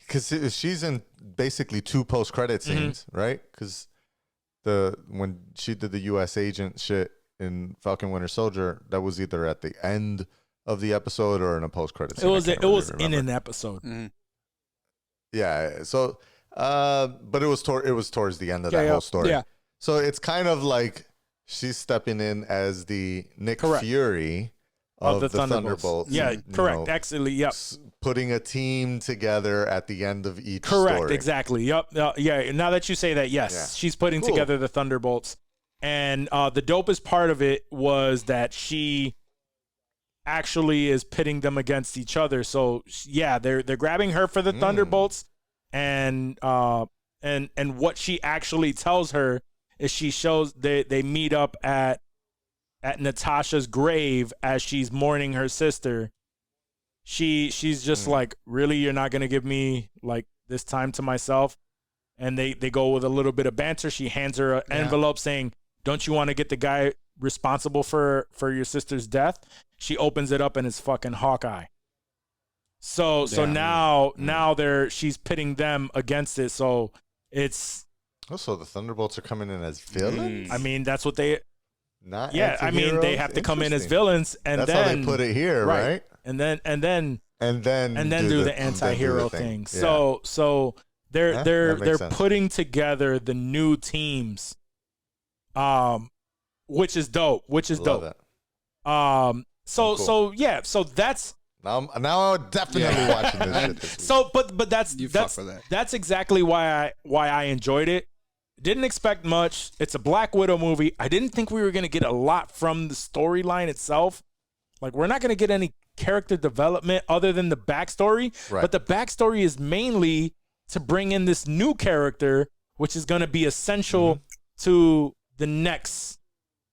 because she's in basically 2 post-credit scenes, right? Because when she did the U.S. agent shit in Falcon Winter Soldier, that was either at the end of the episode or in a post-credit scene. it was in an episode. Mm-hmm. Yeah. So, but it was towards the end of that whole story. Yeah. So it's kind of like she's stepping in as the Nick Fury of the Thunderbolts. Yeah, correct. Actually, yep. Putting a team together at the end of each Correct, story. exactly. Yep. Yeah, now that you say that, yes, she's putting together the Thunderbolts. And the dopest part of it was that she actually is pitting them against each other. So, yeah, they're grabbing her for the Thunderbolts. And what she actually tells her is she shows they meet up at Natasha's grave as she's mourning her sister. She's just like, really, you're not gonna give me like this time to myself? And they go with a little bit of banter. She hands her an envelope saying, don't you want to get the guy responsible for your sister's death? She opens it up and it's fucking Hawkeye. So now she's pitting them against it. So it's so the Thunderbolts are coming in as villains. I mean, that's what they. Not I mean, they have to come in as villains, and that's then how they put it here, right? And then do the anti-hero thing. Yeah. So they're makes sense. putting together the new teams, which is dope. Love that. So Cool. so that's Now I'm definitely watching this shit. This week. so but that's exactly why I enjoyed it. Didn't expect much. It's a Black Widow movie. I didn't think we were going to get a lot from the storyline itself. Like, we're not going to get any character development other than the backstory. Right. But the backstory is mainly to bring in this new character, which is going to be essential to the next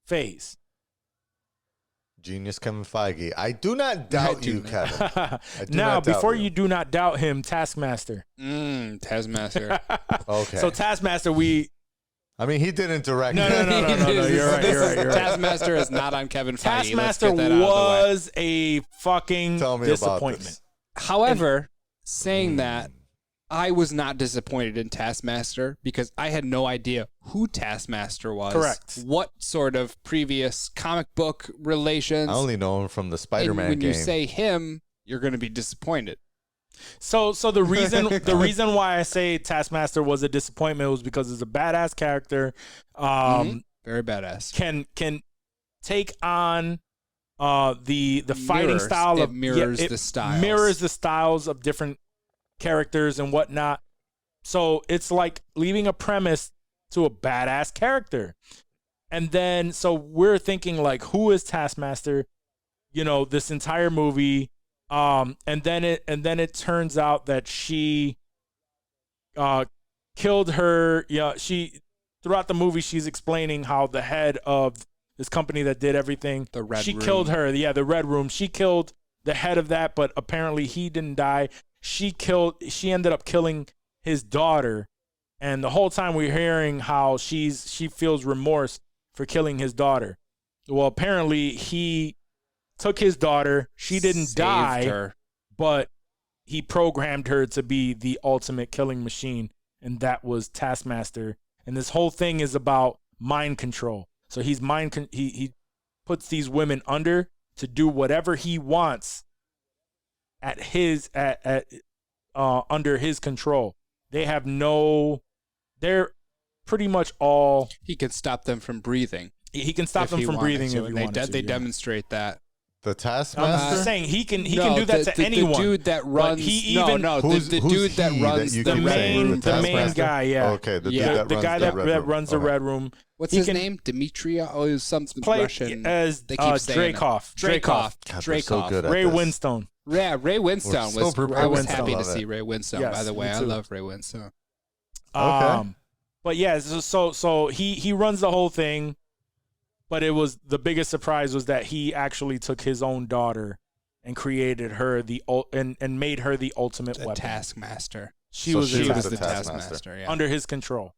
phase. Genius Kevin Feige. I do not doubt you, Kevin. Now, before you do not doubt him, Taskmaster. Taskmaster. Okay. So Taskmaster, I mean, he didn't direct. No. You're right. Taskmaster is not on Kevin Feige. Taskmaster was a fucking Tell me disappointment. about this. However, saying that, I was not disappointed in Taskmaster because I had no idea who Taskmaster was. Correct. What sort of previous comic book relations. I only know him from the Spider-Man when game. you say him, you're going to be disappointed. So the reason why I say Taskmaster was a disappointment was because it's a badass character. Very badass. Can take on the fighting style of the styles. mirrors the styles of different characters and whatnot. So it's like leaving a premise to a badass character. And then so we're thinking like, who is Taskmaster? You know, this entire movie. And then it turns out that she killed her. Yeah, throughout the movie she's explaining how the head of this company that did everything, she killed her. Yeah, the Red Room. She killed the head of that, but apparently he didn't die. She ended up killing his daughter, and the whole time we're hearing how she feels remorse for killing his daughter. Well, apparently he took his daughter. She didn't die, but he programmed her to be the ultimate killing machine, and that was Taskmaster. And this whole thing is about mind control. So he puts these women under to do whatever he wants under his control. They're pretty much all. He can stop them from breathing. He can stop them from breathing if he wanted to. They demonstrate that. The Taskmaster? I'm saying he can do that to anyone. The dude that runs. The dude that runs the main guy. Yeah. Okay. The guy that runs the Red Room. What's his name? Demetria? Oh, it was something Russian. As Dreykov. So good at Ray this. Winstone. Yeah, Ray Winstone was. I was happy to see Ray Winstone. Yes, by the way, me I too. love Ray Winstone. Okay. But yeah, so he runs the whole thing. But it was the biggest surprise was that he actually took his own daughter and created her and made her the ultimate The weapon. Taskmaster. She So was she the was the Taskmaster. Taskmaster. Yeah. under his control.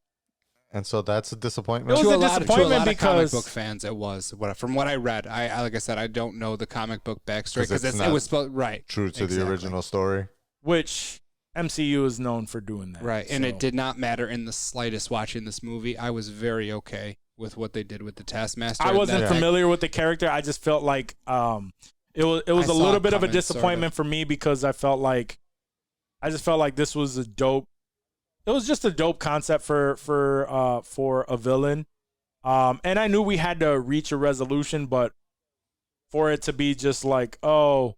And so that's a disappointment. It was to a a lot disappointment of comic because- book fans, it was. From what I read, I like I said, I don't know the comic book backstory 'Cause because it's it not was right. True to the Exactly. original story. Which MCU is known for doing that. Right, and So- it did not matter in the slightest watching this movie. I was very okay with what they did with the Taskmaster. I wasn't That- familiar with the character. I just felt like it was I a saw little it bit of a coming, disappointment for me because I just felt like this was a dope. It was just a dope concept for a villain, and I knew we had to reach a resolution, but for it to be just like it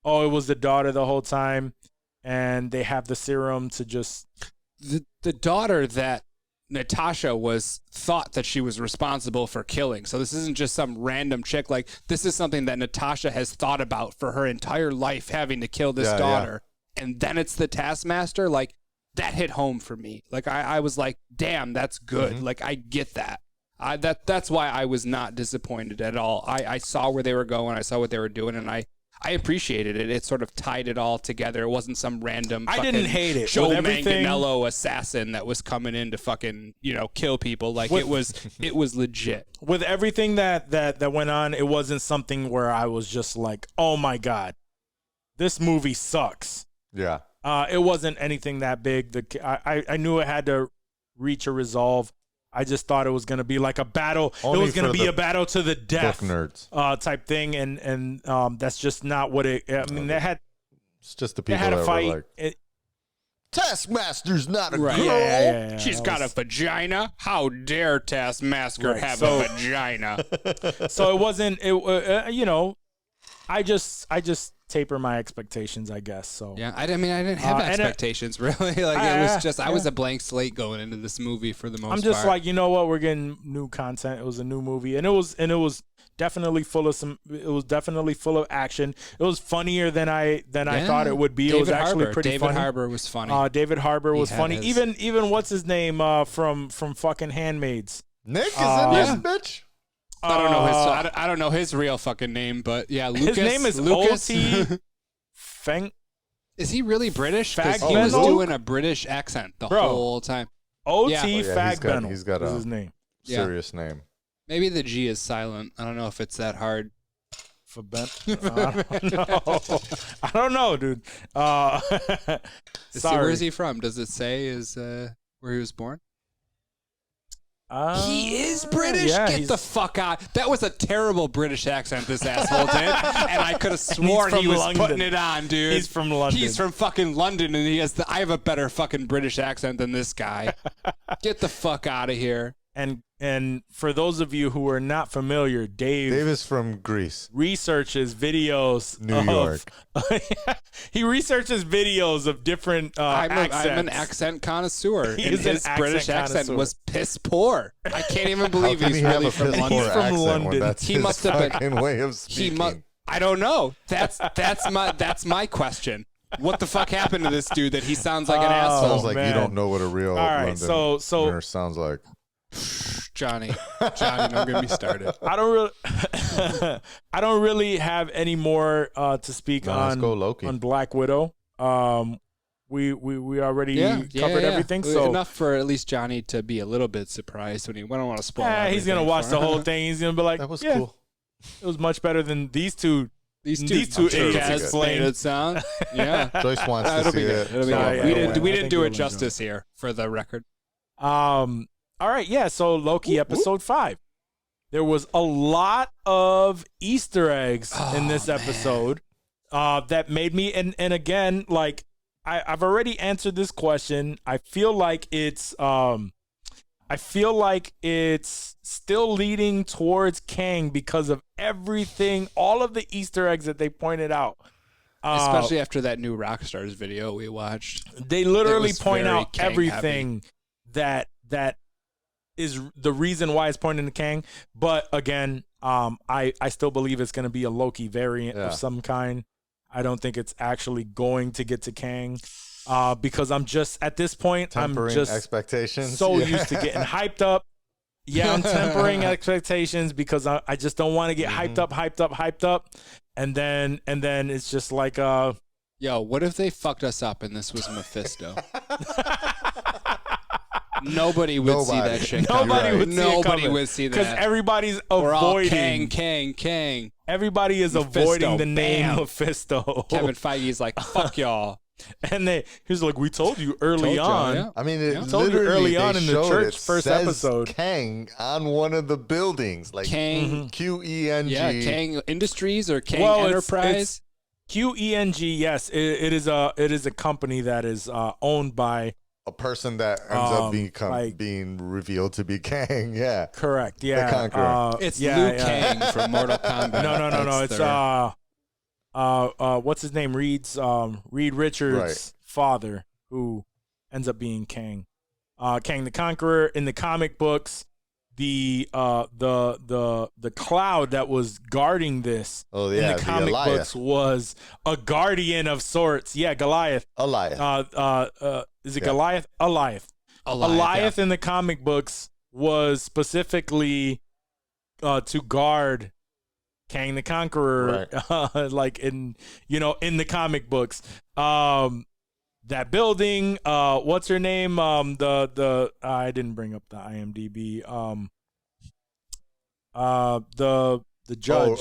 was the daughter the whole time, and they have the serum to just the daughter that Natasha thought that she was responsible for killing. So this isn't just some random chick. Like, this is something that Natasha has thought about for her entire life, having to kill this daughter. And then it's the Taskmaster. Like, that hit home for me. Like, I was like, damn, that's good. Mm-hmm. Like, I get that. That's why I was not disappointed at all. I saw where they were going. I saw what they were doing, and I appreciated it. It sort of tied it all together. It wasn't some random I didn't hate it. Joe With everything- Manganiello assassin that was coming in to fucking, kill people. Like, it was legit. with everything that went on, it wasn't something where I was just like, oh my God, this movie sucks. Yeah. It wasn't anything that big. I knew it had to reach a resolve. I just thought it was going to be like a battle. Only it was going to for be the a battle to the death Book nerds. type thing. And that's just not what it, I mean, they had It's just the people a that were fight. like, Taskmaster's not a girl. Yeah. She's got a vagina. How dare Taskmaster Right, have so- a vagina? So it wasn't, I just taper my expectations, I guess. So Yeah, I didn't have and expectations really. Like, it was just I was a blank slate going into this movie for the most part. I'm just like, you know what? We're getting new content. It was a new movie, and it was definitely full of action. It was funnier than I thought it would be. David It was actually Harbour. pretty David funny. Harbour was funny. David Harbour was He funny. had his- Even what's his name from fucking Handmaids. Nick is in this bitch. I don't know his. I don't know his real fucking name, but yeah, Lucas. His name is Lucas. O.T. Feng. Is he really British? 'Cause he Fagbenow? was doing a British accent the Bro. whole time. O.T. Yeah. Fagbenow. he's got is a- his name. Yeah. Serious name. Maybe the G is silent. I don't know if it's that hard. For Ben. I don't know, dude. Sorry. Where's he from? Does it say where he was born? He is British? Yeah, Get he's- the fuck out. That was a terrible British accent this asshole did. And I could have sworn from he was London. putting it on, dude. He's from London. He's from fucking London, and he has I have a better fucking British accent than this guy. Get the fuck out of here. And for those of you who are not familiar, Dave Davis from Greece. researches videos New York. He researches videos of different accents. I'm an accent connoisseur. He And is an his British accent accent connoisseur. was piss poor. I can't even How believe can he's he have really a from piss London. poor He's from accent London. when that's He his must have been- fucking way of He speaking? I don't know. That's my question. What the fuck happened to this dude that he sounds like an asshole? Sounds like you man. don't know what a real right, London so- nurse sounds like. Johnny, don't get me started. I don't really have any more to speak No, let's on go Loki. on Black Widow. We already covered everything. So enough for at least Johnny to be a little bit surprised when he. I don't want to spoil. he's gonna everything watch for the him. whole thing. He's gonna be like, That was yeah, cool. it was much better than these two. These These two two idiots idiots explained. made it sound. Yeah, Joyce wants to it'll see be good. it. It'll be so- good. yeah, We yeah. didn't. We I didn't think do you'll it enjoy justice here, for the record. All right, yeah. So Loki episode 5. There was a lot of Easter eggs in this episode that made me and again, like I've already answered this question. I feel like it's still leading towards Kang because of everything, all of the Easter eggs that they pointed out. Especially after that new Rockstars video we watched. They literally was point very out Kang everything that is the reason why it's pointing to Kang. But again, I still believe it's going to be a Loki variant Yeah. of some kind. I don't think it's actually going to get to Kang because I'm just at this point Tempering I'm just expectations. so Yeah. used to getting hyped up. I'm tempering expectations because I just don't want to get hyped up, and then it's just like Yo, what if they fucked us up and this was Mephisto? Nobody would see that shit. Nobody would see that because everybody's We're all avoiding. Kang. Everybody is Mephisto, avoiding the name bam. Mephisto. Kevin Feige's like, fuck y'all. And he's like, we told you early on. Yeah. I mean, it Told you literally early on they in the showed church it first says episode. Kang on one of the buildings, like Kang. QENG. Yeah, Kang Industries or Kang Well, Enterprise. it's QENG. Yes, it is a company that is owned by. A person that ends up being revealed to be Kang. Yeah, Correct. Yeah, the Conqueror. It's Liu Kang from Mortal Kombat. No. That's It's what's his name? Reed Richards' father, who ends up being Kang. Kang the Conqueror in the comic books. The cloud that was guarding this in the comic books was a guardian of sorts. Yeah, Goliath. Is it Goliath? Goliath in the comic books was specifically to guard Kang the Conqueror, like in the comic books. That building, what's her name? I didn't bring up the IMDb. The judge.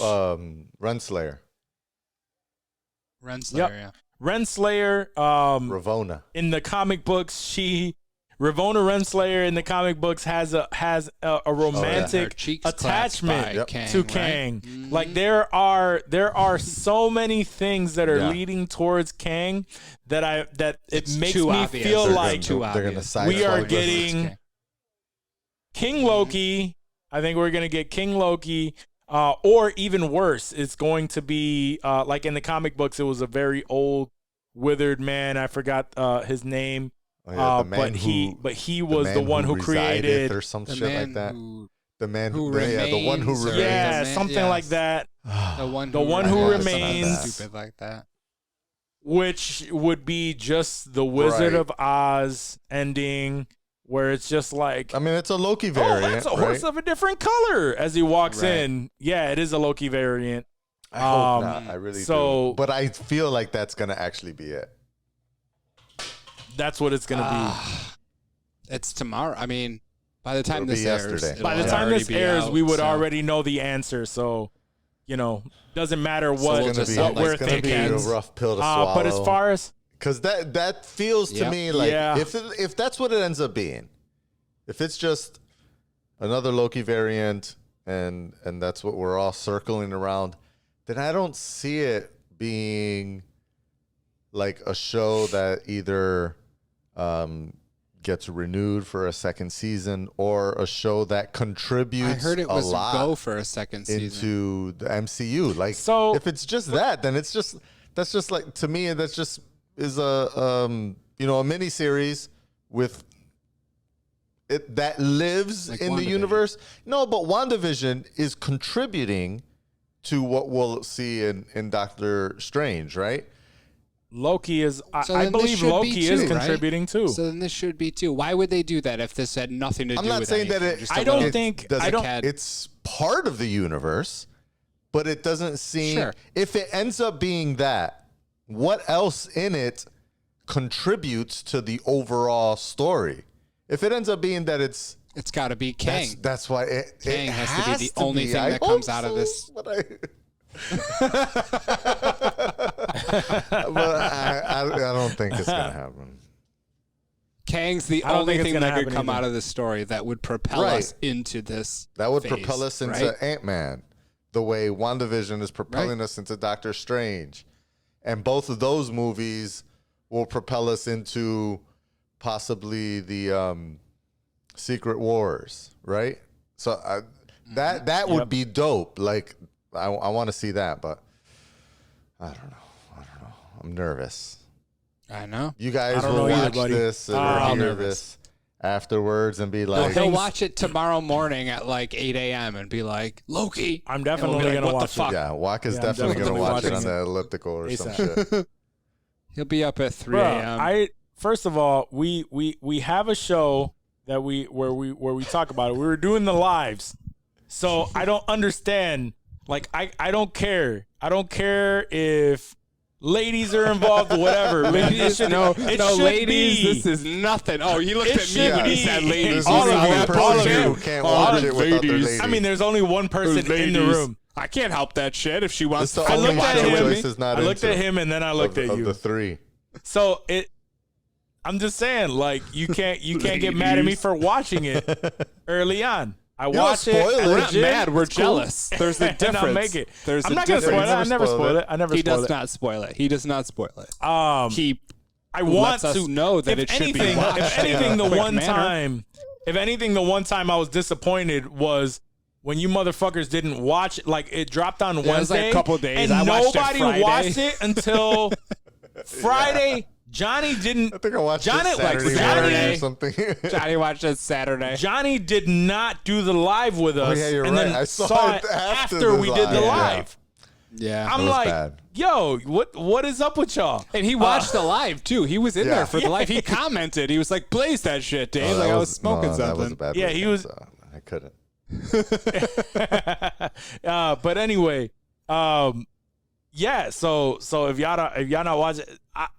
Renslayer. Yeah. Renslayer. Ravonna. In the comic books, Ravonna Renslayer in the comic books has a romantic attachment to Kang. Right? Like there are so many things that are leading towards Kang that it makes me feel like we are getting King Loki. I think we're gonna get King Loki. Or even worse, it's going to be like in the comic books, it was a very old, withered man. I forgot his name. But he was the one who created or some shit like that. The man who remains, the one who remains. Something like that. The one who remains, stupid like that. Which would be just the Wizard of Oz ending, where it's just like, I mean, it's a Loki variant. That's a horse of a different color as he walks in. Yeah, it is a Loki variant. I hope not. I really do. But I feel like that's gonna actually be it. That's what it's going to be. It's tomorrow. I mean, by the time this airs, we would already know the answer. So, doesn't matter what we're thinking. Be a rough pill to swallow. But as far as because that feels to me like if that's what it ends up being, if it's just another Loki variant and that's what we're all circling around, then I don't see it being like a show that either gets renewed for a second season or a show that contributes. I heard it was a lot go for a second season into the MCU. Like, so if it's just that, then that's just like, to me, that's just is a mini series with it that lives like in the universe. No, but WandaVision is contributing to what we'll see in Doctor Strange, right? Loki is, I believe Loki is contributing too. So then this should be too. Why would they do that if this had nothing to do with anything? I'm not saying that I don't think it's part of the universe, but it doesn't seem. Sure. If it ends up being that, what else in it contributes to the overall story? If it ends up being that it's got to be Kang. That's why Kang has to be the only thing I that comes out of this. But I don't think it's gonna happen. Kang's the only thing that could come out of this story that would propel us into this. That would phase, propel us into Ant-Man, the way WandaVision is propelling us into Doctor Strange, and both of those movies will propel us into possibly the Secret Wars, right? So that would be dope. Like I want to see that, but I don't know. I'm nervous. I know. You guys will watch this and hear this afterwards and be like, he'll watch it tomorrow morning at like 8 a.m. and be like, Loki. I'm definitely going to watch it. Yeah, Wak is definitely going to watch it on the elliptical or some shit. He'll be up at 3 a.m. First of all, we have a show where we talk about it. We were doing the lives, so I don't understand. Like I don't care. I don't care if ladies are involved or whatever. Ladies, ladies, be. this is nothing. Oh, he looked It at me when he should said be. ladies. There's All only of one you, all of person you. who can't All watch of it without their ladies. lady. I mean, there's only one person in the room. I can't help that shit if she wants It's to the I only looked fucking at watch it one with choice me. is not I looked into at him and then I looked at of you. the three. So I'm just saying, like you can't get mad at me for watching it early on. I watch it. spoil at it. the We're not gym, mad. We're it's cool, jealous. There's a and difference. I'll make it. There's I'm a not gonna spoil it. difference. I never spoil it. I never He spoil does it. not spoil it. He does not spoil it. He I want lets us to know that if it should be anything, watched If in a anything, the quick one manner. time, if anything, the one time I was disappointed was when you motherfuckers didn't watch it. Like it dropped on it was like Wednesday, a couple of days. and I watched it nobody Friday. watched it until Friday. Johnny didn't. I think I watched Johnny, it Saturday Johnny- morning or something. Johnny watched it Saturday. Johnny did not do the live with us. yeah, you're and right. then I saw it after the we did the live. live. Yeah. I'm was like, bad. yo, what is up with y'all? And he watched the live too. He was in Yeah. there for the live. He commented. He was like, "Blaze that shit, Dave." Oh, like that I was smoking That was a something. bad Yeah, he weekend, was- so I couldn't. But anyway, yeah. So if y'all not watching,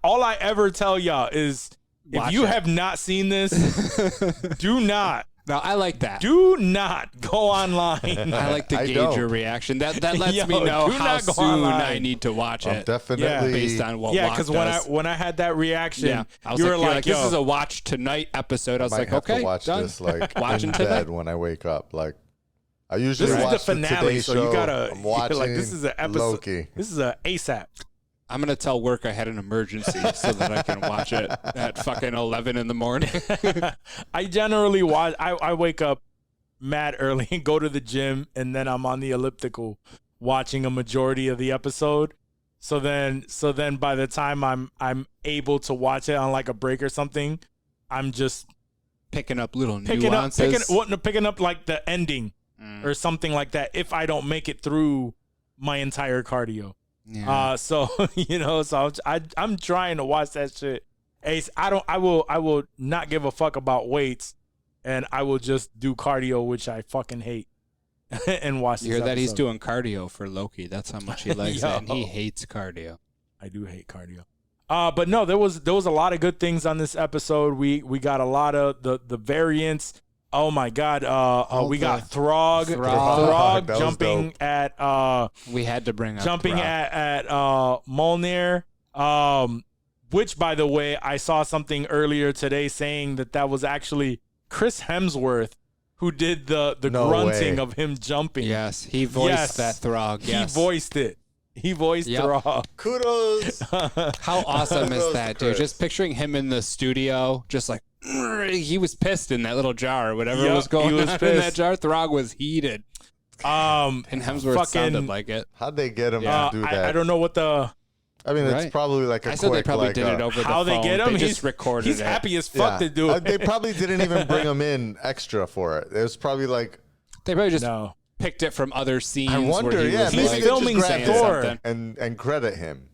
all I ever tell y'all is Watch if you it. have not seen this, do not I like that. go online. I like to I gauge don't. your reaction. That lets Yo, me know do how not go soon online. I need to watch I'm it. definitely based on what Yeah, Walk because does. when I had that reaction, Yeah, I was you like, were you're like, this yo, is a watch tonight episode. I was might like, have okay, to watch done. this like Watching in tonight. bed when I wake up. Like I usually this is watch the finale, Today so Show. you gotta I'm watching like this is an episode. Loki. This is a ASAP. I'm gonna tell work I had an emergency so that I can watch it at fucking 11 in the morning. I generally watch. I wake up mad early and go to the gym, and then I'm on the elliptical watching a majority of the episode. So then by the time I'm able to watch it on like a break or something, I'm just Picking up little picking nuances. picking up like the ending or something like that if I don't make it through my entire cardio. Yeah. So so I'm trying to watch that shit. Ace, I will not give a fuck about weights, and I will just do cardio, which I fucking hate, and watch. You hear this that he's episode. doing cardio for Loki. That's how much he likes it, and he hates cardio. I do hate cardio. But no, there was a lot of good things on this episode. We got a lot of the variants. Oh my god. We got Throg That was jumping dope. at We had to bring up jumping Brock. at Mjolnir, which, by the way, I saw something earlier today saying that was actually Chris Hemsworth who did the No grunting way. of him jumping. Yes, he voiced Yes. that Throg. Yes. He voiced it. He voiced Yep. Throg. Kudos. How awesome is Kudos that, to dude? Chris. Just picturing him in the studio, just like he was pissed in that little jar or whatever Yep, was going he was on in pissed. that jar. Throg was heated, and Hemsworth fucking- sounded like it. How'd they get him Yeah. to do that? I don't know what the I mean, Right. it's probably like a I said they quick, probably like, did it over how the they phone. get him. They just recorded he's it. happy as fuck to do it. They probably didn't even bring him in extra for it. It was probably like, They probably just No. picked it from other scenes. I wonder, where he yeah, was maybe He's like, they just filming grabbed Thor. it and credit him.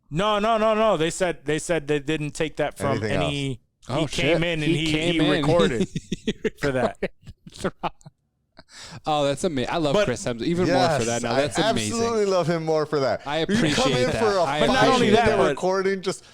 No. They said they didn't take that from Anything any. Oh, he came shit. in and He came he in. recorded for that. Oh, that's amazing. I love But- Chris Hemsworth even more for that. Now that's I amazing. absolutely love him more for that. I You come appreciate in that. for a But not only 5-minute that, but- recording, just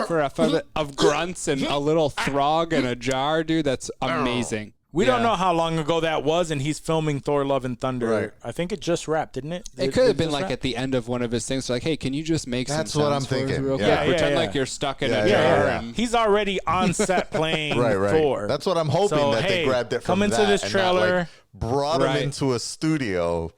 For a fun of grunts and a little Throg and a jar, dude. That's amazing. We don't Yeah. know how long ago that was, and he's filming Thor: Love and Thunder. Right. I think it just wrapped, didn't it? It could have been like at the end of one of his things, like, "Hey, can you just make That's some what sounds I'm for us thinking. real Yeah. quick? Yeah, Pretend yeah. like you're stuck in Yeah, a yeah, jar." yeah. And He's already on set playing right. Thor. That's what I'm hoping So, that they hey, grabbed it from come into that this and not, trailer. like, brought Right. him into a studio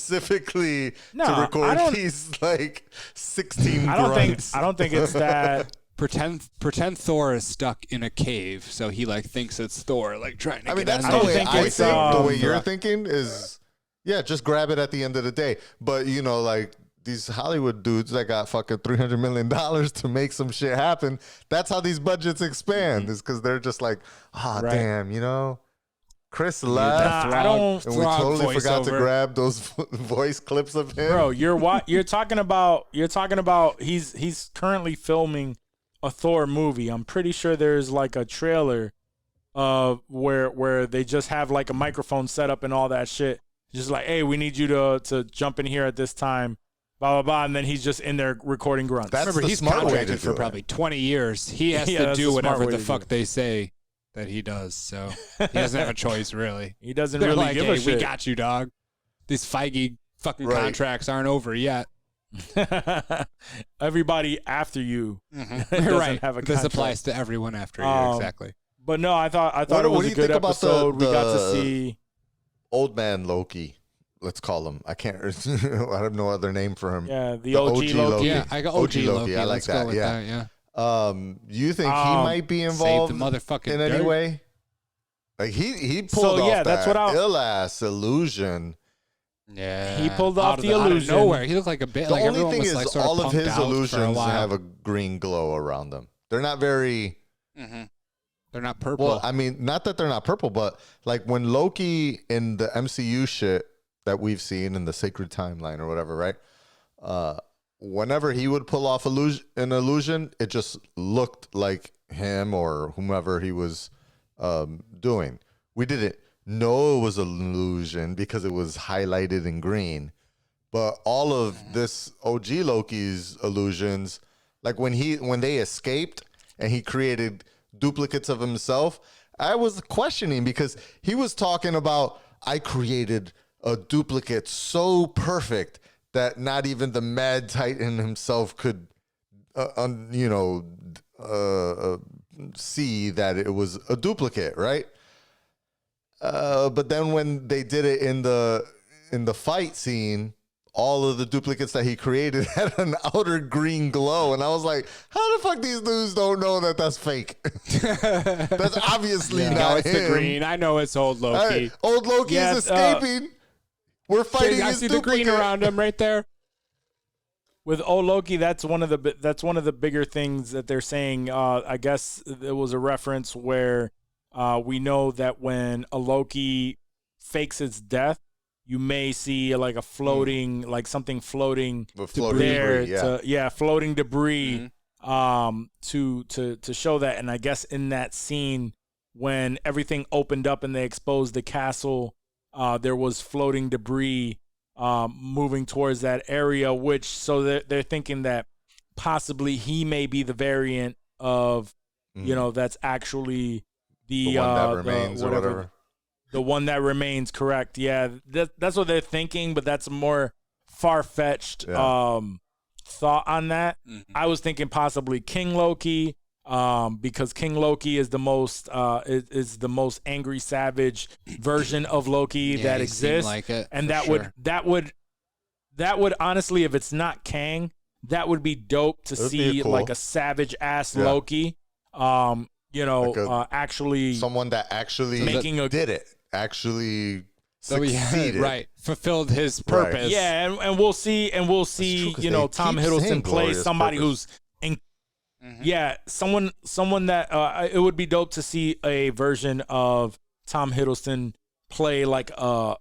specifically No, to I record don't- these like 16 I don't grunts. think it's that. pretend Thor is stuck in a cave, so he like thinks it's Thor, like trying to I mean, get that's on the don't way think I it's, think. The way you're yeah. thinking is, yeah, just grab it at the end of the day. But like these Hollywood dudes that got fucking $300 million to make some shit happen. That's how these budgets expand. Is because they're just like, Right. damn, Chris left, Nah, I don't. and we Throg totally forgot to voiceover. grab those voice clips of him. Bro, you're talking about he's currently filming a Thor movie. I'm pretty sure there's like a trailer where they just have like a microphone set up and all that shit. Just like, hey, we need you to jump in here at this time, blah blah blah, and then he's just in there recording grunts. That's Remember, the he's smart way to contracted do for it. probably 20 years. He has Yeah, to that's do the smart whatever way the to do fuck it. they say that he does. So he doesn't have a choice, really. He doesn't They're really like, give hey, a shit. we got you, dog. These Feige fucking Right. contracts aren't over yet. Everybody after you doesn't Right. have a This contract. applies to everyone after you. Exactly. But no, I thought What it was do a you good think about episode. We got to the- see. Old man Loki, let's call him. I can't. I have no other name for him. Yeah, the OG Loki. Yeah, I got OG Loki. I like Let's go that. with Yeah. that. Yeah. You think he might be Save involved the motherfucking in any dirt. way? Like he pulled So, off yeah, that's that what ill ass illusion. Yeah. He pulled off Out the out of illusion. nowhere. He looked like a bit. The like only everyone thing was is, like sort all of punked his out for a illusions while. have a green glow around them. They're not very. They're not purple. Well, I mean, not that they're not purple, but like when Loki in the MCU shit that we've seen in the Sacred Timeline or whatever, right? Whenever he would pull off an illusion, it just looked like him or whomever he was doing. We didn't know it was an illusion because it was highlighted in green. But all of this OG Loki's illusions, like when they escaped and he created duplicates of himself, I was questioning because he was talking about, I created a duplicate so perfect that not even the Mad Titan himself could, see that it was a duplicate, right? But then when they did it in the fight scene, all of the duplicates that he created had an outer green glow, and I was like, "How the fuck these dudes don't know that that's fake? That's obviously no, not it's him." the green. I know it's old Loki. Hey, old Loki Yeah, is escaping. We're fighting I his see the duplicate. green around him right there. With old Loki, that's one of the bigger things that they're saying. I guess it was a reference where we know that when a Loki fakes its death, you may see like a floating, like something floating With floating there, debris, yeah. floating debris, to show that. And I guess in that scene when everything opened up and they exposed the castle, there was floating debris moving towards that area, which so they're thinking that possibly he may be the variant of, that's actually the one that remains or whatever. The one that remains, correct. Yeah, that's what they're thinking, but that's a more far-fetched thought on that. I was thinking possibly King Loki, because King Loki is the most is the most angry, savage version of Loki that he exists. seemed like it, and for that sure. would honestly, if it's not Kang, that would be dope to That'd see be cool. like a savage ass Yeah. Loki. Like Actually someone that actually did it, actually So he succeeded. right fulfilled his purpose. Yeah, and we'll see, true, 'cause they Tom keep Hiddleston saying play glorious somebody purpose. who's someone that it would be dope to see a version of Tom Hiddleston play like a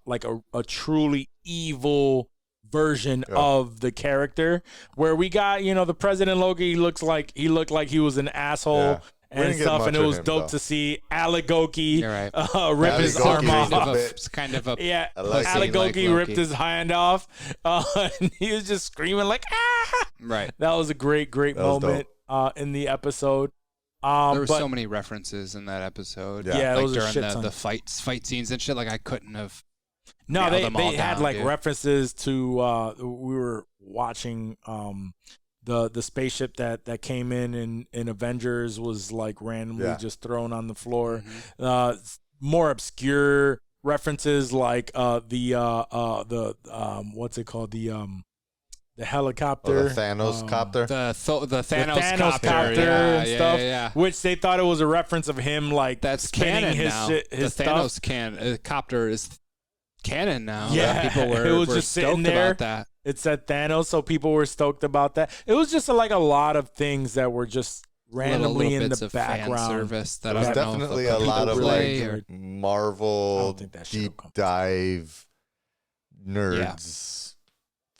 truly evil version of the character, where we got the President Loki looked like he was an asshole. Yeah. We And didn't get stuff, much and it of was him, dope though. to see Alec Goki You're right. rip Ali his Goki arm is off. a bit- It's kind of a Yeah, I like Alec it. Like Goki Loki. ripped his hand off, and he was just screaming like "ah!" right. That was a great That was moment in the episode. There were but so many references in that episode. Yeah, there like was a during shit ton. the fight scenes and shit. Like I couldn't have. no, nailed they them all had down, like dude. references to. We were watching the spaceship that came in Avengers was like randomly just thrown on the floor. More obscure references like the what's it called, the helicopter, The Thanos copter. The Thanos, Thanos copter, copter yeah, and yeah, stuff, yeah. which they thought it was a reference of him like That's spinning canon his now. shit, his the stuff. Thanos copter is canon now. Yeah, people were, it was were just sitting stoked there. about that. It said Thanos, so people were stoked about that. It was just like a lot of things that were just randomly little in bits the of fan background. service that There's I don't know if definitely the a lot people of play like or- I Marvel don't think that shit deep will come. dive nerds,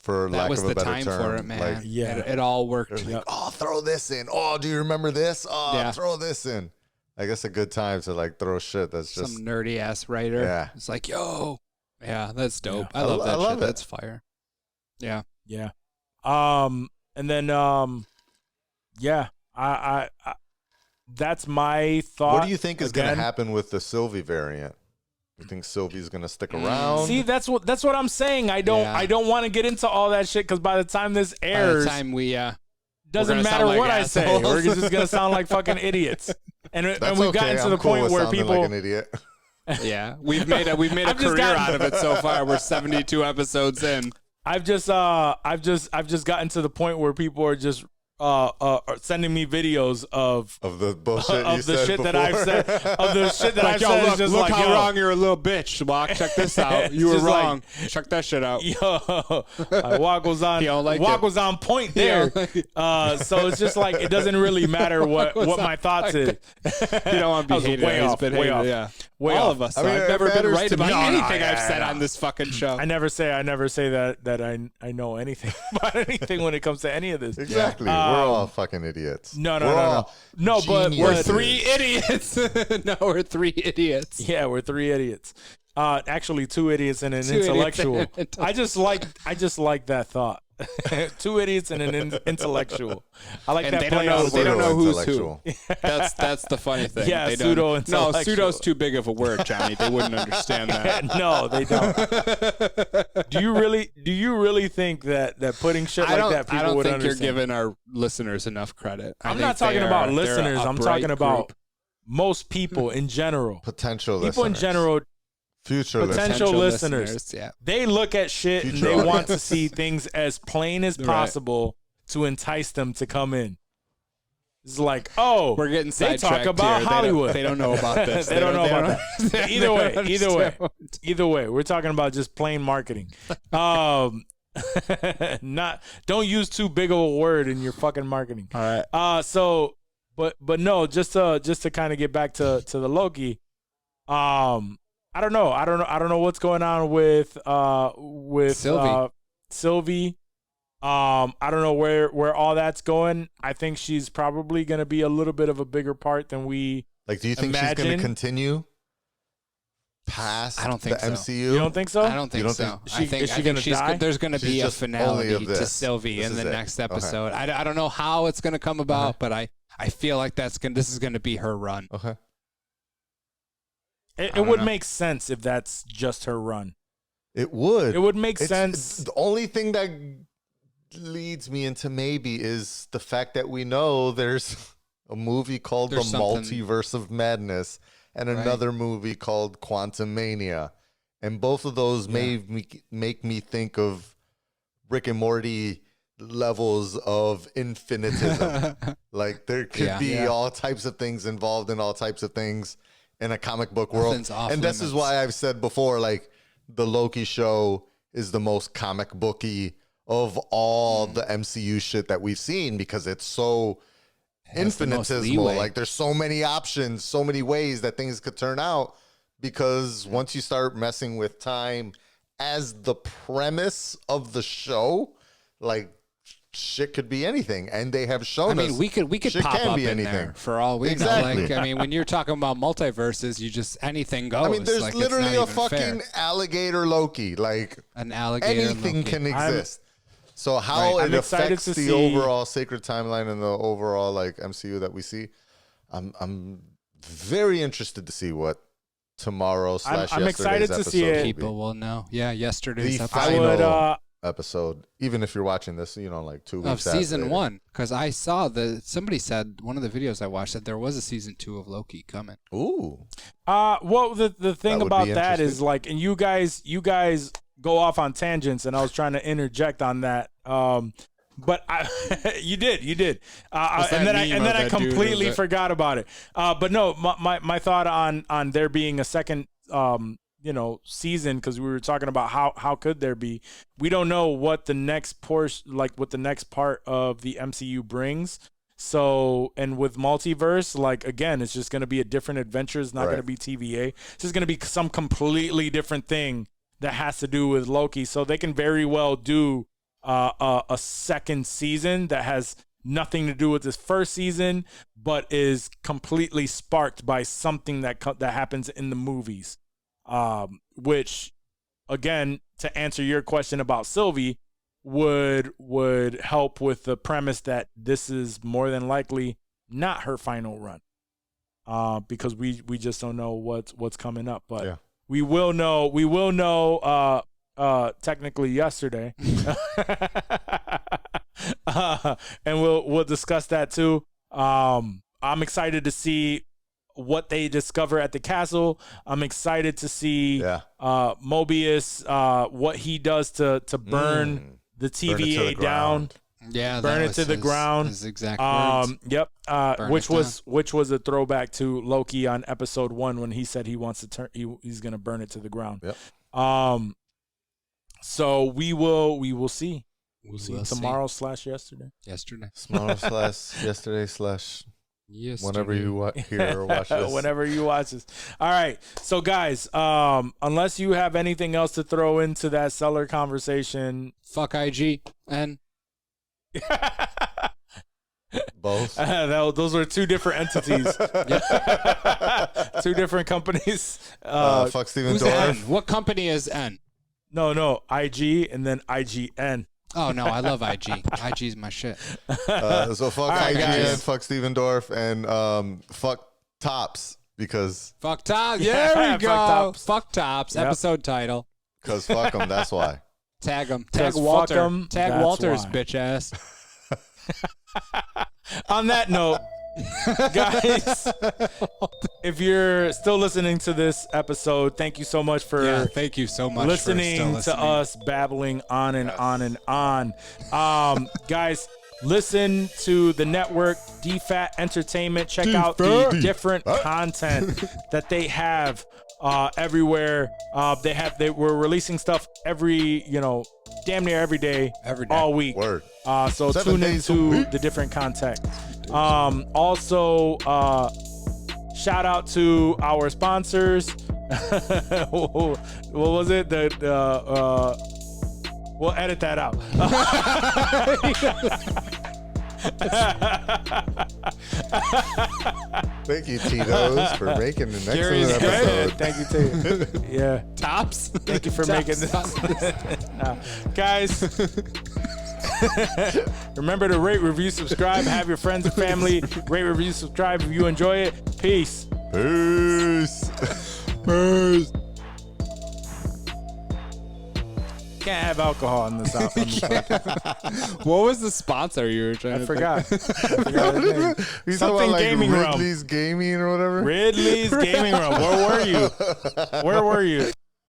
for that lack was of a the better time term. for it, man. Like, Yeah. It all worked. like, oh, throw this in. Oh, do you remember this? Oh, Yeah. throw this in. I guess a good time to like throw shit that's just some nerdy ass writer. Yeah. It's like, yo, yeah, that's dope. Yeah. I love that love shit. it. That's fire. Yeah. Yeah. And then yeah, I that's my thought. What do you think is going Again, to happen with the Sylvie variant? You think Sylvie's going to stick around? See, that's what I'm saying. I don't want to get into all that shit because by the time this airs, By the time we doesn't matter like what I say. assholes. We're just gonna sound like fucking idiots. And That's we've okay. gotten to I'm the cool point with where sounding people like an idiot. yeah, we've made a I've just career gotten- out of it so far. We're 72 episodes in. I've just gotten to the point where people are just sending me videos of The bullshit you of the said shit before. that I've said of the shit that I've Yo, said. look, Is just look like, how yo, wrong you're a little bitch, Walk. Check this out. You were Just like- wrong. Check that shit out. Yo, Walk was on. He don't like Walk it. was on point He there. don't like So it's just like it doesn't really matter what my thoughts is. You don't want to I be was hated. way He's off, been way hated. off. Yeah, Way all off. of us. I mean, I've it never been matters right to about me. anything No, I've said on this fucking show. I never say that I know anything about anything when it comes to any of this. Exactly. We're all fucking idiots. No, We're all but We're geniuses. 3 idiots. No, we're 3 idiots. yeah, we're 3 idiots. Actually, 2 idiots and an 2 idiots and intellectual. an intellectual. I just like that thought. 2 idiots and an intellectual. I like And that they don't play know. on They don't know who's who. Pseudo-intellectual. That's the funny thing. Yeah, They don't- pseudo-intellectual. No, pseudo's too big of a word, Johnny. They wouldn't understand that. No, they don't. Do you really think that putting shit like that people I don't would think understand? you're giving our listeners enough credit. I'm not talking about listeners. I'm talking about most people in general. Potential People in listeners. general, Future potential listeners. listeners. Yeah. They look at shit and Future they want to audience. see things as plain as Right. possible to entice them to come in. It's like, oh, We're getting they sidetracked talk about here. Hollywood. They don't know about this. They don't know about that. they Either way, don't either way. understand. Either way, we're talking about just plain marketing. Don't use too big of a word in your fucking marketing. All right. But no, just to kind of get back to the Loki. I don't know what's going on with Sylvie. Sylvie. I don't know where all that's going. I think she's probably going to be a little bit of a bigger part than we Like, do you think she's going imagine. to continue past I don't think the so. MCU? You don't think so? I don't think don't so. think- is she gonna die? There's going to She's be a just only finality of to this. Sylvie This in is the it. next Okay. episode. I don't know how it's going to come about, but I feel like this is going to be her run. Okay. It don't would know. make sense if that's just her run. It would. It would make It's- sense. The only thing that leads me into maybe is the fact that we know there's a movie called There's The something- Multiverse of Madness and Right. another movie called Quantum Mania. And both of those make me think of Rick and Morty levels of infinitism. Like there could Yeah. be Yeah. all types of things involved in all types of things in a comic book world. Nothing's off And this is limits. why I've said before, like the Loki show is the most comic booky of all the MCU shit that we've seen because it's so has the most infinitesimal. leeway. Like there's so many options, so many ways that things could turn out because once you start messing with time as the premise of the show, like shit could be anything. And they have shown I us mean, we could shit pop can up be in anything. there for all we Exactly. know. Like, I mean, when you're talking about multiverses, you just anything goes. I mean, there's Like, it's literally not a even fucking fair. alligator Loki. Like An alligator. anything Loki. can exist. So how Right. it I'm excited affects to the see- overall sacred timeline and the overall like MCU that we see, I'm very interested to see what tomorrow / I'm yesterday's excited to see episode it. will be. People will know. Yeah, yesterday's The episode I final would. episode, even if you're watching this, like 2 weeks of season after. 1, because I saw somebody said one of the videos I watched that there was a season 2 of Loki coming. Ooh, Well, the thing That would about be that is interesting. like, and you guys go off on tangents, and I was trying to interject on that. But you did, and then I completely forgot about it. But no, my thought on there being a second, season, because we were talking about how could there be? We don't know what the next portion, like what the next part of the MCU brings. So, and with multiverse, like again, it's just going to be a different adventure. It's not going to be TVA. It's just going to be some completely different thing that has to do with Loki. So they can very well do a second season that has nothing to do with this first season, but is completely sparked by something that happens in the movies. Which, again, to answer your question about Sylvie, would help with the premise that this is more than likely not her final run. Because we just don't know what's coming up, but we will know technically yesterday. And we'll discuss that too. I'm excited to see what they discover at the castle. I'm excited to see Mobius, what he does to burn the TVA down. Yeah, burn it to the ground. His exact words. Yep. Which was a throwback to Loki on episode 1 when he said he wants to he's gonna burn it to the ground. Yep. So we will see. We'll see tomorrow / yesterday. Tomorrow / yesterday / whenever you hear or watch this. Whenever you watch this. All right. So guys, unless you have anything else to throw into that seller conversation, fuck IG and both. Those were two different entities. Two different companies. Fuck Steven who's Dorff. N? What company is N? No, IG and then IGN. Oh no, I love IG. IG's my shit. So fuck right, IGN, guys. fuck Steven Dorff, and fuck Tops because Fuck Tops. There we Fuck go. Tops. Fuck Tops. Yep. Episode title. fuck them. That's why. Tag him. Tag 'Cause Walter. fuck 'em, Tag that's Walter's why. bitch ass. On that note, guys, if you're still listening to this episode, thank you so much for thank you so much listening, for still to us babbling on and on and on. Guys, listen to the network, DFAT Entertainment. Check out the different content that they have everywhere. We're releasing stuff damn near every day, all week. Word. So 7 tune days a into week. the different content. Also, shout out to our sponsors. What was it? We'll edit that out. Thank you, Tito's, for making an Gary's excellent good. episode. Thank you, Tate. Yeah. Tops. Thank you for making this. Guys, remember to rate, review, subscribe. Have your friends and family rate, review, subscribe if you enjoy it. Peace. Peace. Peace. Can't have alcohol in this outfit. What was the sponsor you were trying I to forgot. He's Something talking about gaming realm. Ridley's Gaming or whatever. Ridley's Gaming Room. Where were you? Where were you?